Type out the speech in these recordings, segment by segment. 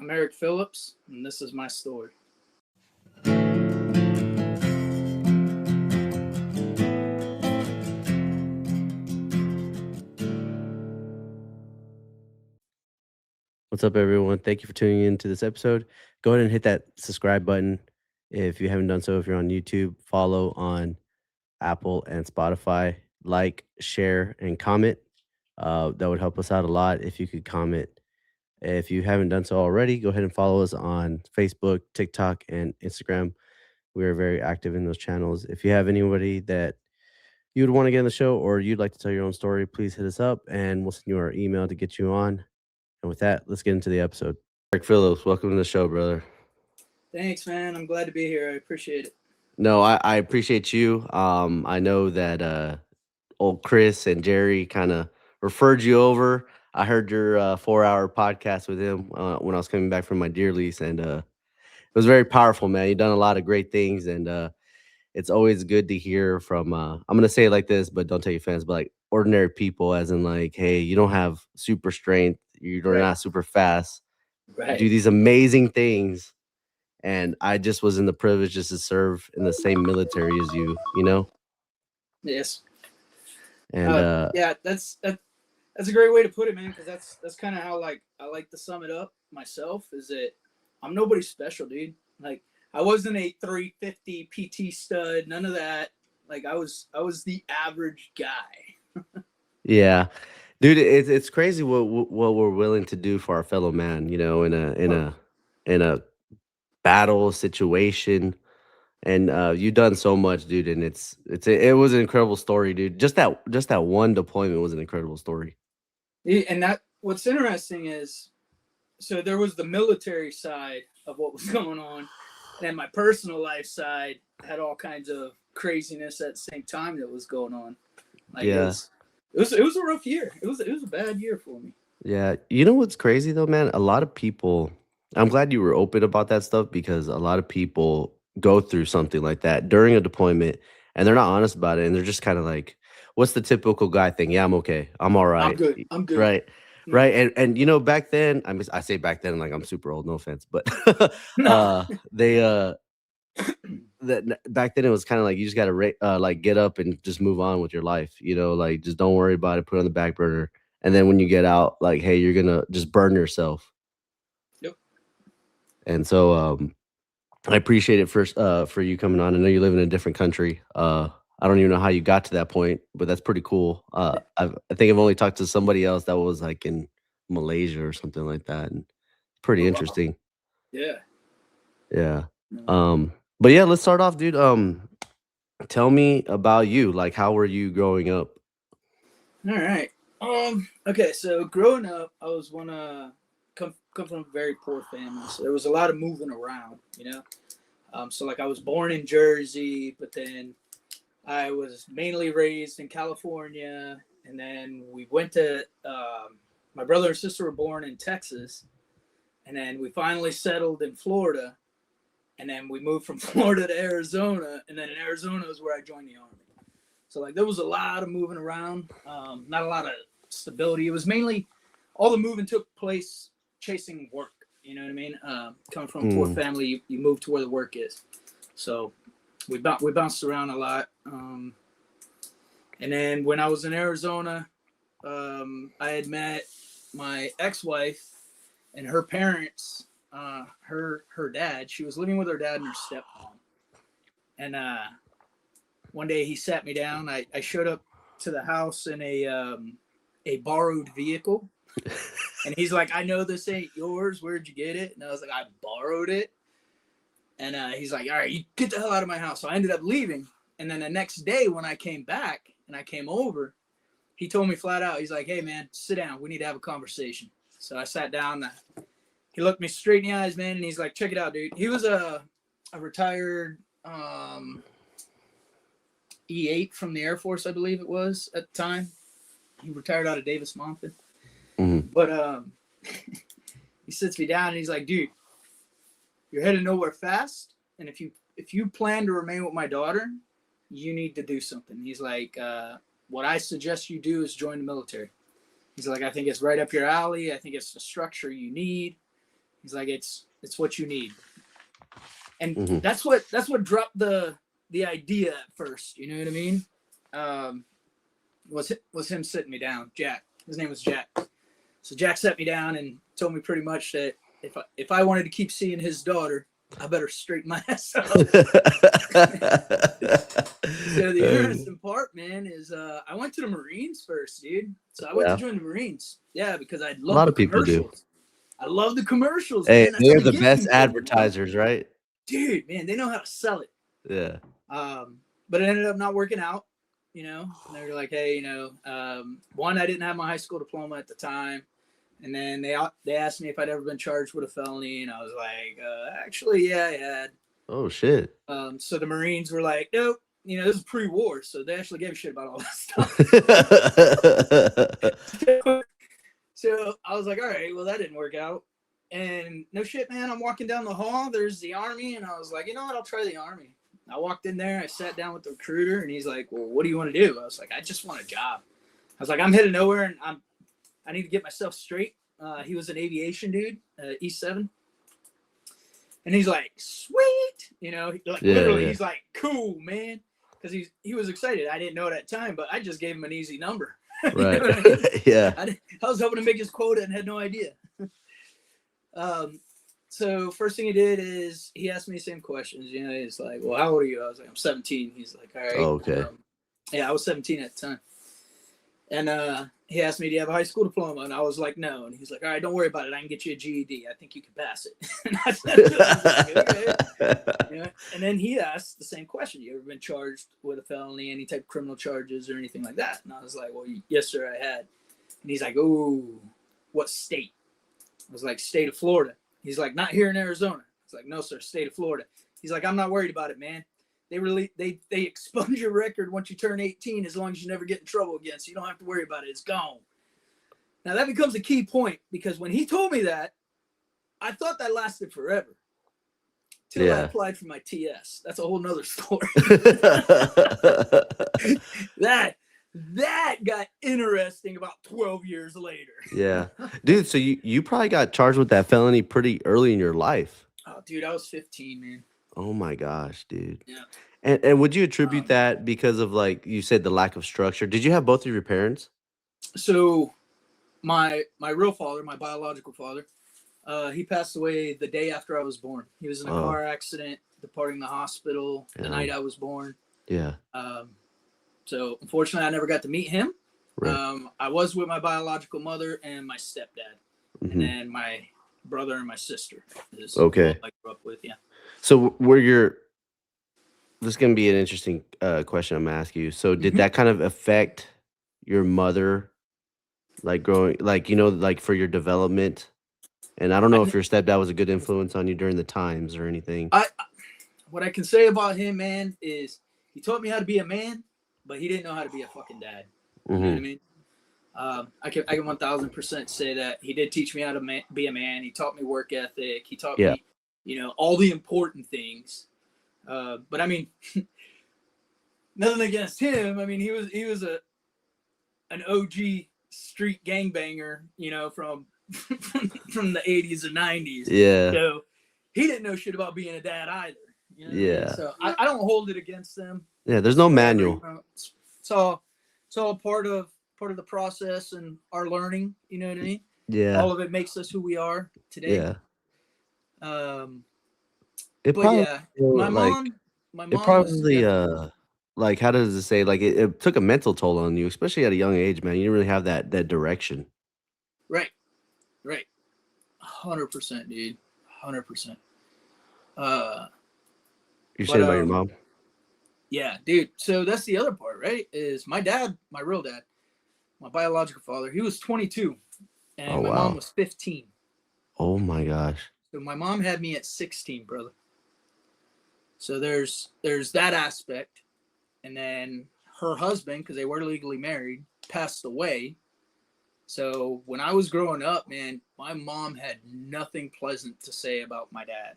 I'm Erich Phillips, and this is my story. What's up, everyone? Thank you for tuning in to this episode. Go ahead and hit that subscribe button if you haven't done so. If you're on YouTube, follow on Apple and Spotify, like, share, and comment. That would help us out a lot if you could comment. If you haven't done so already, go ahead and follow us on Facebook, TikTok, and Instagram. We are very active in those channels. If you have anybody that you would want to get on the show or you'd like to tell your own story, please hit us up and we'll send you our email to get you on. And with that, let's get into the episode. Erich Phillips, welcome to the show, brother. Thanks, man. I'm glad to be here. I appreciate it. No, I appreciate you. I know that old Chris and Jerry kind of referred you over. I heard your 4-hour podcast with him when I was coming back from my deer lease, and it was very powerful, man. You've done a lot of great things, and it's always good to hear from. I'm gonna say it like this, but don't tell your fans, but like ordinary people, as in like, hey, you don't have super strength, you're not super fast, you do these amazing things. And I just was in the privilege just to serve in the same military as you, you know? Yes. And yeah, that's a great way to put it, man. Because that's kind of how I like to sum it up myself. Is that I'm nobody special, dude. Like I wasn't a 350 PT stud, none of that. Like I was the average guy. yeah, dude, it's crazy what we're willing to do for our fellow man, you know, in a battle situation. And you've done so much, dude, and it was an incredible story, dude. Just that one deployment was an incredible story. And that what's interesting is, so there was the military side of what was going on, and my personal life side had all kinds of craziness at the same time that was going on. Like Yeah. it was a rough year. It was a bad year for me. Yeah. You know what's crazy though, man? A lot of people, I'm glad you were open about that stuff because a lot of people go through something like that during a deployment and they're not honest about it. And they're just kind of like, what's the typical guy thing? Yeah, I'm okay. I'm all right. I'm good. Right. Right. And you know, back then, I say back then, like I'm super old, no offense, but they that back then it was kind of like you just got to like get up and just move on with your life, you know, like just don't worry about it, put it on the back burner. And then when you get out, like, hey, you're gonna just burn yourself. Yep. And so I appreciate it first for you coming on. I know you live in a different country. I don't even know how you got to that point, but that's pretty cool. I think I've only talked to somebody else that was like in Malaysia or something like that, and pretty interesting. Yeah. Yeah. But yeah, let's start off, dude. Tell me about you. Like, how were you growing up? All right. Okay, so growing up, I was come from a very poor family, so there was a lot of moving around, you know. So like I was born in Jersey, but then I was mainly raised in California, and then we went to my brother and sister were born in Texas, and then we finally settled in Florida, and then we moved from Florida to Arizona, and then in Arizona is where I joined the Army. So like there was a lot of moving around, not a lot of stability. It was mainly all the moving took place chasing work. You know what I mean? Coming from a poor family, you move to where the work is. So we bounced around a lot. And then when I was in Arizona, I had met my ex-wife and her parents. Her dad. She was living with her dad and her stepmom. And one day he sat me down. I showed up to the house in a borrowed vehicle. And he's like, I know this ain't yours. Where'd you get it? And I was like, I borrowed it. And he's like, all right, you get the hell out of my house. So I ended up leaving. And then the next day when I came back and I came over, he told me flat out, he's like, hey, man, sit down. We need to have a conversation. So I sat down. He looked me straight in the eyes, man. And he's like, check it out, dude. He was a retired E8 from the Air Force, I believe it was at the time. He retired out of Davis-Monthan. But he sits me down and he's like, dude, you're headed nowhere fast. And if you plan to remain with my daughter, you need to do something. He's like, what I suggest you do is join the military. He's like, I think it's right up your alley. I think it's the structure you need. He's like, it's what you need. And Mm-hmm. that's what dropped the idea at first. You know what I mean? Was him sitting me down, Jack. His name was Jack. So Jack sat me down and told me pretty much that if I wanted to keep seeing his daughter, I better straighten my ass up. So the interesting part, man, is I went to the Marines first, dude. So I went to join the Marines. Yeah, because I love a lot of people commercials. do. I love the commercials. Hey, Man. they're the best advertisers, right? Dude, man, they know how to sell it. Yeah. But it ended up not working out. You know, and they were like, hey, you know, one, I didn't have my high school diploma at the time. And then they asked me if I'd ever been charged with a felony. And I was like, actually, yeah, I had. Oh, shit. So the Marines were like, nope, you know, this is pre-war. So they actually gave a shit about all that stuff. So I was like, all right, well, that didn't work out. And no shit, man, I'm walking down the hall. There's the Army. And I was like, you know what? I'll try the Army. I walked in there, I sat down with the recruiter, and he's like, well, what do you want to do? I was like, I just want a job. I was like, I'm headed nowhere, and I need to get myself straight. He was an aviation dude, E7. And he's like, sweet. You know, like literally, he's like, cool, man. Because he was excited. I didn't know it at the time, but I just gave him an easy number. Right. You know what I mean? Yeah. I was hoping to make his quota and had no idea. So first thing he did is he asked me the same questions. You know, he's like, well, how old are you? I was like, I'm 17. He's like, all right. Oh, okay. Yeah, I was 17 at the time. And he asked me, do you have a high school diploma? And I was like, no. And he's like, all right, don't worry about it. I can get you a GED. I think you can pass it. And I was like, okay. You know? And then he asked the same question. You ever been charged with a felony, any type of criminal charges or anything like that? And I was like, well, yes, sir, I had. And he's like, oh, what state? I was like, state of Florida. He's like, not here in Arizona. I was like, no, sir, state of Florida. He's like, I'm not worried about it, man. They expunge your record once you turn 18 as long as you never get in trouble again. So you don't have to worry about it. It's gone. Now that becomes a key point because when he told me that, I thought that lasted forever. Till I applied for my TS. That's a whole nother story. That got interesting about 12 years later. Yeah. Dude, so you probably got charged with that felony pretty early in your life. Oh, dude, I was 15, man. Oh my gosh, dude. Yeah. And would you attribute that because of, like you said, the lack of structure? Did you have both of your parents? So my real father, my biological father, he passed away the day after I was born. He was in a car accident, departing the hospital the night I was born. Yeah. So unfortunately, I never got to meet him. Right. I was with my biological mother and my stepdad, and then my brother and my sister. Okay. I grew up with, yeah. So this is going to be an interesting question I'm going to ask you. So did that kind of affect your mother, like growing, like, you know, like for your development? And I don't know if your stepdad was a good influence on you during the times or anything. What I can say about him, man, is he taught me how to be a man, but he didn't know how to be a fucking dad. You know what I mean? I can 1000% say that he did teach me how to be a man. He taught me work ethic. He taught me, you know, all the important things. But I mean, nothing against him. I mean, he was an OG street gangbanger, you know, from the 80s and 90s. Yeah. So he didn't know shit about being a dad either. You know what I mean? So I don't hold it against them. Yeah, there's no manual. It's all part of the process and our learning. You know what I mean? Yeah. All of it makes us who we are today. Yeah. My mom like, how does it say? Like, it took a mental toll on you, especially at a young age, man. You didn't really have that direction. Right. 100%, dude. 100%. You're saying about your mom? Yeah, dude. So that's the other part, right? Is my dad, my real dad, my biological father, he was 22 and my mom was 15. Oh my gosh. So my mom had me at 16, brother. So there's that aspect. And then her husband, because they were legally married, passed away. So when I was growing up, man, my mom had nothing pleasant to say about my dad.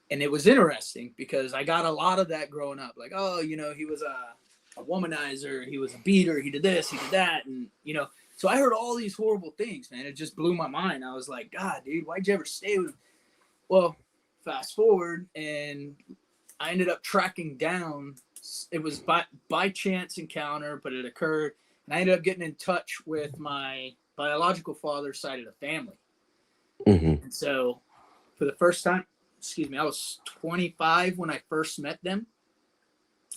And it was interesting because I got a lot of that growing up. Like, oh, you know, he was a womanizer. He was a beater. He did this. He did that. And, you know, So I heard all these horrible things, man. It just blew my mind. I was like, God, dude, why'd you ever stay with him? Well, fast forward, and I ended up tracking down. It was by chance encounter, but it occurred, and I ended up getting in touch with my biological father's side of the family. Mm-hmm. And so, for the first time, I was 25 when I first met them,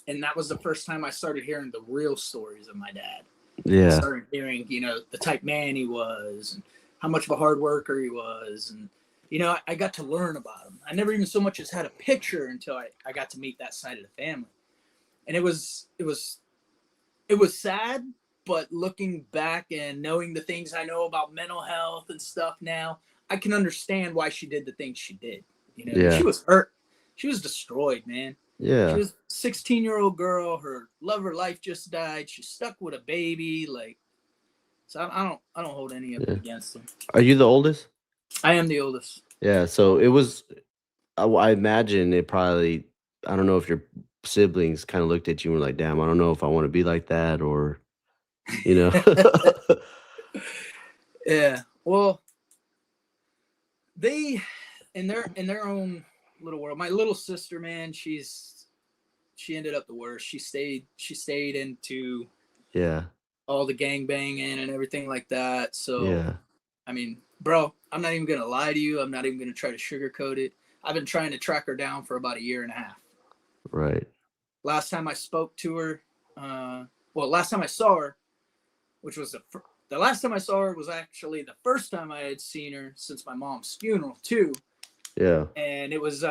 and that was the first time I started hearing the real stories of my dad. Yeah. I started hearing, the type man he was, and how much of a hard worker he was, and I got to learn about him. I never even so much as had a picture until I got to meet that side of the family. And it was sad, but looking back and knowing the things I know about mental health and stuff now, I can understand why she did the things she did. Yeah. She was hurt. She was destroyed, man. Yeah. She was a 16-year-old girl. Her love of her life just died. She's stuck with a baby. So I don't hold any of it against them. Are you the oldest? I am the oldest. Yeah. So it was. I imagine it probably. I don't know if your siblings kind of looked at you and were like, "Damn, I don't know if I want to be like that," or, Yeah. Well, they in their own little world. My little sister, man, she ended up the worst. She stayed into all the gang banging and everything like that. So I mean, bro, I'm not even gonna lie to you. I'm not even gonna try to sugarcoat it. I've been trying to track her down for about a year and a half. Right. Last time I spoke to her, last time I saw her, which was the last time I saw her was actually the first time I had seen her since my mom's funeral too. Yeah. And it was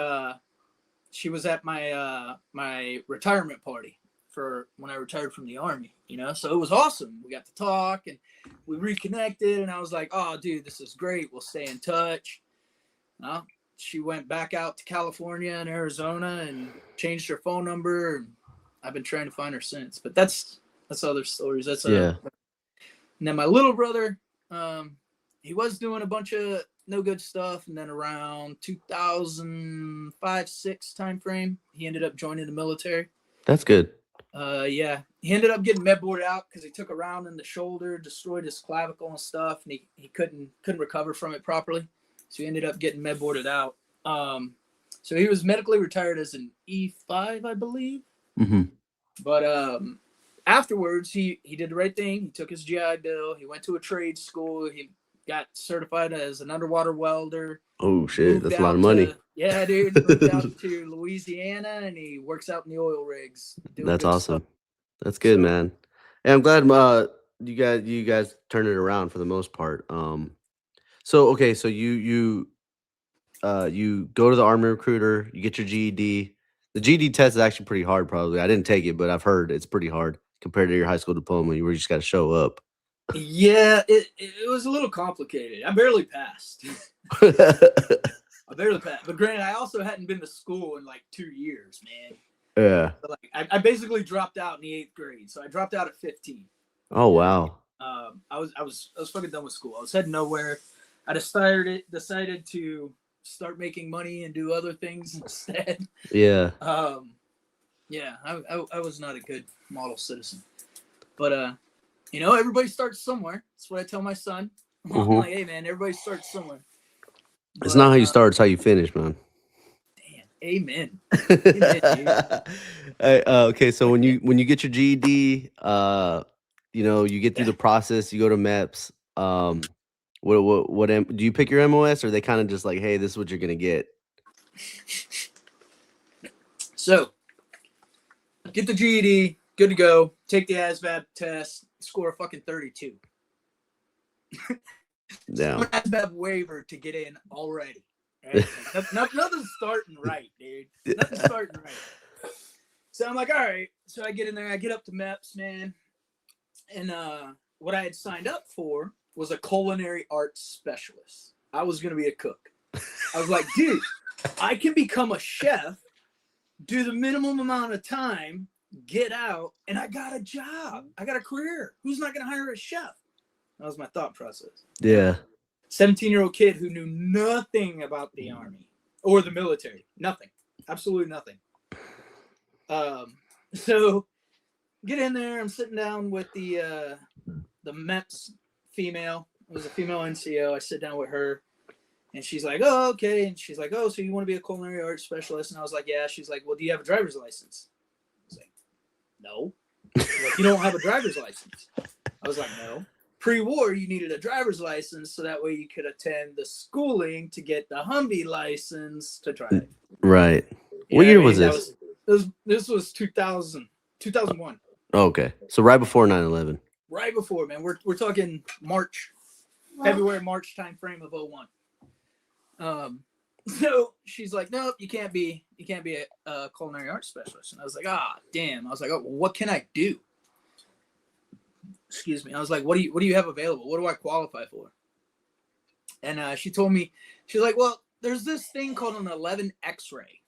she was at my my retirement party for when I retired from the Army, so it was awesome. We got to talk and we reconnected, and I was like, oh dude, this is great, we'll stay in touch. Well, she went back out to California and Arizona and changed her phone number, and I've been trying to find her since. But that's other stories. And then my little brother, he was doing a bunch of no good stuff, and then around 2005-06 time frame, he ended up joining the military. That's good. He ended up getting med boarded out because he took a round in the shoulder, destroyed his clavicle and stuff, and he couldn't recover from it properly. So he ended up getting med boarded out. So he was medically retired as an E5, I believe. Mm-hmm. But afterwards, he did the right thing. He took his GI Bill. He went to a trade school. He got certified as an underwater welder. Oh, shit. That's a lot of money. Yeah, dude. Moved out to Louisiana, and he works out in the oil rigs. That's awesome. Stuff. That's good, man. And I'm glad you guys turned it around for the most part. So you go to the Army recruiter, you get your GED. The GED test is actually pretty hard, probably. I didn't take it, but I've heard it's pretty hard compared to your high school diploma, where you just got to show up. Yeah, it was a little complicated. I barely passed. But granted, I also hadn't been to school in like 2 years, man. Yeah. So I basically dropped out in the 8th grade, so I dropped out at 15. Oh wow. I was fucking done with school. I was heading nowhere. I decided to start making money and do other things instead. Yeah. I was not a good model citizen. But everybody starts somewhere. That's what I tell my son. I'm like, hey man, everybody starts somewhere. It's not how you start, it's how you finish, man. Damn. Amen. Amen, okay, so when you get your GED, you get through the process, you go to MEPS. What do you pick your MOS, or are they kind of just like, hey, this is what you're gonna get? So get the GED, good to go. Take the ASVAB test, score a fucking 32. Yeah. ASVAB waiver to get in already. Right? Nothing's starting right, dude. Nothing's starting right. So I'm like, all right. So I get in there. I get up to MEPS, man. And what I had signed up for was a culinary arts specialist. I was going to be a cook. I was like, dude, I can become a chef, do the minimum amount of time, get out, and I got a job. I got a career. Who's not going to hire a chef? That was my thought process. Yeah. 17-year-old kid who knew nothing about the Army or the military. Nothing. Absolutely nothing. So get in there. I'm sitting down with the MEPS female. It was a female NCO. I sit down with her, and she's like, "Oh, okay." And she's like, "Oh, so you want to be a culinary arts specialist?" And I was like, "Yeah." She's like, "Well, do you have a driver's license?" I was like, "No." Like, "You don't have a driver's license?" I was like, "No." Pre-war, you needed a driver's license so that way you could attend the schooling to get the Humvee license to drive. Right. You What know year I was mean? this? This was 2001. Oh, okay. So right before 9/11. Right before, man. We're talking February, March time frame of 01. So she's like, "Nope, you can't be a culinary arts specialist." And I was like, damn. I was like, "Oh, well, what can I do?" Excuse me. I was like, what do you have available? What do I qualify for? And she told me, she's like, "Well, there's this thing called an 11 X-ray."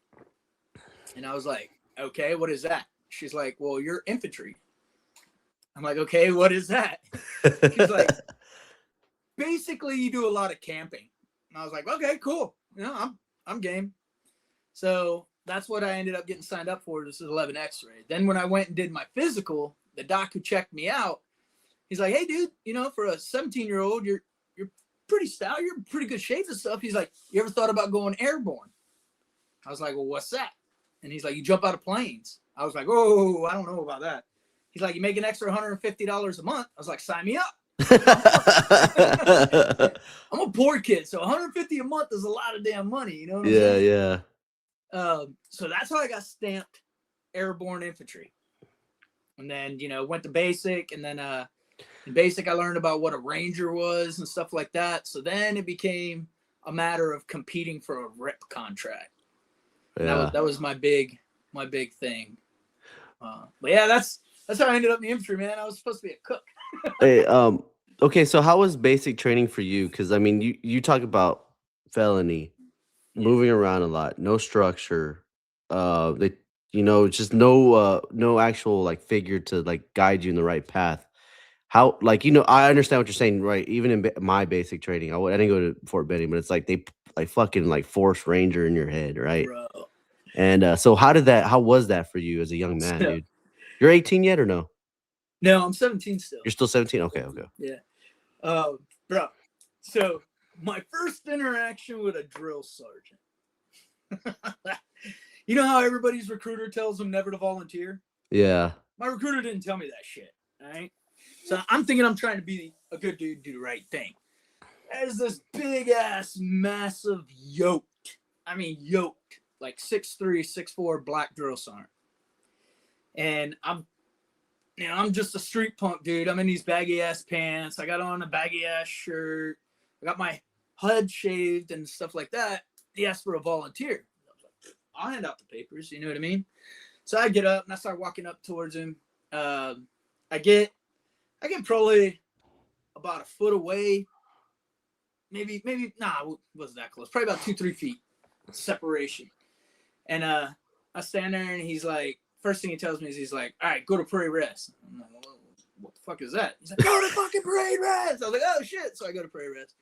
And I was like, "Okay, what is that?" She's like, "Well, you're infantry." I'm like, "Okay, what is that?" She's like, "Basically, you do a lot of camping." And I was like, "Okay, cool. You know, I'm game." So that's what I ended up getting signed up for. This is 11 X-ray. Then when I went and did my physical, the doc who checked me out, he's like, "Hey, dude, you know, for a 17-year-old, you're pretty stout. You're in pretty good shape and stuff." He's like, "You ever thought about going airborne?" I was like, "Well, what's that?" And he's like, "You jump out of planes." I was like, "Oh, I don't know about that." He's like, "You make an extra $150 a month." I was like, "Sign me up." I'm a poor kid, so 150 a month is a lot of damn money. You know what I'm saying? Yeah. So that's how I got stamped airborne infantry. And then, went to basic, and then in basic I learned about what a ranger was and stuff like that. So then it became a matter of competing for a RIP contract. Yeah. That was my big thing. But yeah, that's how I ended up in the infantry, man. I was supposed to be a cook. Hey, okay, so how was basic training for you? Because I mean, you talk about felony, moving around a lot, no structure, they, just no actual like figure to like guide you in the right path. How, like, I understand what you're saying, right? Even in my basic training, I didn't go to Fort Benning, but it's like they like fucking like force ranger in your head, right? Bro. And so how was that for you as a young man, dude? You're 18 yet or no? No, I'm 17 still. You're still 17? Okay. Yeah. Bro. So my first interaction with a drill sergeant. You know how everybody's recruiter tells them never to volunteer? Yeah. My recruiter didn't tell me that shit. All right. So I'm thinking I'm trying to be a good dude, do the right thing. There's this big ass, massive yoked, like 6'3", 6'4" black drill sergeant. And I'm just a street punk dude. I'm in these baggy ass pants. I got on a baggy ass shirt. I got my head shaved and stuff like that. He asked for a volunteer. I was like, "I'll hand out the papers." You know what I mean? So I get up and I start walking up towards him. I get probably about a foot away. Maybe, it wasn't that close. Probably about 2-3 feet separation. And I stand there and he's like, first thing he tells me is he's like, "All right, go to parade rest." I'm like, "Well, what the fuck is that?" He's like, "Go to fucking parade rest." I was like, "Oh shit." So I go to parade rest.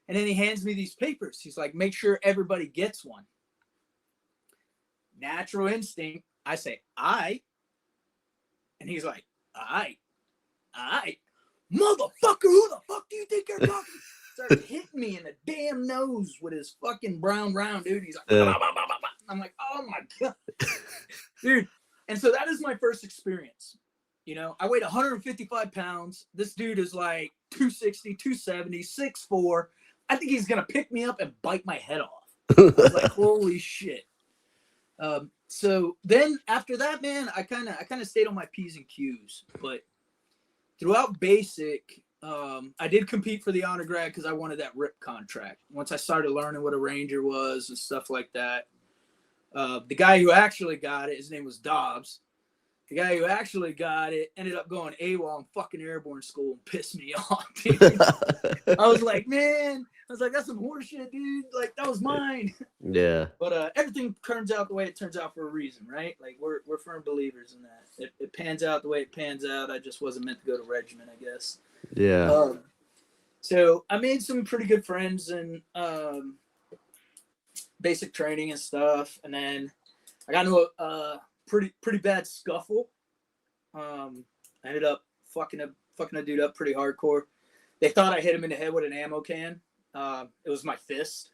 And then he hands me these papers. He's like, "Make sure everybody gets one." Natural instinct. I say, "Aight." And he's like, "Aight. Motherfucker, who the fuck do you think you're talking?" Started hitting me in the damn nose with his fucking brown round, dude. He's like, bah, bah, bah, bah, bah. I'm like, "Oh my God." Dude. And so that is my first experience. I weighed 155 pounds. This dude is like 260, 270, 6'4". I think he's going to pick me up and bite my head off. I was like, holy shit. So then after that, man, I kind of stayed on my P's and Q's. But throughout basic, I did compete for the honor grad because I wanted that RIP contract. Once I started learning what a ranger was and stuff like that. The guy who actually got it, his name was Dobbs. The guy who actually got it ended up going AWOL in fucking airborne school and pissed me off, dude. I was like, that's some horseshit, dude. Like, that was mine. Yeah. But everything turns out the way it turns out for a reason, right? Like, we're firm believers in that. It pans out the way it pans out. I just wasn't meant to go to regiment, I guess. Yeah. So I made some pretty good friends in basic training and stuff, and then I got into a pretty bad scuffle. I ended up fucking a dude up pretty hardcore. They thought I hit him in the head with an ammo can. It was my fist.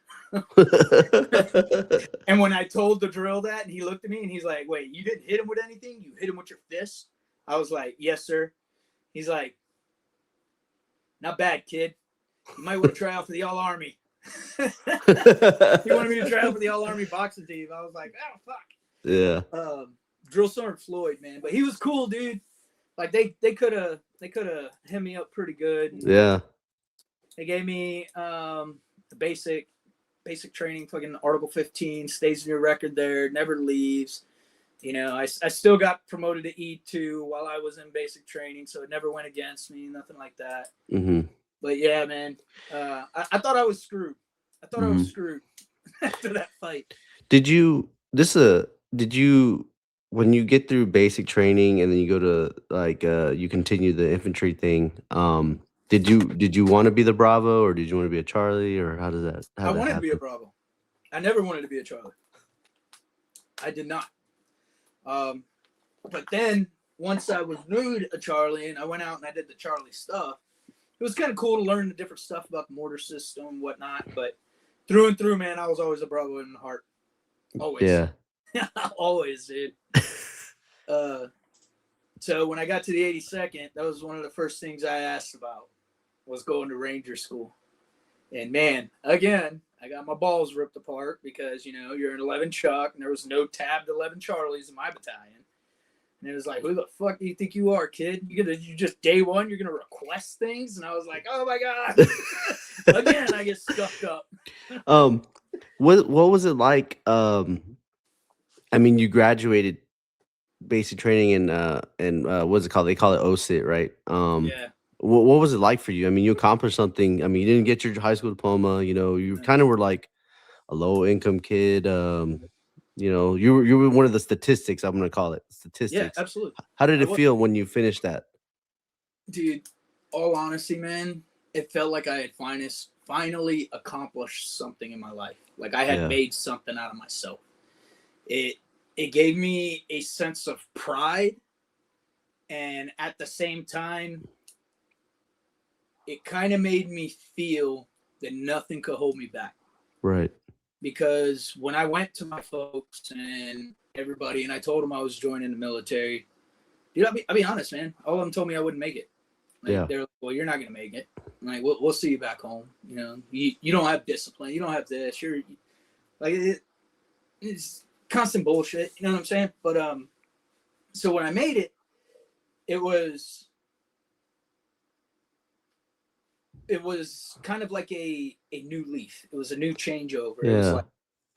And when I told the drill that, and he looked at me and he's like, "Wait, you didn't hit him with anything? You hit him with your fist?" I was like, "Yes, sir." He's like, "Not bad, kid. You might want to try out for the All Army." He wanted me to try out for the All Army boxing team. I was like, "Oh fuck." Yeah. Drill Sergeant Floyd, man, but he was cool, dude. Like they could have hit me up pretty good. Yeah. They gave me the basic training, fucking Article 15, stays in your record there, never leaves. You know, I still got promoted to E2 while I was in basic training, so it never went against me, nothing like that. Mm-hmm. But yeah, man, I thought I was screwed. I was screwed after that fight. Did you when you get through basic training and then you go to like you continue the infantry thing, did you want to be the Bravo or did you want to be a Charlie or how did that I wanted to be a Bravo. I never wanted to be a Charlie. I did not. But then once I was new a Charlie and I went out and I did the Charlie stuff, it was kind of cool to learn the different stuff about the mortar system and whatnot. But through and through, man, I was always a Bravo in the heart. Always. Yeah. Always, dude. So when I got to the 82nd, that was one of the first things I asked about was going to Ranger School. And man, again, I got my balls ripped apart because, you know, you're an 11 Chuck and there was no tabbed 11 Charlies in my battalion. And it was like, who the fuck do you think you are, kid? You just day one, you're going to request things? And I was like, oh my God. Again, I get scuffed up. What was it like? I mean, you graduated basic training and what's it called? They call it OSIT, right? Yeah. What was it like for you? I mean, you accomplished something. I mean, you didn't get your high school diploma. You know, you kind of were like a low income kid. You know, you were one of the statistics. I'm gonna call it statistics. Yeah, absolutely. How did it feel when you finished that? Dude, all honesty, man, it felt like I had finally accomplished something in my life. Like I had made something out of myself. It gave me a sense of pride, and at the same time, it kind of made me feel that nothing could hold me back. Right. Because when I went to my folks and everybody, and I told them I was joining the military, dude, I'll be honest, man. All of them told me I wouldn't make it. Like, they're like, well, you're not going to make it. I'm like, we'll see you back home. You know, you don't have discipline. You don't have this. You're like, it's constant bullshit. You know what I'm saying? But, so when I made it, it was kind of like a new leaf. It was a new changeover. Yeah. It was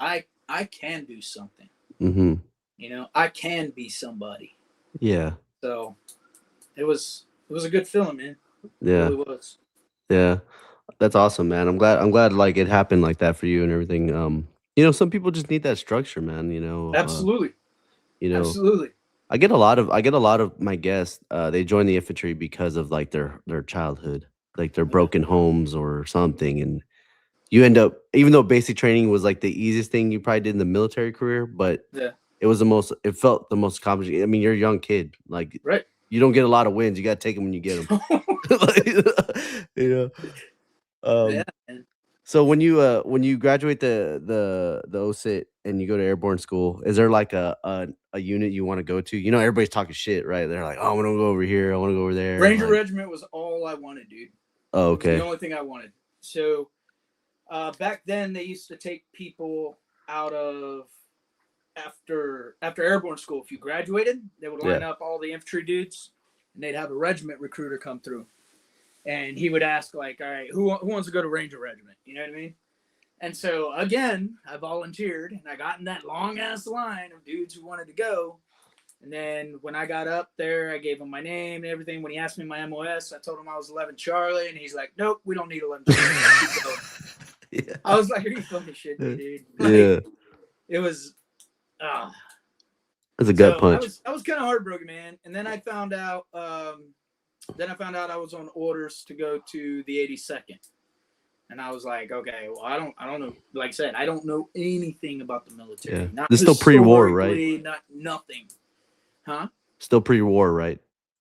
like, I can do something. Mm-hmm. You know, I can be somebody. Yeah. So it was a good feeling, man. Yeah. It really was. Yeah. That's awesome, man. I'm glad like it happened like that for you and everything. You know, some people just need that structure, man, you know. Absolutely. You know. Absolutely. I get a lot of my guests, they join the infantry because of like their childhood, like their broken homes or something. And you end up, even though basic training was like the easiest thing you probably did in the military career, but it felt the most accomplishing. I mean, you're a young kid, like you don't get a lot of wins. You got to take them when you get them. You know? So when you graduate the OSIT and you go to airborne school, is there like a unit you want to go to? You know, everybody's talking shit, right? They're like, oh, I want to go over here. I want to go over there. Ranger Regiment was all I wanted, dude. Oh, okay. It was the only thing I wanted. So back then they used to take people out of after airborne school. If you graduated, they would line up all the infantry dudes and they'd have a regiment recruiter come through. And he would ask, like, all right, who wants to go to Ranger Regiment? You know what I mean? And so, again, I volunteered, and I got in that long-ass line of dudes who wanted to go. And then when I got up there, I gave him my name and everything. When he asked me my MOS, I told him I was 11 Charlie, and he's like, nope, we don't need 11 Charlie. So I was like, are you fucking shit me, dude? Like, it was... That's a gut punch. I was kind of heartbroken, man. And then I found out... I was on orders to go to the 82nd. And I was like, okay, well, I don't know. Like I said, I don't know anything about the military. Yeah. Not this is still pre-war, right? Nothing. Huh? Still pre-war, right?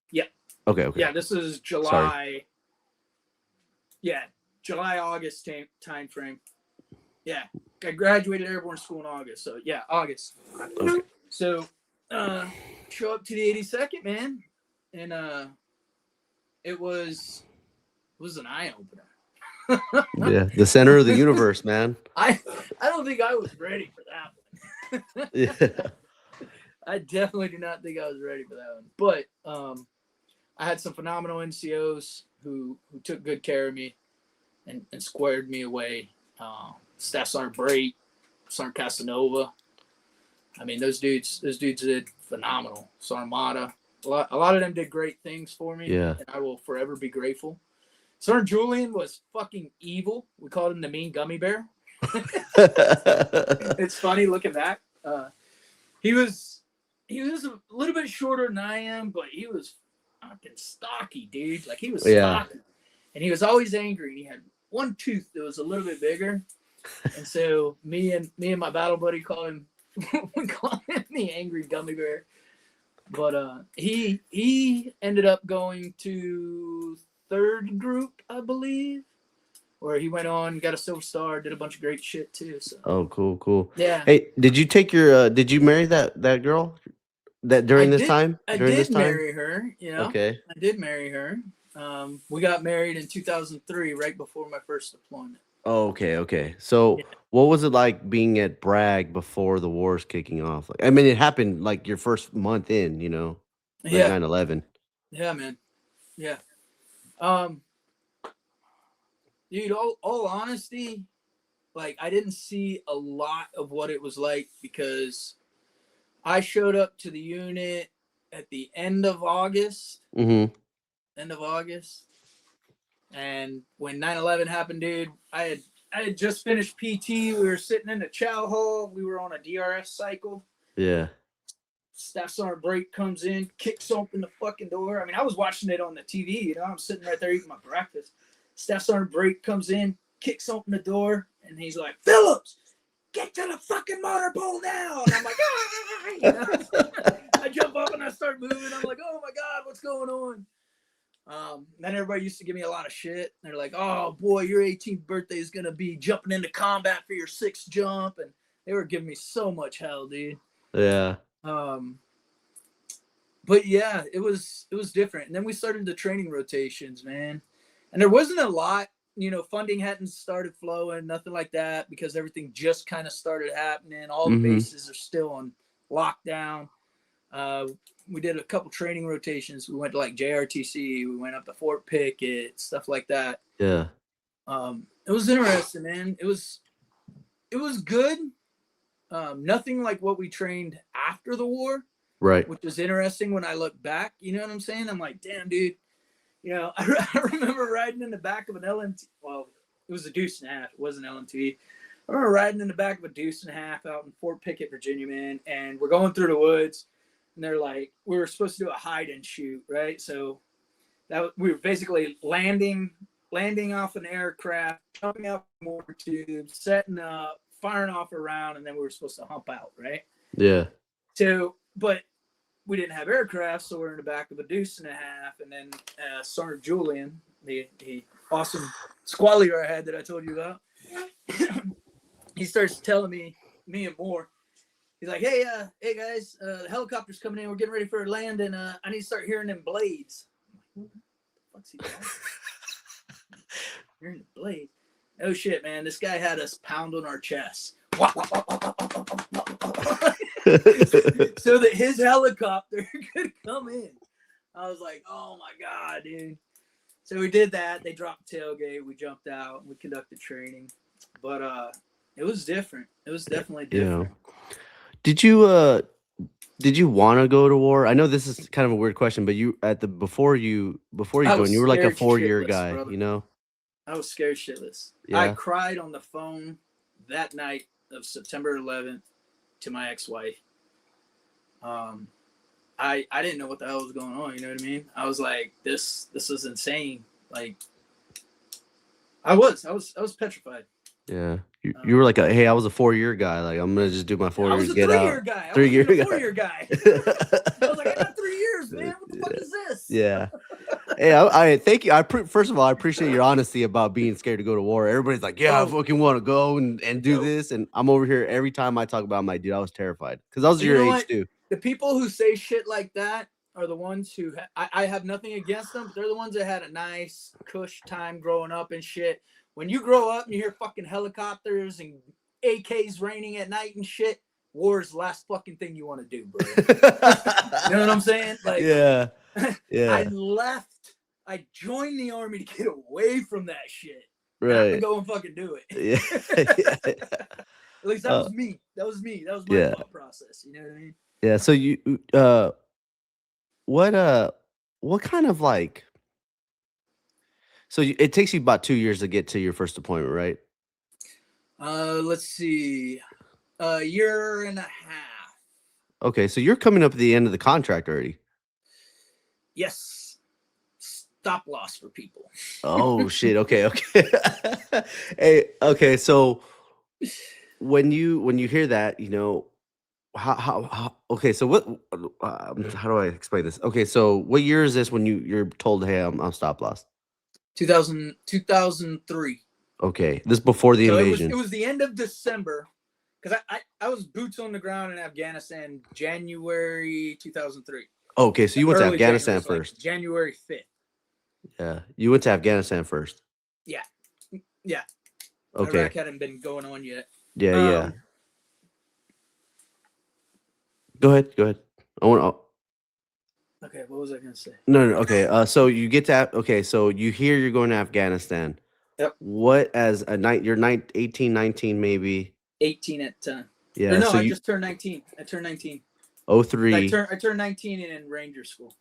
Yeah. Okay. Yeah, this is July Yeah, July, August time frame. Yeah, I graduated airborne school in August. So yeah, August. Okay. So show up to the 82nd, man, and it was an eye opener. Yeah, the center of the universe, man. I don't think I was ready for that one. Yeah. I definitely do not think I was ready for that one. But I had some phenomenal NCOs who took good care of me and squared me away. Staff Sergeant Brait, Sergeant Casanova. I mean, those dudes did phenomenal. Sarmata. A lot of them did great things for me. Yeah. And I will forever be grateful. Sergeant Julian was fucking evil. We called him the mean gummy bear. It's funny looking back. He was a little bit shorter than I am, but he was fucking stocky, dude. Like he was stocky. And he was always angry. And he had one tooth that was a little bit bigger. And so me and my battle buddy call him the angry gummy bear. But he ended up going to 3rd group, I believe, where he went on, got a silver star, did a bunch of great shit too. So. Oh, cool. Yeah. Hey, did you take your? Did you marry that girl? That during this time? I did marry her. Yeah. Okay. I did marry her. We got married in 2003, right before my first deployment. Oh, okay. So, what was it like being at Bragg before the war's kicking off? Like, I mean, it happened like your first month in, like 9/11. Yeah, man. Yeah. Dude, all honesty, like I didn't see a lot of what it was like because I showed up to the unit at the end of August. Mm-hmm. End of August. And when 9/11 happened, dude, I had just finished PT. We were sitting in the chow hall. We were on a DRS cycle. Yeah. Staff Sergeant Brait comes in, kicks open the fucking door. I mean, I was watching it on the TV. I'm sitting right there eating my breakfast. Staff Sergeant Brait comes in, kicks open the door, and he's like, "Phillips, get to the fucking motor pool now!" And I'm like, "Ah!" I jump up and I start moving. I'm like, "Oh my God, what's going on?" Then everybody used to give me a lot of shit. They're like, "Oh boy, your 18th birthday is gonna be jumping into combat for your 6th jump," and they were giving me so much hell, dude. Yeah. But yeah, it was different. And then we started the training rotations, man. And there wasn't a lot, funding hadn't started flowing, nothing like that, because everything just kind of started happening. All the bases are still on lockdown. We did a couple training rotations. We went to like JRTC, we went up to Fort Pickett, stuff like that. Yeah. It was interesting, man. It was good. Nothing like what we trained after the war. Right. Which was interesting when I look back. You know what I'm saying? I'm like, damn, dude. I remember riding in the back of an LMT. Well, it was a deuce and a half. It wasn't LMT. I remember riding in the back of a deuce and a half out in Fort Pickett, Virginia, man. And we're going through the woods. And they're like, we were supposed to do a hide and shoot, right? So we were basically landing off an aircraft, jumping out mortar tubes, setting up, firing off a round, and then we were supposed to hump out, right? Yeah. So, but we didn't have aircraft, so we're in the back of a deuce and a half, and then Sergeant Julian, the awesome squad leader I had that I told you about, he starts telling me and more. He's like, hey guys, the helicopter's coming in. We're getting ready for a land, and I need to start hearing them blades. What the fuck's he doing? Hearing the blades. Oh shit, man! This guy had us pound on our chests. So that his helicopter could come in. I was like, oh my God, dude. So we did that. They dropped the tailgate. We jumped out and we conducted training. But it was different. It was definitely different. Yeah. Did you want to go to war? I know this is kind of a weird question, but before you joined, you were like a 4-year guy, brother. I was scared shitless. Yeah. I cried on the phone that night of September 11th to my ex-wife. I didn't know what the hell was going on. You know what I mean? I was like, this is insane. Like, I was petrified. Yeah, you were like, hey, I was a 4-year guy. Like, I'm gonna just do my 4 years, get out. I was a 3-year guy. I was like, I got 3 years, man. What the fuck is this? Yeah. Hey, I thank you. First of all, I appreciate your honesty about being scared to go to war. Everybody's like, "Yeah, I Oh, fucking want to go and do nope. this," and I'm over here every time I talk about it, I'm like, dude, I was terrified because I was And you your know age what? too. The people who say shit like that are the ones who I have nothing against them, but they're the ones that had a nice cush time growing up and shit. When you grow up and you hear fucking helicopters and AKs raining at night and shit, war is the last fucking thing you want to do, bro. You know what I'm saying? Like, Yeah, I yeah, left. I joined the army to get away from that shit, not to right. go and fucking do it. Yeah, yeah, At least that uh, was me. That was me. That was my yeah, thought process. You know what I mean? yeah. So what what kind of like? So it takes you about 2 years to get to your first deployment, right? Let's see. A year and a half. Okay, so you're coming up at the end of the contract already. Yes. Stop loss for people. Oh shit. Okay, okay. Hey, okay. So when you hear that, how okay. So what? How do I explain this? Okay, so what year is this when you're told, hey, I'm stop loss? 2003. Okay, this before the So it invasion. was the end of December because I was boots on the ground in Afghanistan January 2003. Okay, so you went to Early January, Afghanistan so like first. January 5th. Yeah, you went to Afghanistan first. Yeah. Yeah. Okay. Iraq hadn't been going on yet. Yeah, yeah. Go ahead. Go ahead. I want. Okay, what was I gonna say? No, no. Okay. So you get to. Okay. So you hear you're going to Afghanistan. Yep. What as a night? You're 18, 19 maybe. 18 at the time. Or Yeah. no, So I you just turned 19. I turned 19. oh I 03. turned 19 in Ranger School.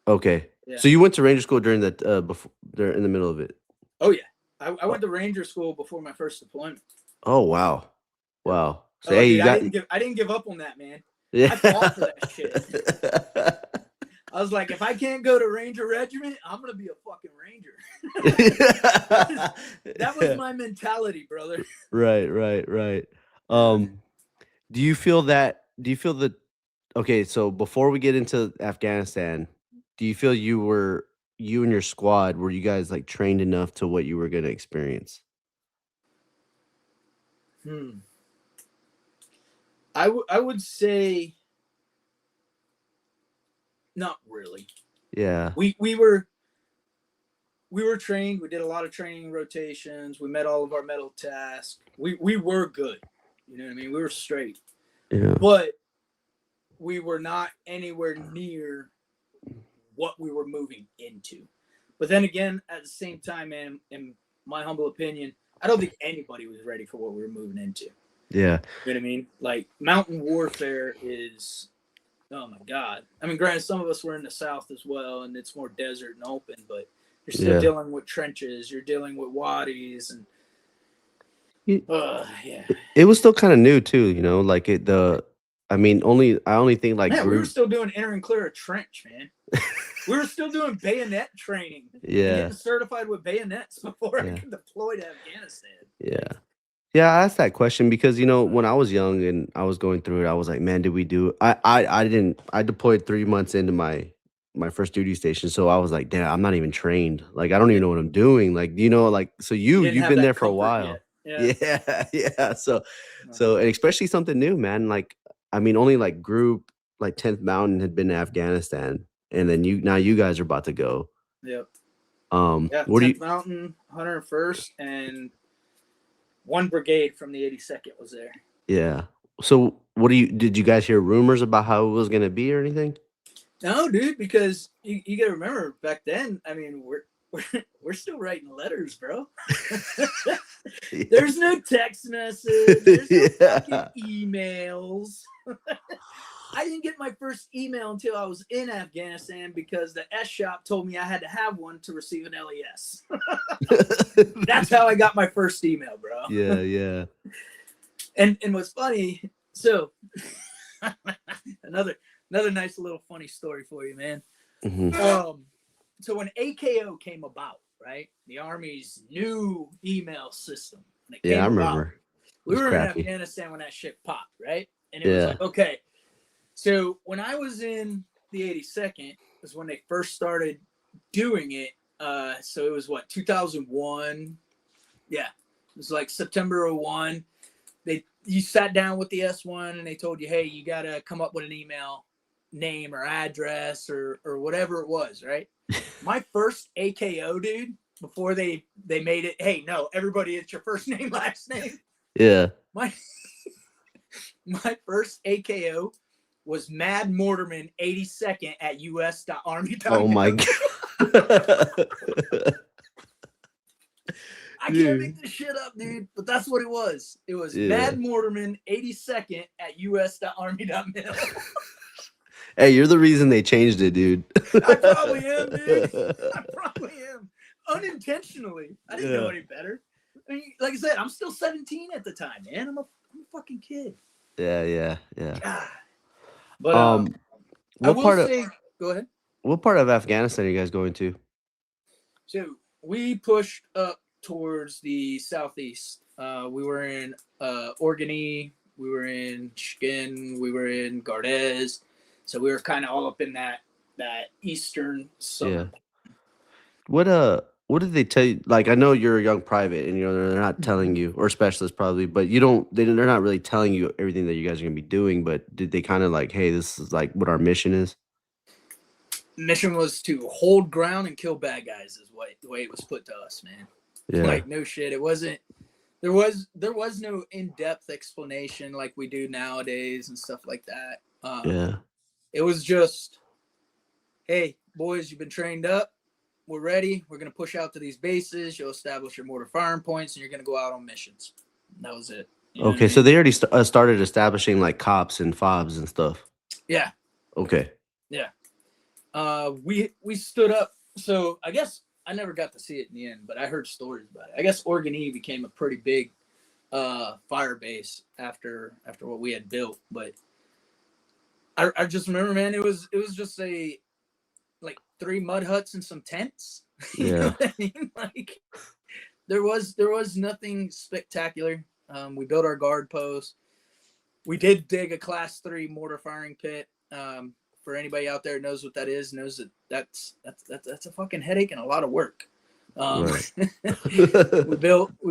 Okay. Yeah. So you went to Ranger School during that before there in the middle of it. Oh yeah. I went to Ranger School before my first deployment. Oh wow. Wow. So Oh hey, dude, you got I didn't give up on that, man. yeah. I fought for that shit. I was like, if I can't go to Ranger Regiment, I'm gonna be a fucking Ranger. that was my mentality, brother. Right, right, right. Yeah. Do you feel that okay, so before we get into Afghanistan, do you feel you and your squad, were you guys like trained enough to what you were gonna experience? I would say not really. Yeah. We were trained. We did a lot of training rotations. We met all of our medal tasks. We were good. You know what I mean? We were straight. Yeah. But we were not anywhere near what we were moving into. But then again, at the same time, man, in my humble opinion, I don't think anybody was ready for what we were moving into. Yeah. You know what I mean? Like mountain warfare is, oh my God. I mean, granted, some of us were in the South as well, and it's more desert and open, but you're still dealing with trenches. You're dealing with wadis, and yeah. It was still kind of new too, like I mean, I only think like Man, we were group. still doing enter and clear a trench, man. We were still doing bayonet training. Yeah. And getting certified with bayonets before I Yeah. could deploy to Afghanistan. Yeah. Yeah, I asked that question because when I was young and I was going through it, I was like, man, did we do it? I didn't. I deployed 3 months into my first duty station, so I was like, damn, I'm not even trained. Like, I don't even know what I'm doing. Like, like, so You didn't you've have been that there for a comfort while. yet. Yeah. Yeah, yeah. So and especially something new, man. Like, I mean, only like group like 10th Mountain had been to Afghanistan, and then now you guys are about to go. Yep. Yeah, what do 10th you? Mountain, 101st, and one brigade from the 82nd was there. Yeah. So did you guys hear rumors about how it was gonna be or anything? No, dude, because you got to remember back then. I mean, we're still writing letters, bro. There's no text message. There's no fucking emails. I didn't get my first email until I was in Afghanistan because the S shop told me I had to have one to receive an LES. That's how I got my first email, bro. Yeah, yeah. And what's funny, so another nice little funny story for you, man. Mm-hmm. So when AKO came about, right, the Army's new email system, when it came I about, remember. We were crappy. in Afghanistan when that shit popped, right? And it was like, okay. So when I was in the 82nd, was when they first started doing it. So it was what, 2001? Yeah, it was like September of 01. You sat down with the S1 and they told you, hey, you gotta come up with an email name or address or whatever it was, right? My first AKO, dude, before they made it, hey, no, everybody, it's your first name, last name. Yeah. My first AKO was Mad Mortarman 82nd at us.army.mil. Oh my god. I can't make this shit up, dude, but that's what it was. It was Mad Mortarman 82nd at us.army.mil. Hey, you're the reason they changed it, dude. I probably am, dude. I probably am. Unintentionally. I didn't know any better. I mean, like I said, I'm still 17 at the time, man. I'm a fucking kid. Yeah. God. But what part of go ahead. What part of Afghanistan are you guys going to? So we pushed up towards the southeast. We were in Organy, we were in Shkin, we were in Gardez. So we were kind of all up in that eastern side. Yeah. What did they tell you? Like, I know you're a young private, and they're not telling you, or specialist probably, but they're not really telling you everything that you guys are gonna be doing. But did they kind of like, hey, this is like what our mission is? Mission was to hold ground and kill bad guys, is the way it was put to us, man. Yeah. Like, no shit, it wasn't. There was no in-depth explanation like we do nowadays and stuff like that. Yeah. It was just, hey, boys, you've been trained up. We're ready. We're going to push out to these bases. You'll establish your mortar firing points, and you're going to go out on missions. That was it. Okay, so they already started establishing like cops and fobs and stuff. Yeah. Okay. Yeah. We stood up. So I guess I never got to see it in the end, but I heard stories about it. I guess Organy became a pretty big fire base after what we had built. But I just remember, man, it was just like 3 mud huts and some tents. You know what I mean? Like there was nothing spectacular. We built our guard post. We did dig a class 3 mortar firing pit. For anybody out there who knows what that is, knows that's a fucking headache and a lot of work. Right. we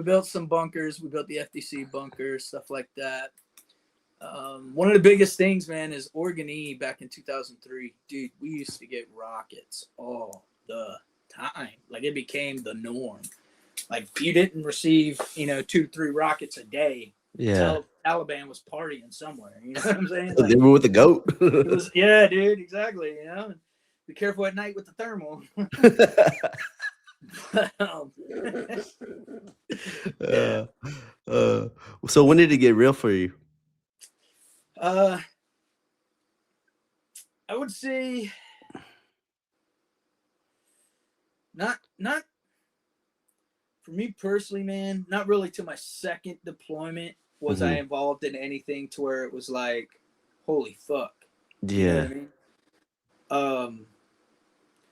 built some bunkers. We built the FDC bunkers, stuff like that. One of the biggest things, man, is Organy back in 2003. Dude, we used to get rockets all the time. Like, it became the norm. Like, if you didn't receive, 2 to 3 rockets a day, Taliban was partying somewhere. You know what I'm saying? Like, they were with the goat. It was, yeah, dude, exactly. Be careful at night with the thermal. So when did it get real for you? I would say not for me personally, man, not really to my second deployment was I involved in anything to where it was like, holy fuck. Yeah. You know what I mean?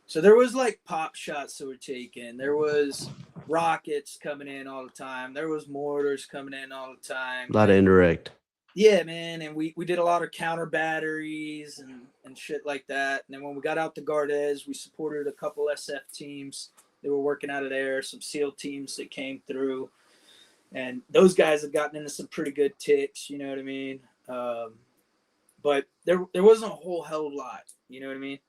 So there was like pop shots that were taken. There was rockets coming in all the time. There was mortars coming in all the time. A lot of indirect. Yeah, man. And we did a lot of counter batteries and shit like that. And then when we got out to Gardez, we supported a couple SF teams. They were working out of there, some SEAL teams that came through. And those guys have gotten into some pretty good ticks, you know what I mean? But there wasn't a whole hell of a lot, you know what I mean?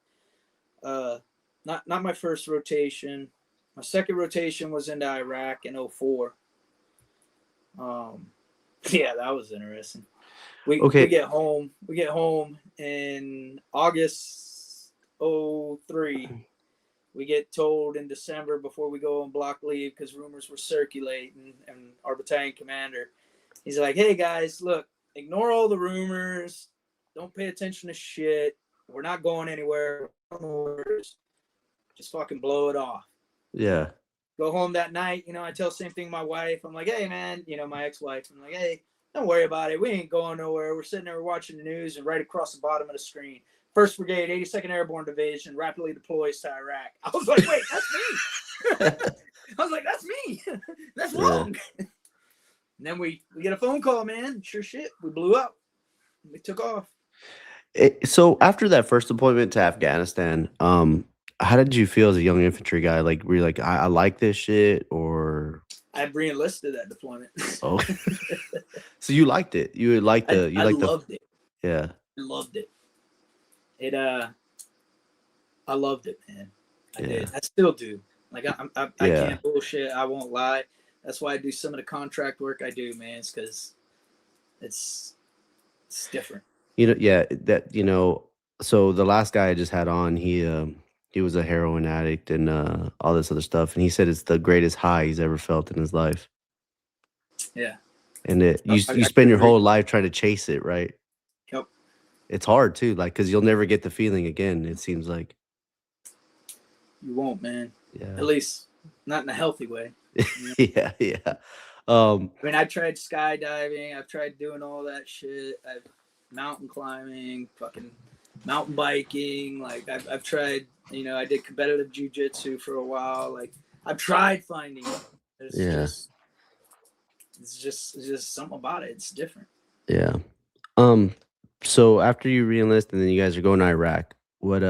Not my first rotation. My second rotation was into Iraq in 2004. Yeah, that was interesting. We get home in August 2003. We get told in December before we go on block leave because rumors were circulating, and our battalion commander, he's like, hey guys, look, ignore all the rumors. Don't pay attention to shit. We're not going anywhere. Just fucking blow it off. Yeah. Go home that night. I tell the same thing to my wife. I'm like, hey, man, my ex-wife. I'm like, hey, don't worry about it. We ain't going nowhere. We're sitting there watching the news, and right across the bottom of the screen, 1st Brigade, 82nd Airborne Division, rapidly deploys to Iraq. I was like, wait, that's me. I was like, that's me. That's wrong. And then we get a phone call, man. Sure shit. We blew up. We took off. So after that first deployment to Afghanistan, How did you feel as a young infantry guy? Like, were you like, I like this shit, or I re-enlisted that deployment. oh, so you liked it? You liked I loved it. yeah, I loved it. It I loved it, man. I yeah, did. I still do. Like I yeah. can't bullshit. I won't lie. That's why I do some of the contract work I do, man. It's because it's different. Yeah, so the last guy I just had on, he was a heroin addict and all this other stuff, and he said it's the greatest high he's ever felt in his life. Yeah. And you I spend could your agree. whole life trying to chase it, right? Yep. It's hard too, like because you'll never get the feeling again. It seems like. You won't, man. Yeah. At least not in a healthy way. You know? Yeah, yeah. I mean, I tried skydiving. I've tried doing all that shit. I've mountain climbing, fucking mountain biking. Like I've tried. I did competitive jiu-jitsu for a while. Like I've tried finding it. Yeah. It's just something about it. It's different. Yeah. So after you reenlist and then you guys are going to Iraq, what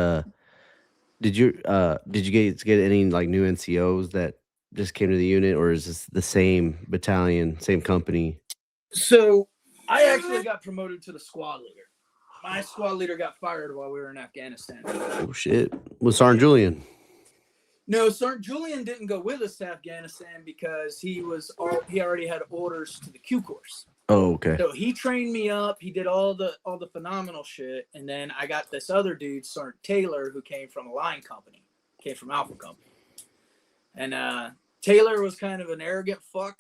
did you get any like new NCOs that just came to the unit, or is this the same battalion, same company? So I actually got promoted to the squad leader. My squad leader got fired while we were in Afghanistan. Oh shit. Was Sergeant Julian? No, Sergeant Julian didn't go with us to Afghanistan because he already had orders to the Q course. Oh, okay. So he trained me up. He did all the phenomenal shit, and then I got this other dude, Sergeant Taylor, who came from a line company, came from Alpha Company, and Taylor was kind of an arrogant fuck,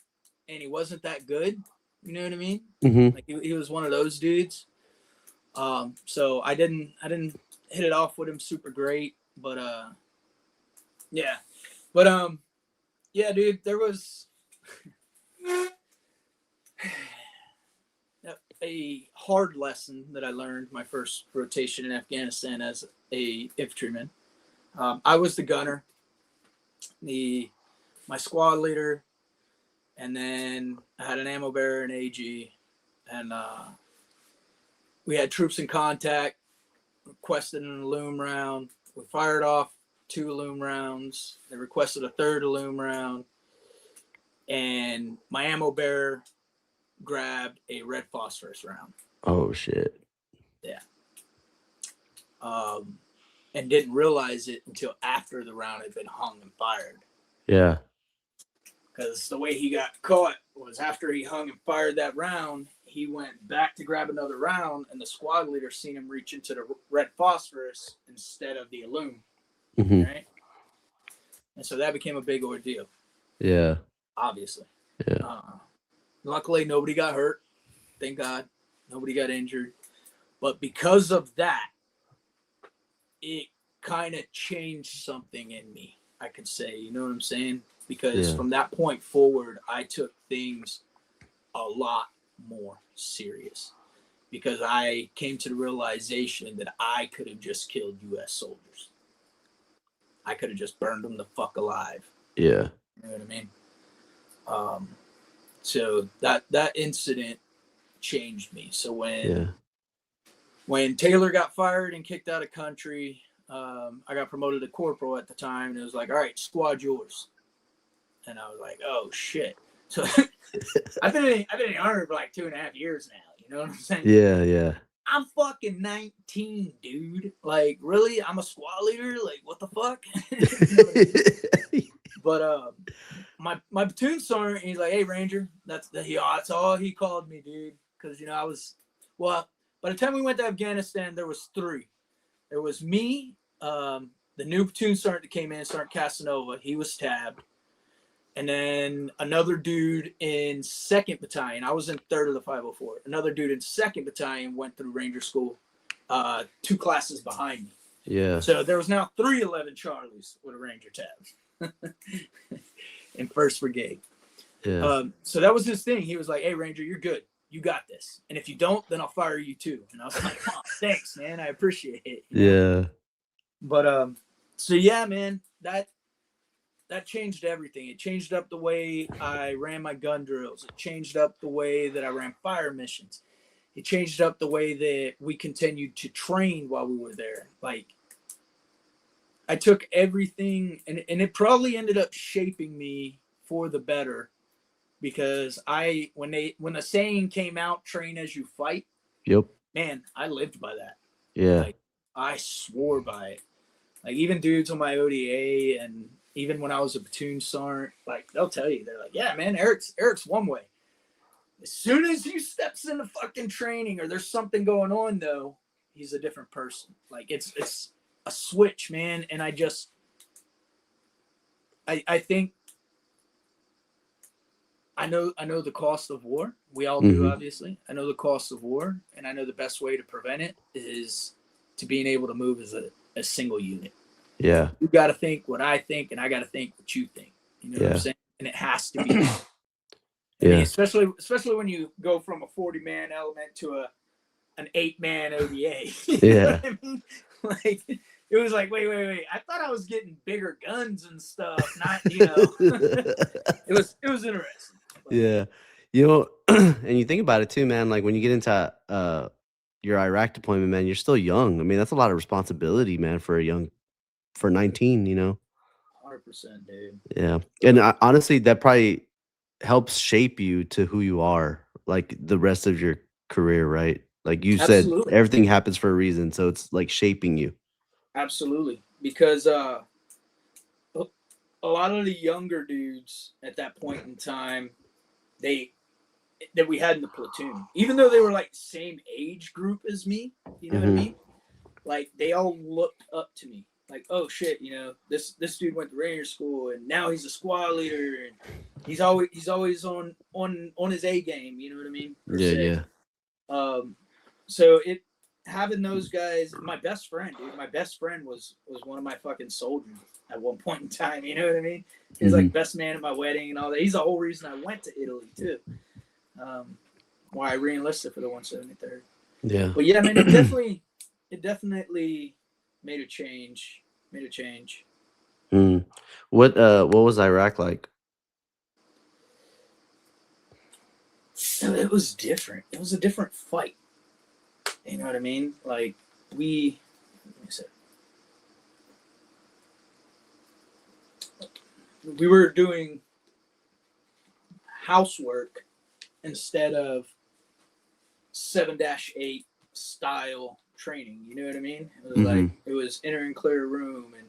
and he wasn't that good. You know what I mean? Mm-hmm. Like he was one of those dudes. So I didn't hit it off with him super great, but yeah, but yeah, dude, there was a hard lesson that I learned my first rotation in Afghanistan as a infantryman. I was the gunner, my squad leader, and then I had an ammo bearer and AG, and we had troops in contact, requested an Illume round. We fired off 2 Illume rounds. They requested a 3rd Illume round, and my ammo bearer grabbed a red phosphorus round. Oh shit. Yeah. And didn't realize it until after the round had been hung and fired. Yeah. Because the way he got caught was after he hung and fired that round, he went back to grab another round, and the squad leader seen him reach into the red phosphorus instead of the Illume. Mm-hmm. Right? And so that became a big ordeal. Yeah. Obviously. Yeah. Luckily, nobody got hurt. Thank God. Nobody got injured. But because of that, it kind of changed something in me, I could say. You know what I'm saying? Because from that point forward, I took things a lot more serious. Because I came to the realization that I could have just killed U.S. soldiers. I could have just burned them the fuck alive. Yeah. You know what I mean? So that incident changed me. So when Taylor got fired and kicked out of country, I got promoted to corporal at the time, and it was like, all right, squad yours. And I was like, oh shit. So I've been in the army for like 2.5 years now. You know what I'm saying? Yeah, yeah. I'm fucking 19, dude. Like, really? I'm a squad leader? Like, what the fuck? But my platoon sergeant, he's like, hey, Ranger. That's all he called me, dude. Because, I was, well, by the time we went to Afghanistan, there was 3. There was me, the new platoon sergeant that came in, Sergeant Casanova. He was stabbed. And then another dude in 2nd Battalion. I was in 3rd of the 504. Another dude in 2nd Battalion went through Ranger School 2 classes behind me. Yeah. So there was now 3 11 Charlies with a Ranger tab in 1st Brigade. Yeah. So that was his thing. He was like, hey, Ranger, you're good. You got this. And if you don't, then I'll fire you too. And I was like, oh, thanks, man. I appreciate it. Yeah. But so yeah, man, that changed everything. It changed up the way I ran my gun drills. It changed up the way that I ran fire missions. It changed up the way that we continued to train while we were there. Like, I took everything, and it probably ended up shaping me for the better, because when the saying came out, train as you fight, Yep. man, I lived by that. Yeah. Like, I swore by it. Like, even dudes on my ODA, and even when I was a platoon sergeant, like, they'll tell you, they're like, yeah, man, Eric's one way. As soon as he steps into fucking training, or there's something going on, though, he's a different person. Like, it's a switch, man. And I think I know the cost of war. We all do, obviously. I know the cost of war, and I know the best way to prevent it is to being able to move as a single unit. Yeah. You got to think what I think, and I got to think what you think. You know what I'm saying? And it has to be. I mean, especially when you go from a 40-man element to an 8-man ODA. You know what I mean? Like, it was like, wait. I thought I was getting bigger guns and stuff. Not, it was interesting. But, yeah. And you think about it too, man. Like when you get into your Iraq deployment, man, you're still young. I mean, that's a lot of responsibility, man, for 19. 100%, dude. Yeah, and honestly, that probably helps shape you to who you are, like the rest of your career, right? Like you said, everything happens for a reason, so it's like shaping you. Absolutely, because a lot of the younger dudes at that point in time, that we had in the platoon, even though they were like same age group as me, you know what I mean? Like, they all looked up to me. Like, oh shit, this dude went to Ranger School, and now he's a squad leader, and he's always on his A game. You know what I mean? Yeah. So having those guys, my best friend was one of my fucking soldiers at one point in time. You know what I mean? He was like best man at my wedding and all that. He's the whole reason I went to Italy too. Why I re-enlisted for the 173rd. Yeah. But yeah, man, it definitely made a change. What was Iraq like? So it was different. It was a different fight. You know what I mean? Like, we were doing housework instead of 7-8 style training. You know what I mean? It was like, it was enter and clear a room, and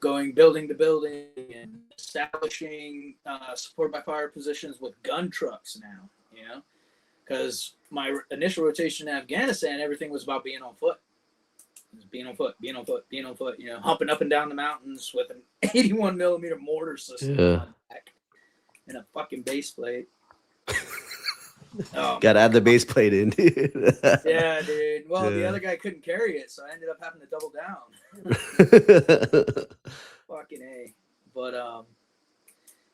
going building to building, and establishing support by fire positions with gun trucks now, because my initial rotation in Afghanistan, everything was about being on foot. It was being on foot, humping up and down the mountains with an 81 millimeter mortar system on my back and a fucking base plate. Gotta add the base plate in, dude. Yeah, dude. Well, the other guy couldn't carry it, so I ended up having to double down. Fucking A. But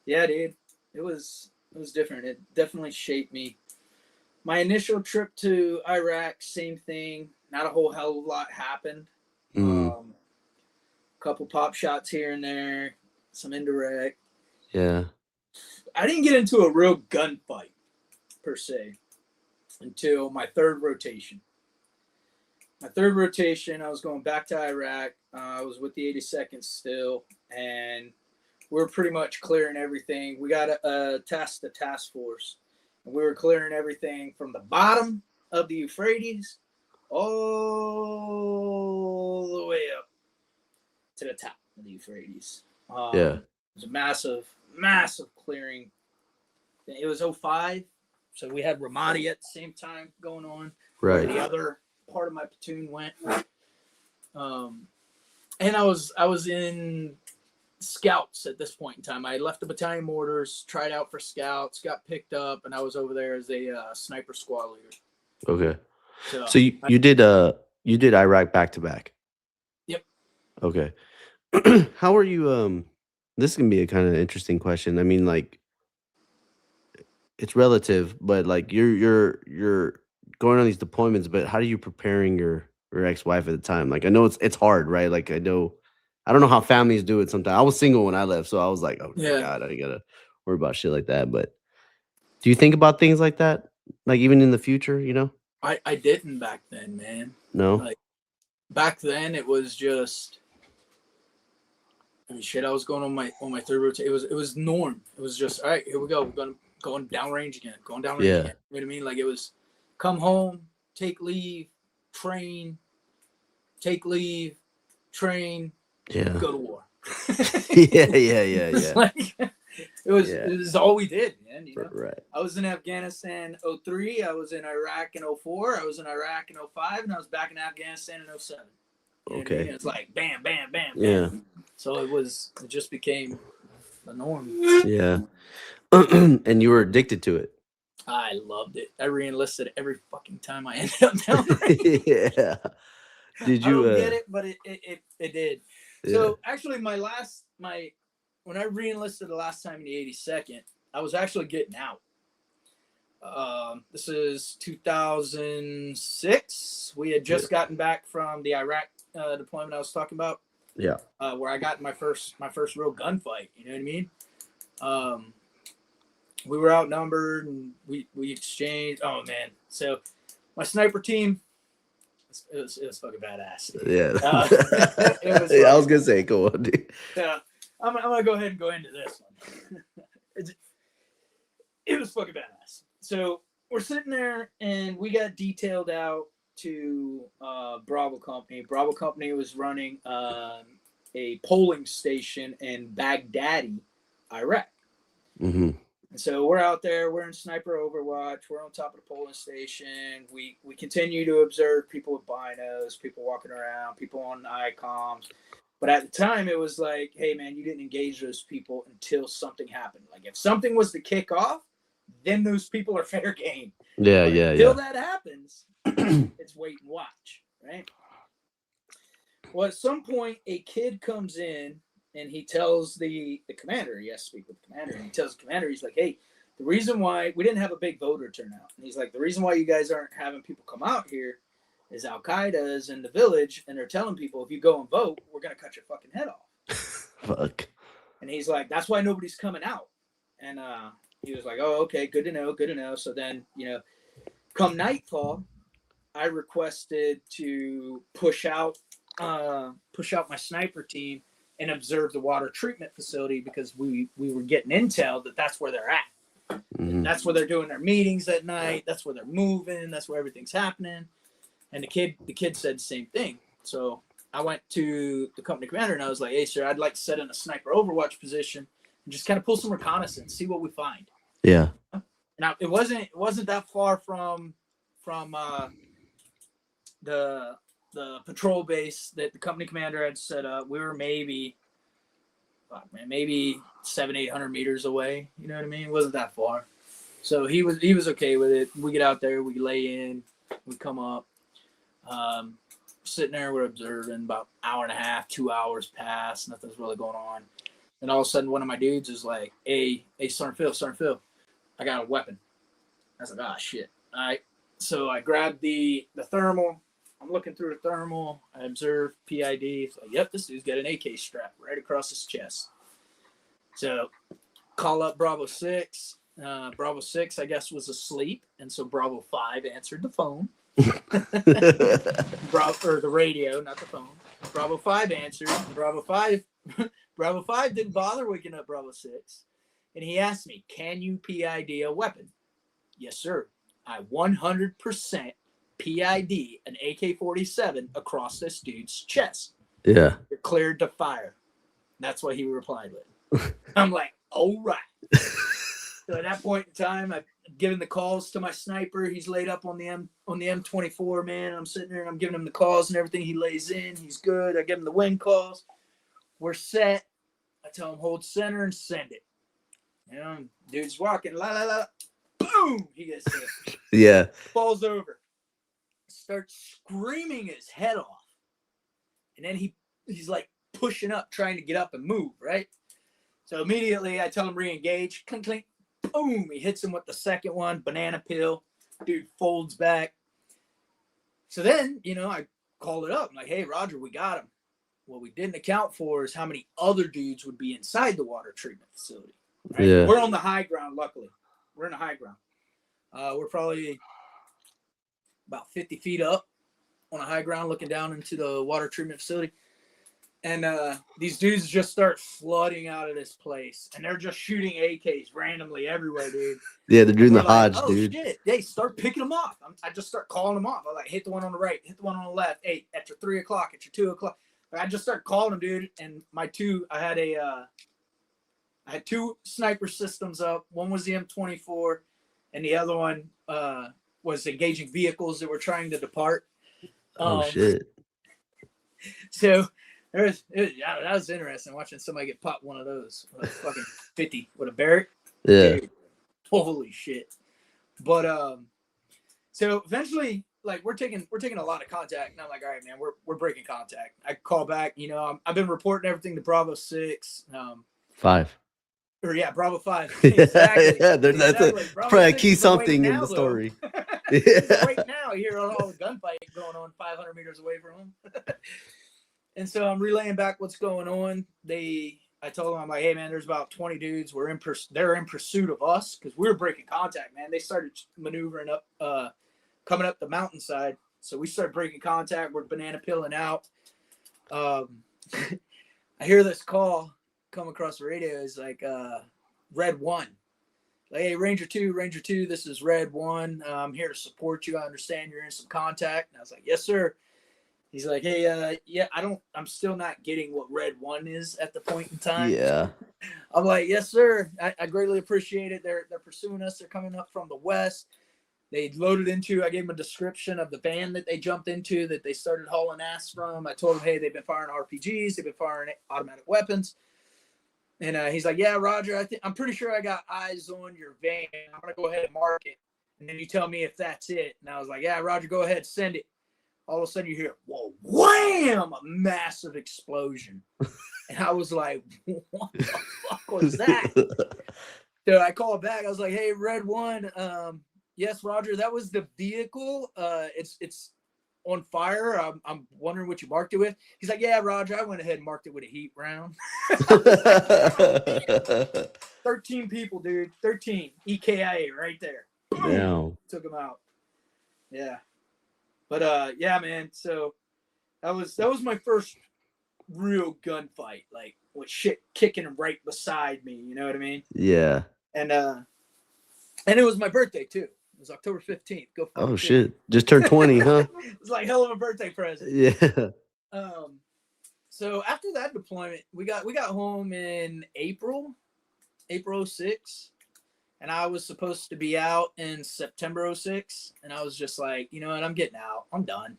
yeah, dude, it was different. It definitely shaped me. My initial trip to Iraq, same thing. Not a whole hell of a lot happened. Couple pop shots here and there, some indirect. Yeah. I didn't get into a real gunfight per se until my third rotation. I was going back to Iraq. I was with the 82nd still, and we were pretty much clearing everything. We got a task force, and we were clearing everything from the bottom of the Euphrates all the way up to the top of the Euphrates. It was a massive clearing. It was 2005. So we had Ramadi at the same time going on. Right. The other part of my platoon went. And I was in scouts at this point in time. I left the battalion mortars, tried out for scouts, got picked up, and I was over there as a sniper squad leader. Okay. So you did Iraq back to back. Yep. Okay. How are you? This can be a kind of interesting question. I mean, like, it's relative, but like you're going on these deployments, but how are you preparing your ex-wife at the time? Like, I know it's hard, right? Like, I don't know how families do it sometimes. I was single when I left, so I was like, oh my God, I gotta worry about shit like that. But do you think about things like that? Like, even in the future, I didn't back then, man. No. Like, back then it was just I mean, shit, I was going on my third rotation. It was norm. It was just, all right, here we go. We're going downrange again. Going downrange Yeah. again. You know what I mean? Like, it was come home, take leave, train, take leave, train, Yeah. go to war. yeah. Like, it was all we did, man. You know? Right. I was in Afghanistan 03. I was in Iraq in 04. I was in Iraq in 05, and I was back in Afghanistan in 07. You know what I mean? It's like bam, bam, bam, bam. Yeah. So it just became the norm. Yeah. And you were addicted to it. I loved it. I re-enlisted every fucking time I ended up down there. Yeah. Did you I don't get it, but it did. Yeah. So actually when I re-enlisted the last time in the 82nd, I was actually getting out. This is 2006. We had just gotten back from the Iraq deployment I was talking about. Yeah. Where I got my first real gunfight. You know what I mean? We were outnumbered and we exchanged. Oh man! So my sniper team, it was fucking badass. Yeah. It was I was gonna say, go on, dude. Yeah, I'm gonna go ahead and go into this one. It was fucking badass. So we're sitting there and we got detailed out to Bravo Company. Bravo Company was running a polling station in Baghdadi, Iraq. Mm-hmm. And so we're out there, we're in sniper overwatch, we're on top of the polling station. We continue to observe people with binos, people walking around, people on ICOMs. But at the time, it was like, hey, man, you didn't engage those people until something happened. Like, if something was to kick off, then those people are fair game. Yeah, but until that happens, it's wait and watch, right? Well, at some point, a kid comes in and he tells the commander, he has to speak with the commander, and he tells the commander, he's like, hey, the reason why we didn't have a big voter turnout. And he's like, the reason why you guys aren't having people come out here is Al-Qaeda is in the village, and they're telling people, if you go and vote, we're going to cut your fucking head off. Fuck. And he's like, that's why nobody's coming out. And he was like, oh, okay, good to know. So then, come nightfall, I requested to push out my sniper team and observe the water treatment facility because we were getting intel that that's where they're at. Mm-hmm. That's where they're doing their meetings at night. That's where they're moving. That's where everything's happening. And the kid said the same thing. So I went to the company commander and I was like, hey, sir, I'd like to set in a sniper overwatch position and just kind of pull some reconnaissance, see what we find. Yeah. Now it wasn't that far from the patrol base that the company commander had set up. We were maybe 700-800 meters away. You know what I mean? It wasn't that far. So he was okay with it. We get out there, we lay in, we come up, sitting there, we're observing. About an hour and a half, 2 hours pass, nothing's really going on. And all of a sudden, one of my dudes is like, hey, Sergeant Phil, I got a weapon. I was like, ah, shit. All right. So I grabbed the thermal. I'm looking through the thermal. I observe PID. It's like, yep, this dude's got an AK strap right across his chest. So call up Bravo 6. Bravo 6, I guess, was asleep. And so Bravo 5 answered the phone. Or the radio, not the phone. Bravo 5 answered. Bravo 5 didn't bother waking up Bravo 6. And he asked me, can you PID a weapon? Yes, sir. I 100% PID an AK-47 across this dude's chest. Yeah. You're cleared to fire. That's what he replied with. I'm like, all right. So at that point in time, I've given the calls to my sniper. He's laid up on the M24, man. I'm sitting there and I'm giving him the calls and everything. He lays in. He's good. I give him the wing calls. We're set. I tell him hold center and send it. Dude's walking. La la la. Boom! He gets hit. Yeah. Falls over. Starts screaming his head off. And then he's like pushing up, trying to get up and move, right? So immediately I tell him re-engage. Clink, clink. Boom! He hits him with the second one. Banana peel. Dude folds back. So then, I called it up. I'm like, hey, Roger, we got him. What we didn't account for is how many other dudes would be inside the water treatment facility. Right? Yeah. We're on the high ground, luckily. We're in the high ground. We're probably about 50 feet up on a high ground looking down into the water treatment facility. And these dudes just start flooding out of this place, and they're just shooting AKs randomly everywhere, dude. Yeah, they're doing the like, Hodge, oh, dude. Shit. They start picking them off. I just start calling them off. I like hit the one on the right, hit the one on the left. Hey, at your 3 o'clock, at your 2 o'clock. I just start calling them, dude. And I had two sniper systems up. One was the M24, and the other one was engaging vehicles that were trying to depart. Oh shit! So that was interesting watching somebody get popped one of those with a fucking 50 with a Barrett. Yeah. Dude, holy shit! But so eventually, like we're taking a lot of contact, and I'm like, all right, man, we're breaking contact. I call back. You know, I've been reporting everything to Bravo 6. 5. Or yeah, Bravo 5. Exactly. Yeah, that's exactly. probably a key something in the now, story. Right now, you hear all the gunfight going on 500 meters away from him. And so I'm relaying back what's going on. I told them, I'm like, hey man, there's about 20 dudes. They're in pursuit of us because we were breaking contact, man. They started maneuvering up, coming up the mountainside. So we started breaking contact. We're banana peeling out. I hear this call come across the radio. Is like Red 1. Like, hey, Ranger 2, this is Red 1. I'm here to support you. I understand you're in some contact. And I was like, yes, sir. He's like, hey, yeah, I'm still not getting what Red 1 is at the point in time. Yeah. I'm like, yes, sir. I greatly appreciate it. They're pursuing us. They're coming up from the west. They loaded into, I gave them a description of the van that they jumped into, that they started hauling ass from. I told them, hey, they've been firing RPGs. They've been firing automatic weapons. And he's like, yeah, Roger, I'm pretty sure I got eyes on your van. I'm going to go ahead and mark it. And then you tell me if that's it. And I was like, yeah, Roger, go ahead, send it. All of a sudden you hear, whoa, wham, a massive explosion. And I was like, what the fuck was that? So I called back. I was like, hey, Red 1, yes, Roger, that was the vehicle. It's on fire. I'm wondering what you marked it with. He's like, yeah, Roger, I went ahead and marked it with a heat round. 13 people, dude. 13. EKIA right there. Damn. Took him out. Yeah. But yeah, man. So that was my first real gunfight, like with shit kicking right beside me. You know what I mean? Yeah. And it was my birthday too. It was October 15th. Go fuck. Oh shit! Just turned 20, huh? It was like hell of a birthday present. Yeah. So after that deployment, we got home in April 06. And I was supposed to be out in September 06. And I was just like, you know what? I'm getting out. I'm done.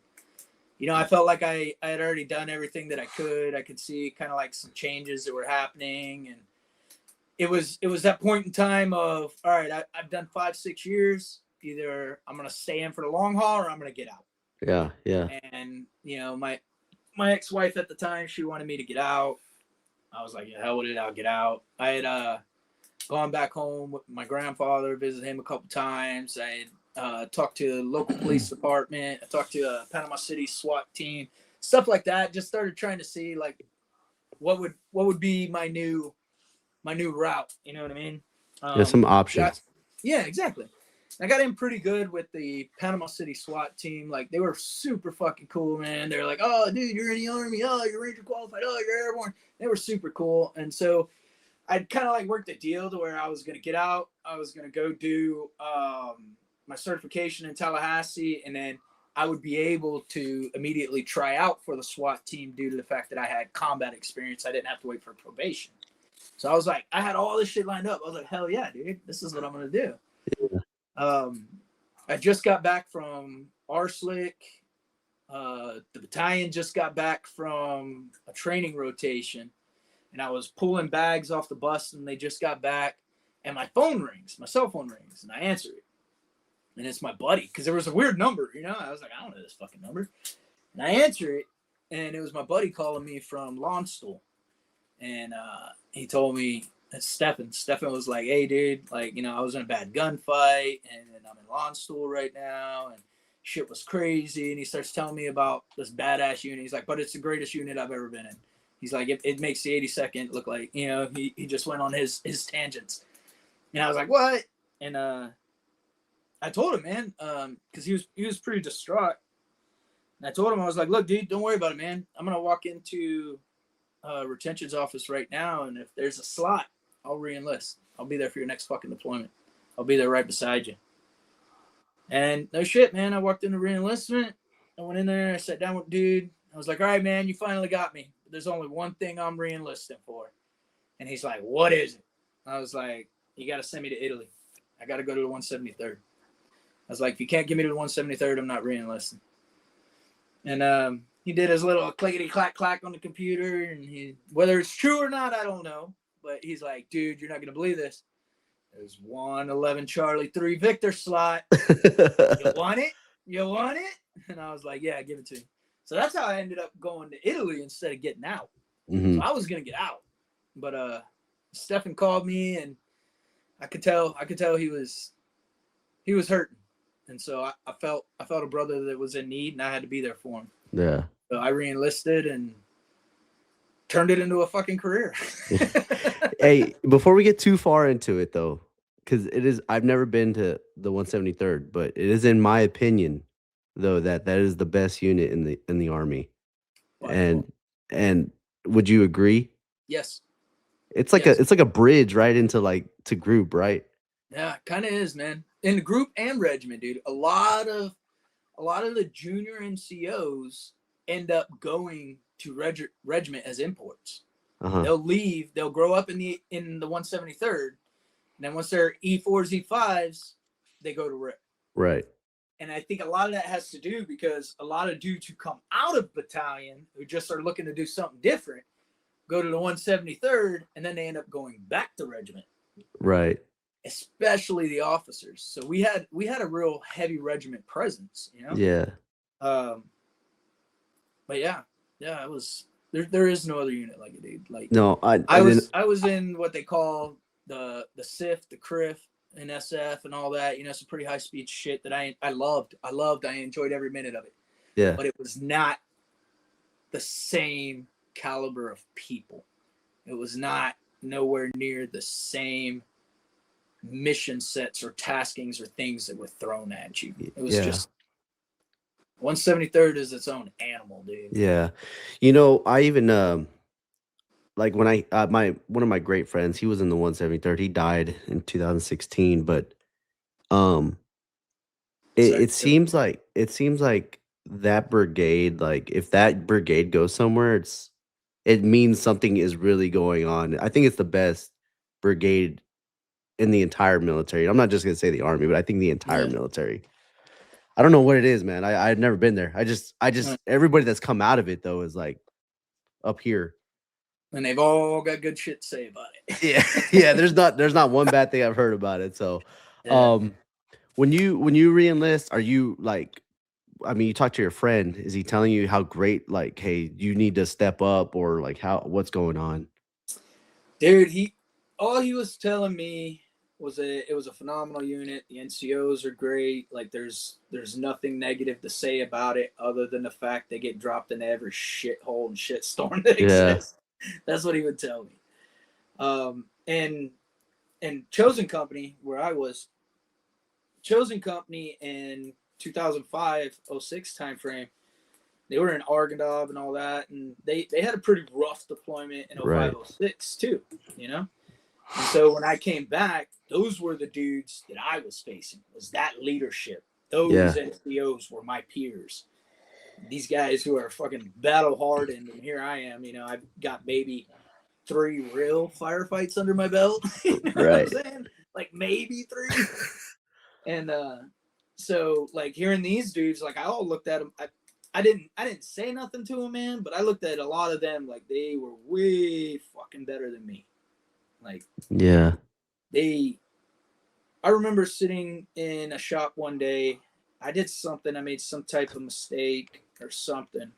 You know, I felt like I had already done everything that I could. I could see kind of like some changes that were happening. And it was that point in time of, all right, I've done 5-6 years. Either I'm going to stay in for the long haul or I'm going to get out. Yeah. Yeah. And, you know, my ex-wife at the time, she wanted me to get out. I was like, yeah, hell with it. I'll get out. I had, gone back home with my grandfather, visited him a couple times. I had talked to the local police department. I talked to a Panama City SWAT team, stuff like that. Just started trying to see like what would be my new route. You know what I mean? Some options. Yeah, exactly. I got in pretty good with the Panama City SWAT team. Like they were super fucking cool, man. They're like, oh, dude, you're in the Army. Oh, you're Ranger qualified. Oh, you're airborne. They were super cool. And so I'd kind of like worked a deal to where I was going to get out. I was going to go do my certification in Tallahassee, and then I would be able to immediately try out for the SWAT team due to the fact that I had combat experience. I didn't have to wait for probation. So I was like, I had all this shit lined up. I was like, hell yeah, dude, this is what I'm going to do. Yeah. I just got back from RSLIC. The battalion just got back from a training rotation. And I was pulling bags off the bus, and they just got back. And my phone rings, my cell phone rings, and I answer it. And it's my buddy, because there was a weird number, you know. I was like, I don't know this fucking number. And I answer it, and it was my buddy calling me from Lonsdale. And he told me, it's Stefan. Stefan was like, hey, dude, like, you know, I was in a bad gunfight, and I'm in Lonsdale right now, and shit was crazy. And he starts telling me about this badass unit. He's like, but it's the greatest unit I've ever been in. He's like, it makes the 82nd look like, you know, he just went on his tangents. And I was like, what? And I told him, man, because he was pretty distraught. And I told him, I was like, look, dude, don't worry about it, man. I'm going to walk into retention's office right now, and if there's a slot, I'll re-enlist. I'll be there for your next fucking deployment. I'll be there right beside you. And no shit, man. I walked into re-enlistment. I went in there. I sat down with the dude. I was like, all right, man, you finally got me. But there's only one thing I'm re-enlisting for. And he's like, what is it? I was like, you got to send me to Italy. I got to go to the 173rd. I was like, if you can't get me to the 173rd, I'm not re-enlisting. And he did his little clickety clack clack on the computer, and whether it's true or not, I don't know. But he's like, dude, you're not gonna believe this. There's 111 Charlie 3 Victor slot. You want it? You want it? And I was like, yeah, give it to me. So that's how I ended up going to Italy instead of getting out. Mm-hmm. So I was gonna get out, but Stefan called me, and I could tell he was hurting. And so I felt a brother that was in need, and I had to be there for him. Yeah. So I re-enlisted and turned it into a fucking career. Hey, before we get too far into it, though, because I've never been to the 173rd, but it is in my opinion, though, that is the best unit in the Army. And would you agree? Yes. It's like a bridge right into to group, right? Yeah, kind of is, man. In the group and regiment, dude. A lot of the junior NCOs end up going to regiment as imports. Uh-huh. They'll leave. They'll grow up in the 173rd, and then once they're E4s, E5s, they go to RIP. Right. And I think a lot of that has to do because a lot of dudes who come out of battalion who just are looking to do something different go to the 173rd, and then they end up going back to regiment. Right. Especially the officers. So we had a real heavy regiment presence, you know? Yeah. But yeah, it was there is no other unit like it, dude. Like no, I was in what they call the SIF, the CRIF, and SF and all that, you know, some pretty high speed shit that I loved. I enjoyed every minute of it. Yeah. But it was not the same caliber of people. It was not nowhere near the same mission sets or taskings or things that were thrown at you. It was just 173rd is its own animal, dude. Yeah. You know, I even like when I one of my great friends, he was in the 173rd. He died in 2016, but it seems like that brigade, like if that brigade goes somewhere, it means something is really going on. I think it's the best brigade in the entire military. I'm not just gonna say the Army, but I think the entire military. I don't know what it is, man. I've never been there. I just everybody that's come out of it though is like up here. And they've all got good shit to say about it. Yeah. There's not one bad thing I've heard about it. So when you re-enlist, are you like, I mean, you talk to your friend, is he telling you how great, like, hey, you need to step up, or like what's going on? Dude, all he was telling me was it was a phenomenal unit. The NCOs are great. Like there's nothing negative to say about it other than the fact they get dropped in every shithole and shitstorm that exists. That's what he would tell me. And Chosen Company, where I was, Chosen Company in 2005-06 timeframe, they were in Argandab and all that, and they had a pretty rough deployment in 05-06 too, you know? And so when I came back, those were the dudes that I was facing, was that leadership. Those NCOs were my peers. These guys who are fucking battle hardened, and here I am, you know, I've got maybe 3 real firefights under my belt. You know what I'm saying? Like maybe 3. And so like hearing these dudes, like I all looked at them. I didn't say nothing to them, man, but I looked at a lot of them like they were way fucking better than me. Like I remember sitting in a shop one day. I did something. I made some type of mistake or something,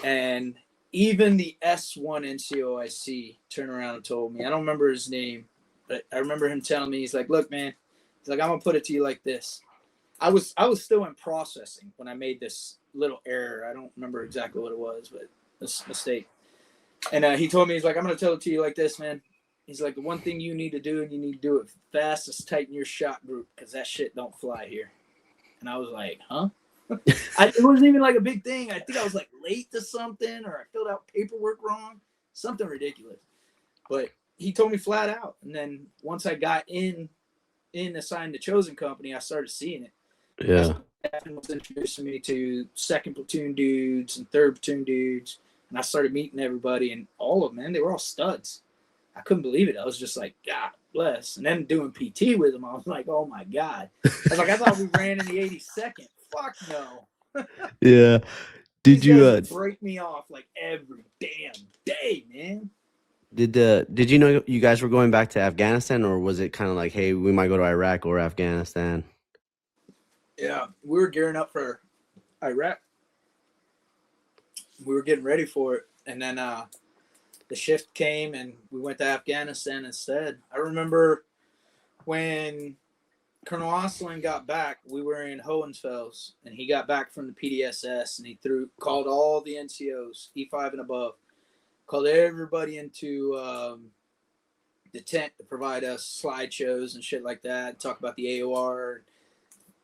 and even the S1 NCOIC turned around and told me. I don't remember his name, but I remember him telling me, he's like, "Look, man," he's like, "I'm gonna put it to you like this." I was still in processing when I made this little error. I don't remember exactly what it was, but this mistake. And he told me, he's like, "I'm gonna tell it to you like this, man." He's like, "The one thing you need to do, and you need to do it fast, is tighten your shot group, because that shit don't fly here." And I was like, huh? It wasn't even like a big thing. I think I was like late to something, or I filled out paperwork wrong. something ridiculous. But he told me flat out. And then once I got in assigned to Chosen Company, I started seeing it. Yeah. Captain was introducing me to second platoon dudes and third platoon dudes, and I started meeting everybody, and all of them, man, they were all studs. I couldn't believe it. I was just like, God bless. And then doing PT with them, I was like, oh my God. I was like, I thought we ran in the 82nd. Fuck no. Yeah. Did These you guys would break me off like every damn day, man. did you know you guys were going back to Afghanistan, or was it kind of like, hey, we might go to Iraq or Afghanistan? Yeah, we were gearing up for Iraq. We were getting ready for it, and then the shift came, and we went to Afghanistan instead. I remember when Colonel Oslin got back, we were in Hohenfels, and he got back from the PDSS, and he called all the NCOs, E5 and above, called everybody into the tent to provide us slideshows and shit like that, talk about the AOR,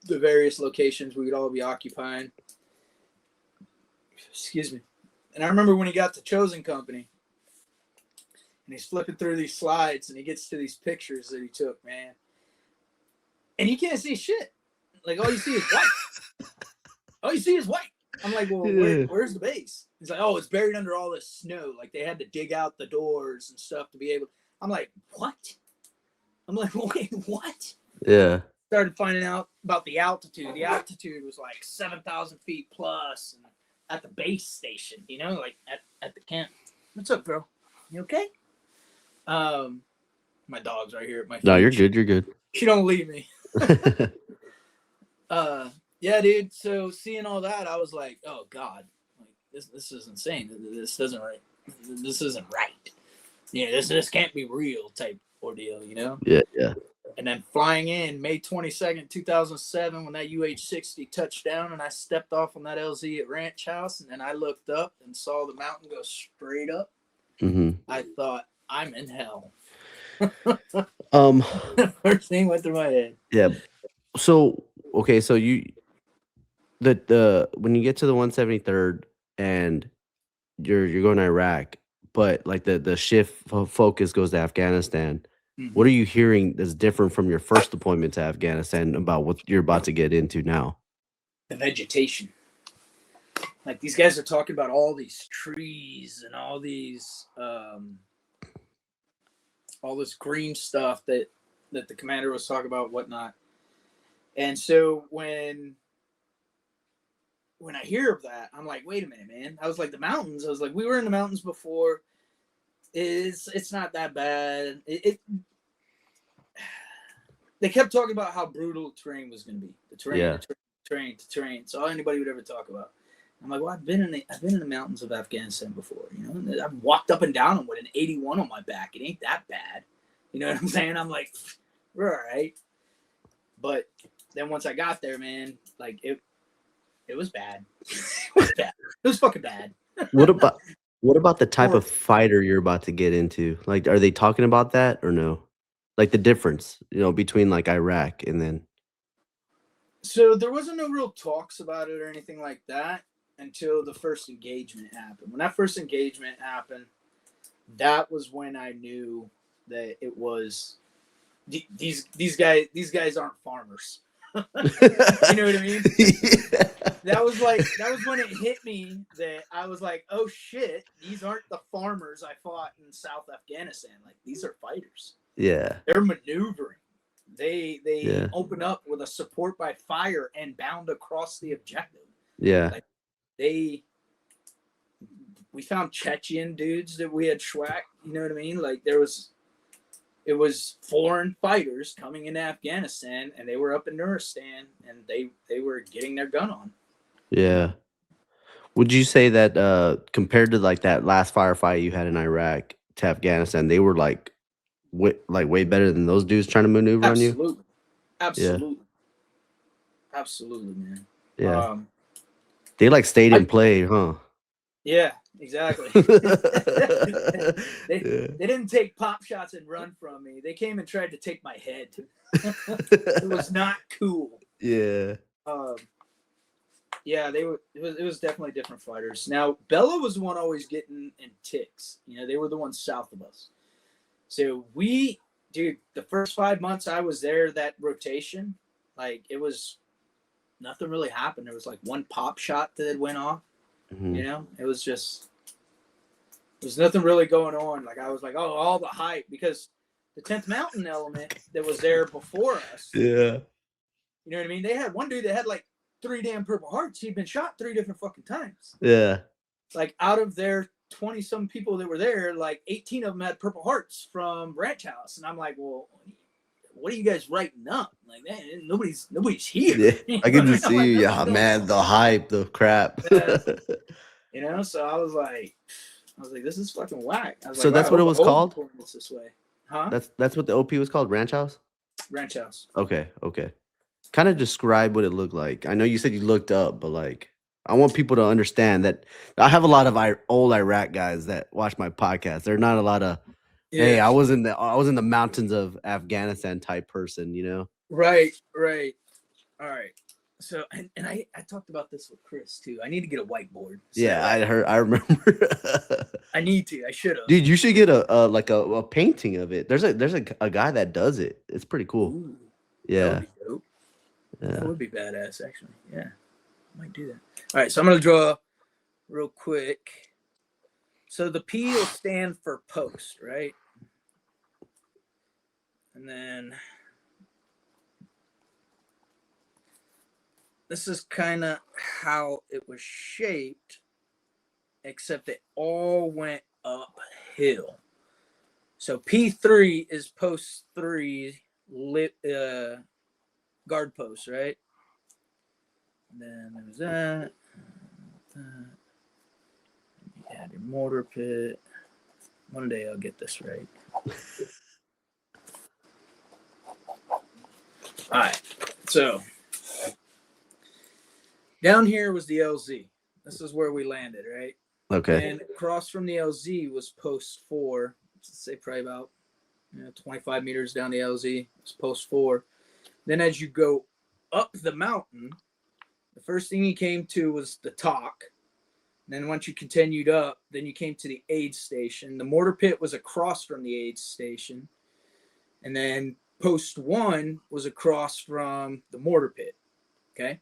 the various locations we would all be occupying. Excuse me. And I remember when he got to Chosen Company, and he's flipping through these slides, and he gets to these pictures that he took, man. And you can't see shit. Like, all you see is white. All you see is white. I'm like, well, where's the base? He's like, oh, it's buried under all this snow. Like, they had to dig out the doors and stuff to be able. I'm like, what? I'm like, wait, what? Yeah. Started finding out about the altitude. The altitude was like 7,000 feet plus, and at the base station, you know, like at the camp. What's up, bro? You okay? My dog's right here at my feet. No, you're good. You're good. She don't leave me. Yeah, dude. So seeing all that, I was like, oh God, like this is insane. This isn't right. This isn't right. Yeah, this can't be real type ordeal, you know? Yeah, yeah. And then flying in May 22nd, 2007, when that UH-60 touched down, and I stepped off on that LZ at Ranch House, and then I looked up and saw the mountain go straight up. Mm-hmm. I thought, I'm in hell. First thing went through my head. Yeah. So okay, so you the when you get to the 173rd and you're going to Iraq, but like the shift focus goes to Afghanistan. Mm-hmm. What are you hearing that's different from your first deployment to Afghanistan about what you're about to get into now? The vegetation. Like, these guys are talking about all these trees and all these all this green stuff that the commander was talking about, whatnot. And so when I hear of that, I'm like, wait a minute, man. I was like, the mountains. I was like, we were in the mountains before. It's not that bad. They kept talking about how brutal terrain was going to be. The terrain. It's all anybody would ever talk about. I'm like, well, I've been in the mountains of Afghanistan before. You know, I've walked up and down them with an 81 on my back. It ain't that bad. You know what I'm saying? I'm like, we're all right. But then once I got there, man, like it was bad. It was bad. It was fucking bad. What about the type of fighter you're about to get into? Like, are they talking about that or no? Like the difference, you know, between like Iraq and then. So there wasn't no real talks about it or anything like that until the first engagement happened. When that first engagement happened, that was when I knew that it was these guys aren't farmers. You know what I mean? Yeah. That was when it hit me that I was like, oh shit, these aren't the farmers I fought in South Afghanistan. Like, these are fighters. Yeah. They're maneuvering. They open up with a support by fire and bound across the objective. Yeah. Like, we found Chechen dudes that we had schwacked. You know what I mean? Like, it was foreign fighters coming into Afghanistan, and they were up in Nuristan, and they were getting their gun on. Yeah. Would you say that compared to like that last firefight you had in Iraq to Afghanistan, they were like way better than those dudes trying to maneuver on you? Absolutely. Absolutely, man. Yeah. They like stayed in play, huh? Yeah, exactly. They didn't take pop shots and run from me. They came and tried to take my head. It was not cool. Yeah. Yeah, they were. It was definitely different fighters. Now Bella was the one always getting in ticks. You know, they were the ones south of us. So dude, the first 5 months I was there, that rotation, like it was nothing really happened. There was like one pop shot that went off. Mm-hmm. You know, it was just there's nothing really going on. Like I was like, oh, all the hype because the 10th Mountain element that was there before us. Yeah. You know what I mean? They had one dude that had like 3 damn Purple Hearts. He'd been shot 3 different fucking times. Yeah. Like out of their 20 some people that were there, like 18 of them had Purple Hearts from Ranch House. And I'm like, well, what are you guys writing up? Like, man, nobody's here. Yeah. I can just see you. Yeah, man, the hype, the crap. You know, so I was like, this is fucking whack. I was So like, that's wow, what it was called? This way. Huh? That's what the OP was called, Ranch House? Ranch House. Okay. Kind of describe what it looked like. I know you said you looked up, but like I want people to understand that I have a lot of old Iraq guys that watch my podcast. They're not a lot of hey, I was in the mountains of Afghanistan type person, you know? Right. All right. So and I talked about this with Chris too. I need to get a whiteboard. So Yeah, I remember. I need to. I should have. Dude, you should get a painting of it. There's a guy that does it. It's pretty cool. Ooh, Yeah. that would be dope. Yeah. That would be badass, actually. Yeah, I might do that. All right, so I'm gonna draw real quick. So the P will stand for post, right? And then this is kind of how it was shaped, except it all went uphill. So P3 is post 3 guard post, right? And then there's that. You add your mortar pit. One day I'll get this right. All right, so down here was the LZ. This is where we landed, right? Okay. And across from the LZ was post 4. Let's say probably about 25 meters down the LZ. It's post 4. Then as you go up the mountain, the first thing you came to was the talk. And then once you continued up, then you came to the aid station. The mortar pit was across from the aid station. And then post 1 was across from the mortar pit. Okay.